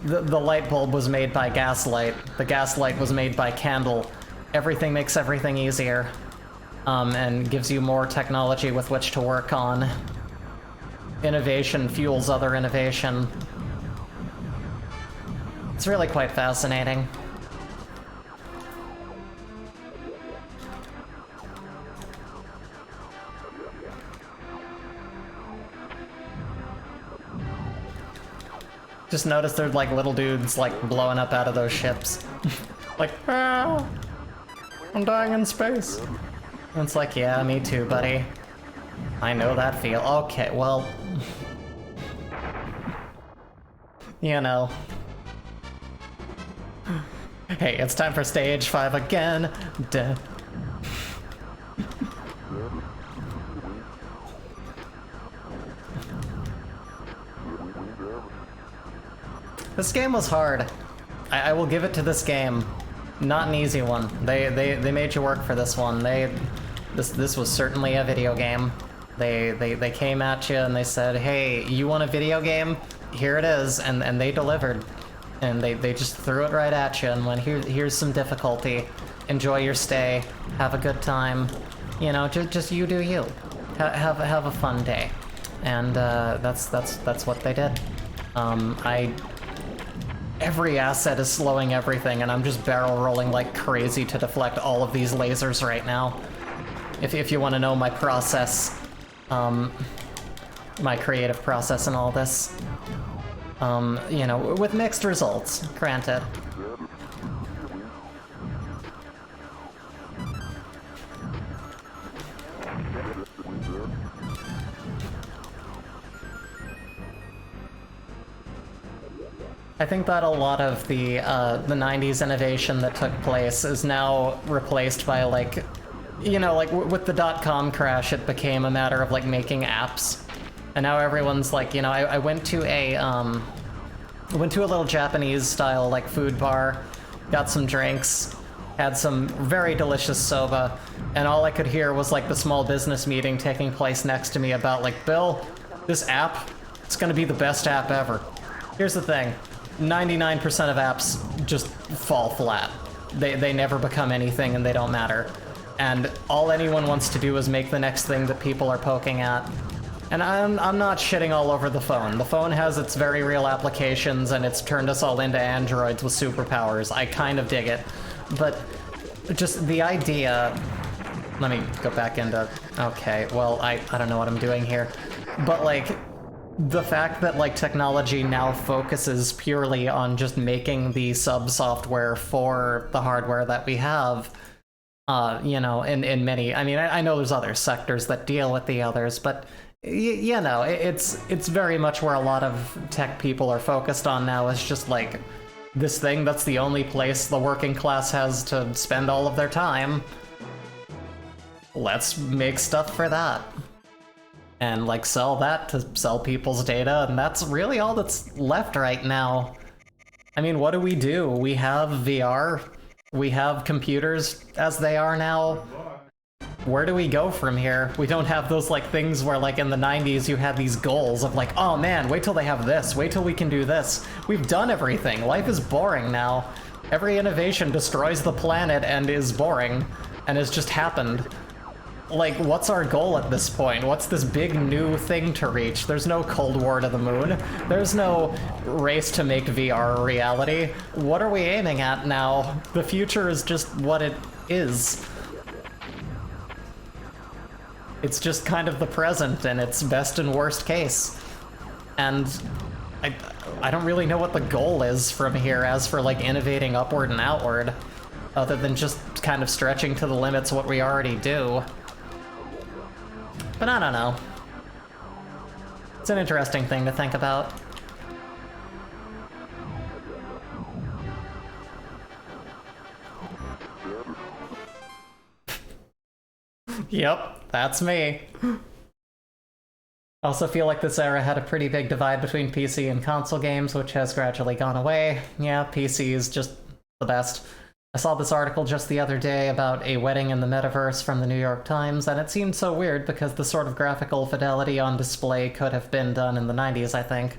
A: the light bulb was made by gaslight. The gaslight was made by candle. Everything makes everything easier. And gives you more technology with which to work on. Innovation fuels other innovation. It's really quite fascinating. Just notice there's like little dudes like blowing up out of those ships. Like, ah, I'm dying in space. And it's like, yeah, me too, buddy. I know that feel. Okay, well, you know. Hey, it's time for stage 5 again. Duh. This game was hard. I will give it to this game. Not an easy one. They made you work for this one. This was certainly a video game. They came at you and they said, hey, you want a video game? Here it is, and they delivered. And they just threw it right at you and went, here's some difficulty. Enjoy your stay. Have a good time. You know, just you do you. Have a fun day. And that's what they did. Every asset is slowing everything, and I'm just barrel rolling like crazy to deflect all of these lasers right now. If you want to know my process, my creative process and all this, you know, with mixed results, granted. I think that a lot of the 90s innovation that took place is now replaced by, like, you know, like with the .com crash, it became a matter of like making apps, and now everyone's like, you know, I went to a little Japanese style like food bar, got some drinks, had some very delicious soba, and all I could hear was like the small business meeting taking place next to me about like, Bill, this app, it's gonna be the best app ever. Here's the thing. 99% of apps just fall flat. They never become anything and they don't matter. And all anyone wants to do is make the next thing that people are poking at. And I'm not shitting all over the phone. The phone has its very real applications and it's turned us all into androids with superpowers. I kind of dig it. But just the idea... Let me go back into... Okay, well, I don't know what I'm doing here. But like... The fact that, like, technology now focuses purely on just making the sub-software for the hardware that we have, you know, in many... I mean, I know there's other sectors that deal with the others, but, you know, it's very much where a lot of tech people are focused on now, is just, like, this thing that's the only place the working class has to spend all of their time. Let's make stuff for that. and like sell that to sell people's data, and that's really all that's left right now. I mean, what do? We have VR, we have computers as they are now. Where do we go from here? We don't have those like things where like in the 90s you had these goals of like, oh man, wait till they have this, wait till we can do this. We've done everything. Life is boring now. Every innovation destroys the planet and is boring, and has just happened. Like, what's our goal at this point? What's this big new thing to reach? There's no Cold War to the moon. There's no race to make VR a reality. What are we aiming at now? The future is just what it is. It's just kind of the present, and it's best and worst case. And I don't really know what the goal is from here as for like innovating upward and outward, other than just kind of stretching to the limits what we already do. But I don't know. It's an interesting thing to think about. Yep, that's me. I also feel like this era had a pretty big divide between PC and console games, which has gradually gone away. Yeah, PC is just the best. I saw this article just the other day about a wedding in the metaverse from the New York Times, and it seemed so weird because the sort of graphical fidelity on display could have been done in the 90s, I think.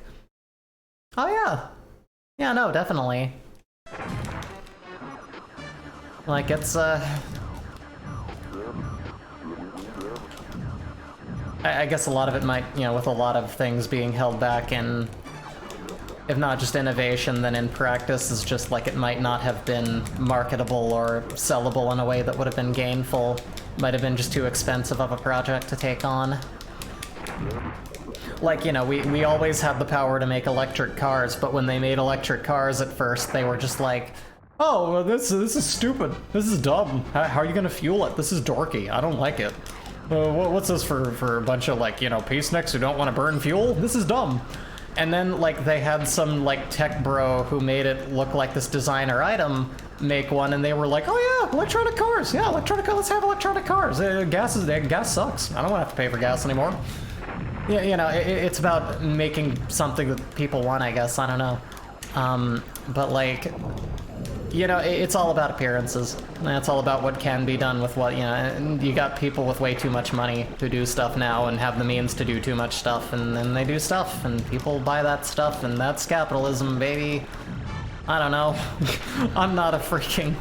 A: Oh yeah. Yeah, no, definitely. Like, it's, I guess a lot of it might, you know, with a lot of things being held back in, if not just innovation, then in practice is just like it might not have been marketable or sellable in a way that would have been gainful. Might have been just too expensive of a project to take on. Like, you know, we always had the power to make electric cars, but when they made electric cars at first, they were just like, oh, well, this is stupid. This is dumb. How are you gonna fuel it? This is dorky. I don't like it. What's this for a bunch of, like, you know, peaceniks who don't want to burn fuel? This is dumb. And then, like, they had some, like, tech bro who made it look like this designer item make one, and they were like, oh yeah, electronic cars. Yeah, electronic cars. Let's have electronic cars. Gas sucks. I don't want to have to pay for gas anymore. Yeah, you know, it's about making something that people want, I guess. I don't know. But, like, you know, it's all about appearances. And it's all about what can be done with what, you know, and you got people with way too much money who do stuff now and have the means to do too much stuff, and then they do stuff, and people buy that stuff, and that's capitalism, baby. I don't know. I'm not a freaking,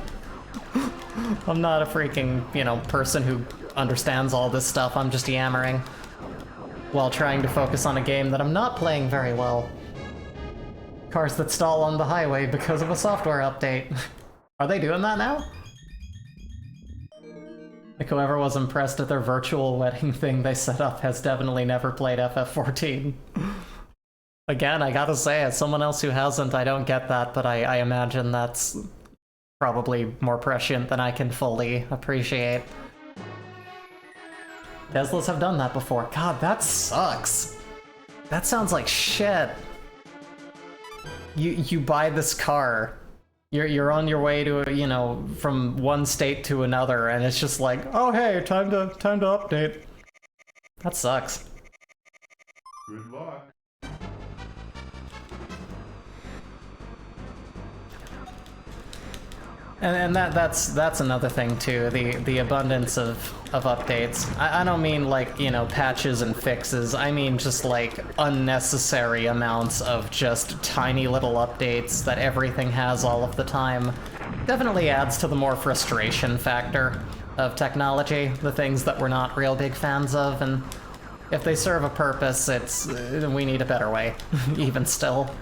A: you know, person who understands all this stuff. I'm just yammering while trying to focus on a game that I'm not playing very well. Cars that stall on the highway because of a software update. Are they doing that now? Like, whoever was impressed at their virtual wedding thing they set up has definitely never played FF14. Again, I gotta say, as someone else who hasn't, I don't get that, but I imagine that's probably more prescient than I can fully appreciate. Teslas have done that before. God, that sucks. That sounds like shit. You buy this car, you're on your way to, you know, from one state to another, and it's just like, oh hey, time to update. That sucks.
B: Good luck.
A: And that's another thing too, the abundance of updates. I don't mean like, you know, patches and fixes, I mean just like unnecessary amounts of just tiny little updates that everything has all of the time. Definitely adds to the more frustration factor of technology, the things that we're not real big fans of, and if they serve a purpose, we need a better way, even still.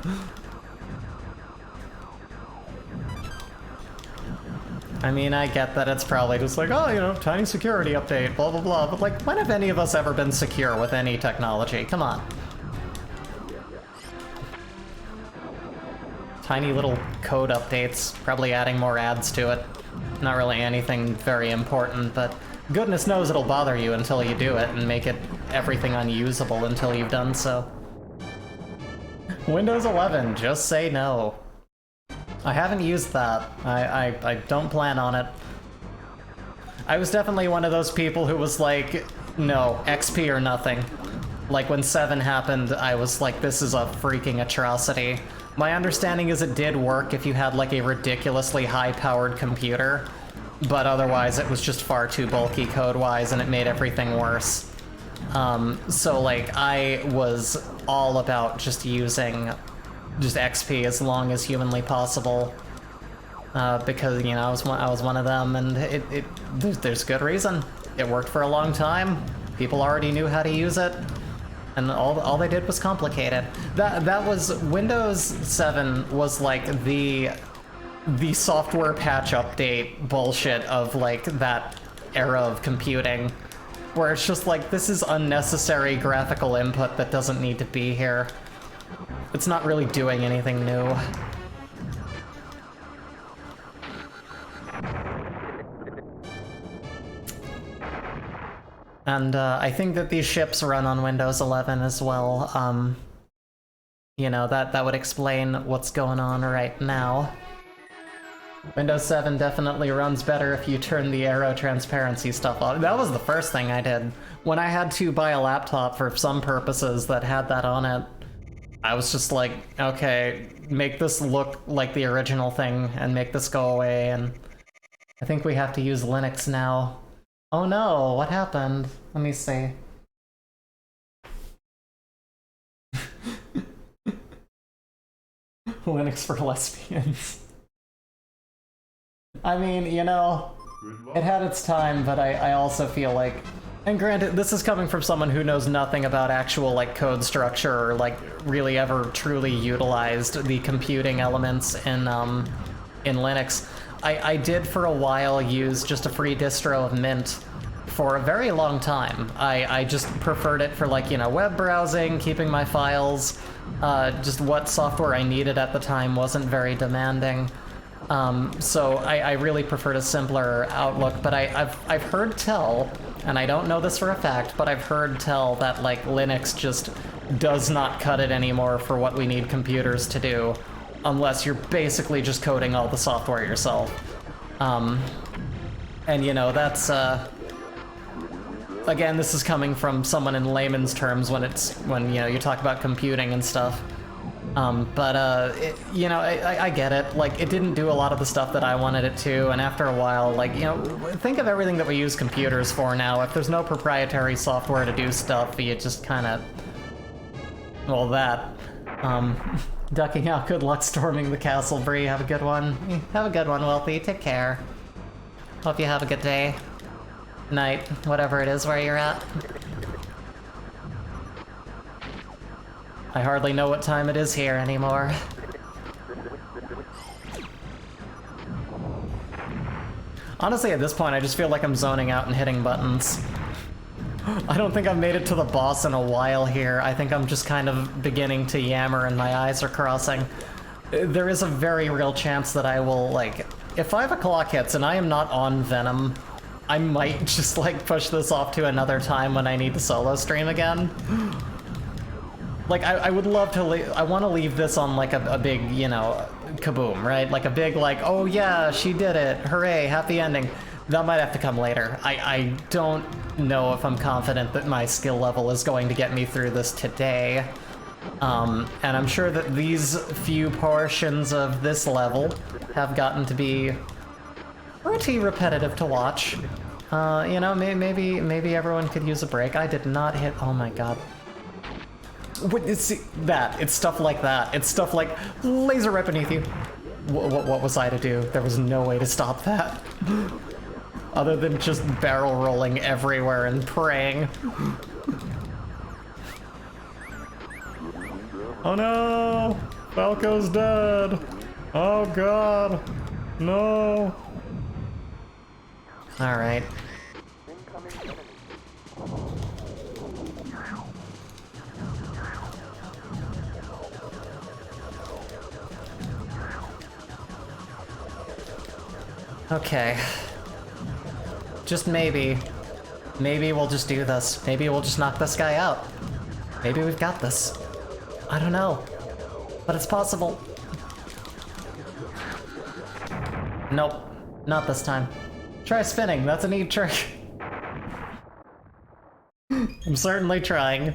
A: I mean, I get that it's probably just like, oh, you know, tiny security update, blah, blah, blah, but like, when have any of us ever been secure with any technology? Come on. Tiny little code updates, probably adding more ads to it. Not really anything very important, but goodness knows it'll bother you until you do it and make it everything unusable until you've done so. Windows 11, just say no. I haven't used that. I don't plan on it. I was definitely one of those people who was like, no, XP or nothing. Like, when 7 happened, I was like, this is a freaking atrocity. My understanding is it did work if you had, like, a ridiculously high-powered computer, but otherwise it was just far too bulky code-wise, and it made everything worse. So, like, I was all about just using just XP as long as humanly possible, because, you know, I was one of them, and there's good reason. It worked for a long time. People already knew how to use it. And all they did was complicate it. That was Windows 7 was like the software patch update bullshit of like that era of computing, where it's just like, this is unnecessary graphical input that doesn't need to be here. It's not really doing anything new. And I think that these ships run on Windows 11 as well. You know, that would explain what's going on right now. Windows 7 definitely runs better if you turn the aero transparency stuff off. That was the first thing I did. When I had to buy a laptop for some purposes that had that on it, I was just like, okay, make this look like the original thing and make this go away, and I think we have to use Linux now. Oh no, what happened? Let me see. Linux for lesbians. I mean, you know, it had its time, but I also feel like... And granted, this is coming from someone who knows nothing about actual, like, code structure or, like, really ever truly utilized the computing elements in Linux. I did for a while use just a free distro of Mint for a very long time. I just preferred it for, like, you know, web browsing, keeping my files, just what software I needed at the time wasn't very demanding. So I really preferred a simpler outlook, but I've heard tell, and I don't know this for a fact, but I've heard tell that, like, Linux just does not cut it anymore for what we need computers to do, unless you're basically just coding all the software yourself. And, you know, that's, again, this is coming from someone in layman's terms when, you know, you talk about computing and stuff. You know, I get it. Like, it didn't do a lot of the stuff that I wanted it to, and after a while, like, you know, think of everything that we use computers for now. If there's no proprietary software to do stuff, you just kind of... Well, that. Ducking out, good luck storming the castle, Bree. Have a good one. Have a good one, Wealthy. Take care. Hope you have a good day. Night. Whatever it is where you're at. I hardly know what time it is here anymore. Honestly, at this point, I just feel like I'm zoning out and hitting buttons. I don't think I've made it to the boss in a while here. I think I'm just kind of beginning to yammer and my eyes are crossing. There is a very real chance that I will, like... If 5 o'clock hits and I am not on Venom, I might just, like, push this off to another time when I need to solo stream again. Like, I would love to I want to leave this on, like, a big, you know, kaboom, right? Like, a big, like, oh yeah, she did it, hooray, happy ending. That might have to come later. I don't know if I'm confident that my skill level is going to get me through this today. And I'm sure that these few portions of this level have gotten to be pretty repetitive to watch. You know, maybe everyone could use a break. I did not hit, oh my god. It's that. It's stuff like that. It's stuff like laser right beneath you. What was I to do? There was no way to stop that. Other than just barrel rolling everywhere and praying. Oh no! Falco's dead! Oh god! No! Alright. Okay. Just maybe. Maybe we'll just do this. Maybe we'll just knock this guy out. Maybe we've got this. I don't know. But it's possible. Nope. Not this time. Try spinning. That's a neat trick. I'm certainly trying.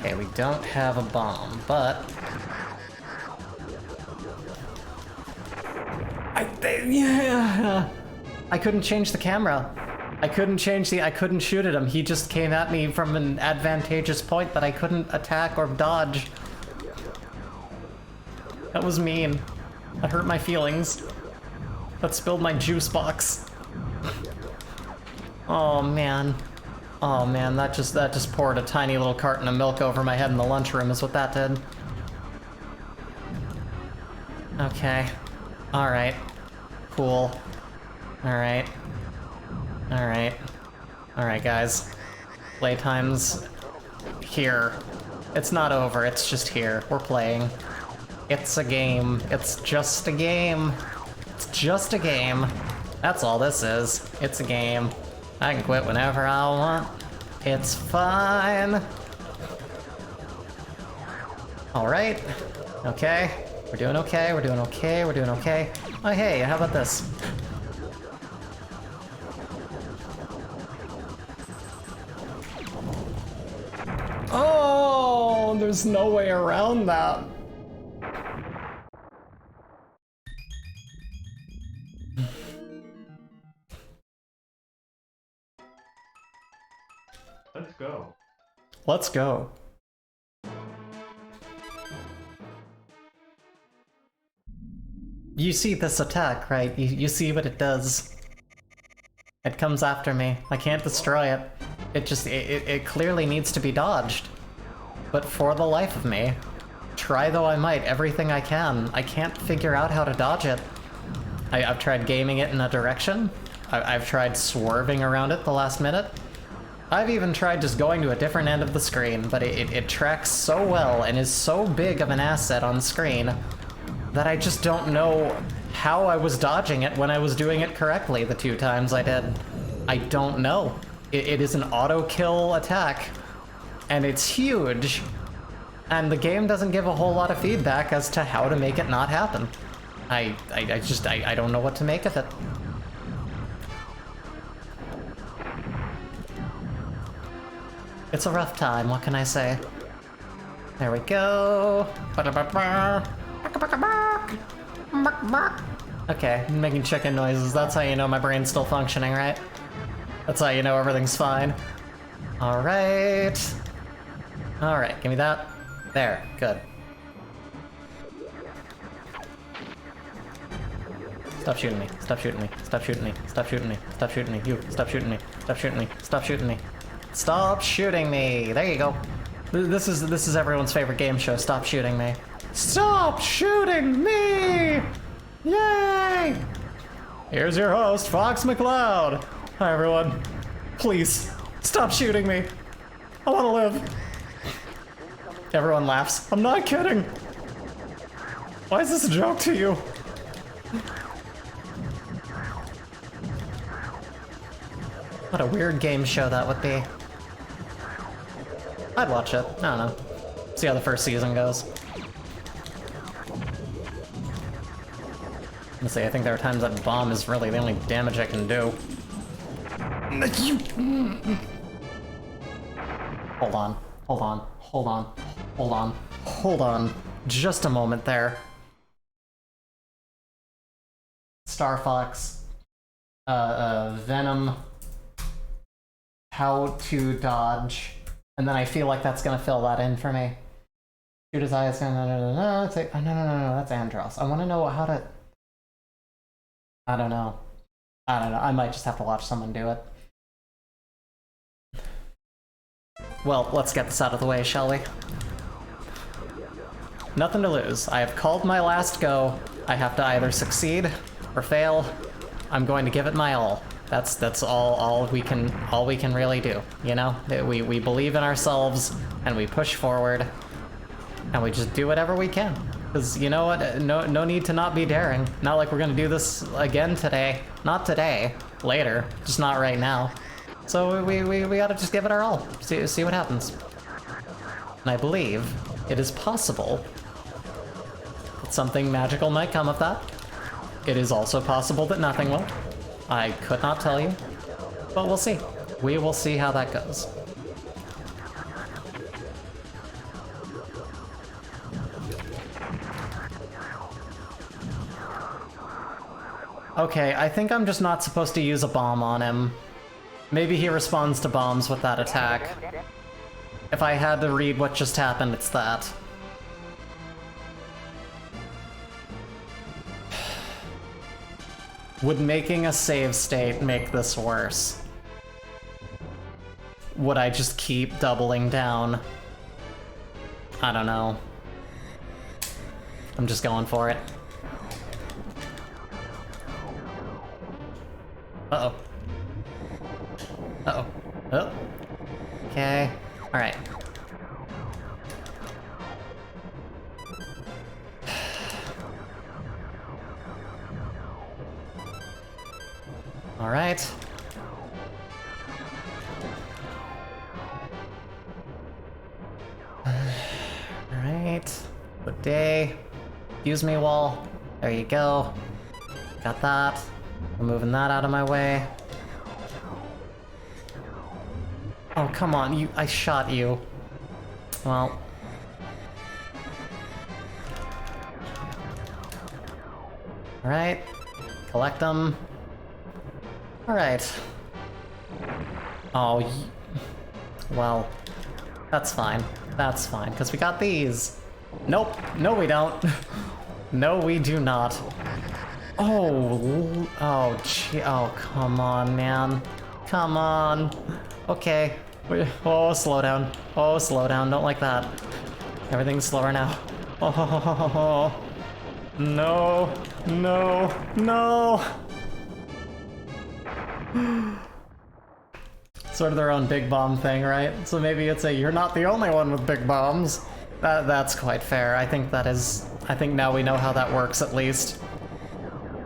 A: Okay, we don't have a bomb, but... Yeah. I couldn't change the camera. I couldn't shoot at him. He just came at me from an advantageous point that I couldn't attack or dodge. That was mean. That hurt my feelings. That spilled my juice box. Oh man. Oh man, that just poured a tiny little carton of milk over my head in the lunchroom is what that did. Okay. Alright. Cool. Alright. Alright. Alright, guys. Playtime's here. It's not over, it's just here. We're playing. It's a game. It's just a game. It's just a game. That's all this is. It's a game. I can quit whenever I want. It's fine. Alright. Okay. We're doing okay, we're doing okay, we're doing okay. Oh hey, how about this? Oh, there's no way around that.
B: Let's go.
A: Let's go. You see this attack, right? You see what it does. It comes after me. I can't destroy it. It clearly needs to be dodged. But for the life of me, try though I might, everything I can, I can't figure out how to dodge it. I've tried gaming it in a direction. I've tried swerving around it the last minute. I've even tried just going to a different end of the screen, but it tracks so well and is so big of an asset on screen that I just don't know how I was dodging it when I was doing it correctly the 2 times I did. I don't know. It is an auto-kill attack, and it's huge, and the game doesn't give a whole lot of feedback as to how to make it not happen. I don't know what to make of it. It's a rough time, what can I say? There we go. Okay, I'm making chicken noises. That's how you know my brain's still functioning, right? That's how you know everything's fine. Alright. Alright, give me that. There, good. Stop shooting me. Stop shooting me. Stop shooting me. Stop shooting me. Stop shooting me. You, stop shooting me. Stop shooting me. Stop shooting me. Stop shooting me. There you go. This is everyone's favorite game show. Stop shooting me. Stop shooting me! Yay! Here's your host, Fox McCloud. Hi everyone. Please, stop shooting me. I want to live. Everyone laughs. I'm not kidding. Why is this a joke to you? What a weird game show that would be. I'd watch it. I don't know. See how the first season goes. I'm gonna say, I think there are times that bomb is really the only damage I can do. Hold on, hold on, hold on, hold on, hold on. Just a moment there. Star Fox, Venom, how to dodge, and then I feel like that's gonna fill that in for me. Shoot his eyes, no, that's Andros. I wanna know how to... I don't know. I might just have to watch someone do it. Well, let's get this out of the way, shall we? Nothing to lose. I have called my last go. I have to either succeed or fail. I'm going to give it my all. That's all we can really do, you know? We believe in ourselves and we push forward and we just do whatever we can. Because you know what? No need to not be daring. Not like we're gonna do this again today. Not today. Later. Just not right now. So we gotta just give it our all. See what happens. And I believe it is possible that something magical might come of that. It is also possible that nothing will. I could not tell you. But we'll see. We will see how that goes. Okay, I think I'm just not supposed to use a bomb on him. Maybe he responds to bombs with that attack. If I had to read what just happened, it's that. Would making a save state make this worse? Would I just keep doubling down? I don't know. I'm just going for it. Uh-oh. Uh-oh. Oh. Okay. Alright. Alright. Alright. Good day. Excuse me, wall. There you go. Got that. I'm moving that out of my way. Oh, come on, you- I shot you. Well. Alright. Collect them. Alright. Oh, well. That's fine. That's fine, because we got these. Nope. No, we don't. No, we do not. Oh, oh, gee, oh, come on, man. Come on. Okay. Oh, slow down. Oh, slow down. Don't like that. Everything's slower now. Oh, no, no, no. Sort of their own big bomb thing, right? So maybe it's a you're not the only one with big bombs. That's quite fair. I think that is. I think now we know how that works at least.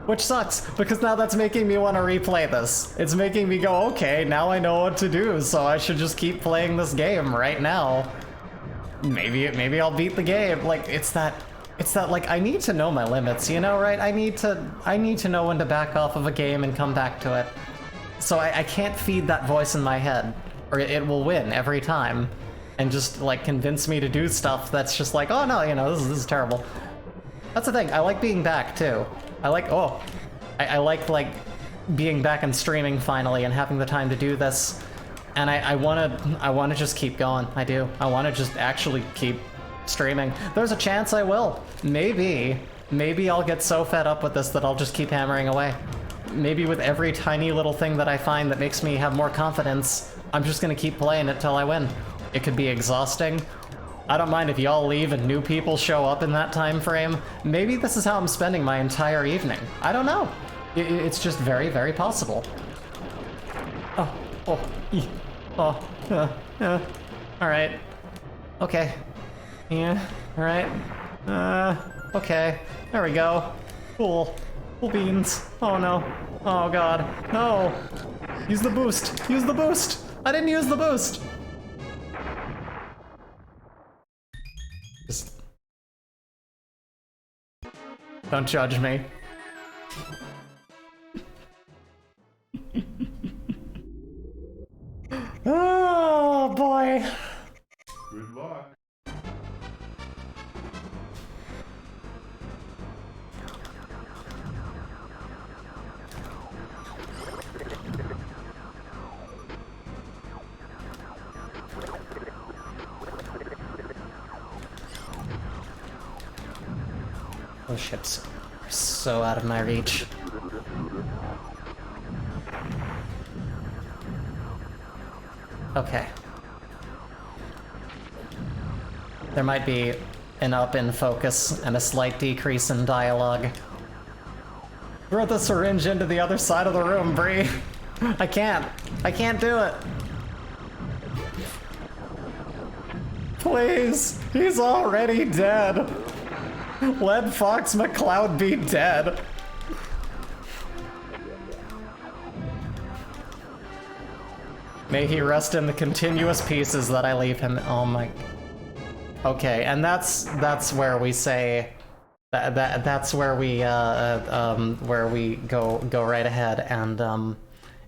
A: Which sucks, because now that's making me want to replay this. It's making me go, okay, now I know what to do, so I should just keep playing this game right now. Maybe I'll beat the game. Like, it's that like I need to know my limits, you know, right? I need to know when to back off of a game and come back to it. So I can't feed that voice in my head, or it will win every time, and just like convince me to do stuff that's just like, oh no, you know, this is terrible. That's the thing. I like being back too. I like I like being back and streaming finally and having the time to do this, and I wanna just keep going. I do. I wanna just actually keep streaming. There's a chance I will. Maybe I'll get so fed up with this that I'll just keep hammering away. Maybe with every tiny little thing that I find that makes me have more confidence, I'm just gonna keep playing it till I win. It could be exhausting. I don't mind if y'all leave and new people show up in that time frame. Maybe this is how I'm spending my entire evening. I don't know. It's just very, very possible. Alright. Okay. Yeah, alright. Okay. There we go. Cool. Cool beans. Oh no. Oh god. No! Use the boost! Use the boost! I didn't use the boost! Just... Don't judge me. Oh boy!
B: Good luck.
A: Those ships are so out of my reach. Okay. There might be an up in focus and a slight decrease in dialogue. Throw the syringe into the other side of the room, Bree. I can't do it. Please, he's already dead. Let Fox McCloud be dead. May he rest in the continuous pieces that I leave him. Oh my. Okay, and that's where we say that's where we go right ahead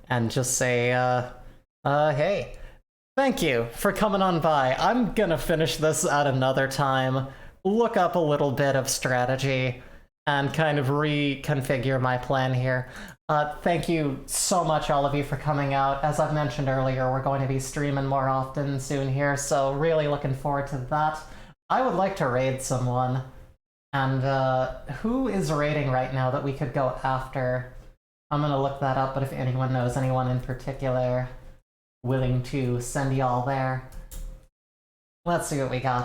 A: and just say hey, thank you for coming on by. I'm gonna finish this at another time. Look up a little bit of strategy. and kind of reconfigure my plan here. Thank you so much, all of you, for coming out. As I've mentioned earlier, we're going to be streaming more often soon here, so really looking forward to that. I would like to raid someone. And who is raiding right now that we could go after? I'm gonna look that up, but if anyone knows anyone in particular willing to send y'all there. Let's see what we got here.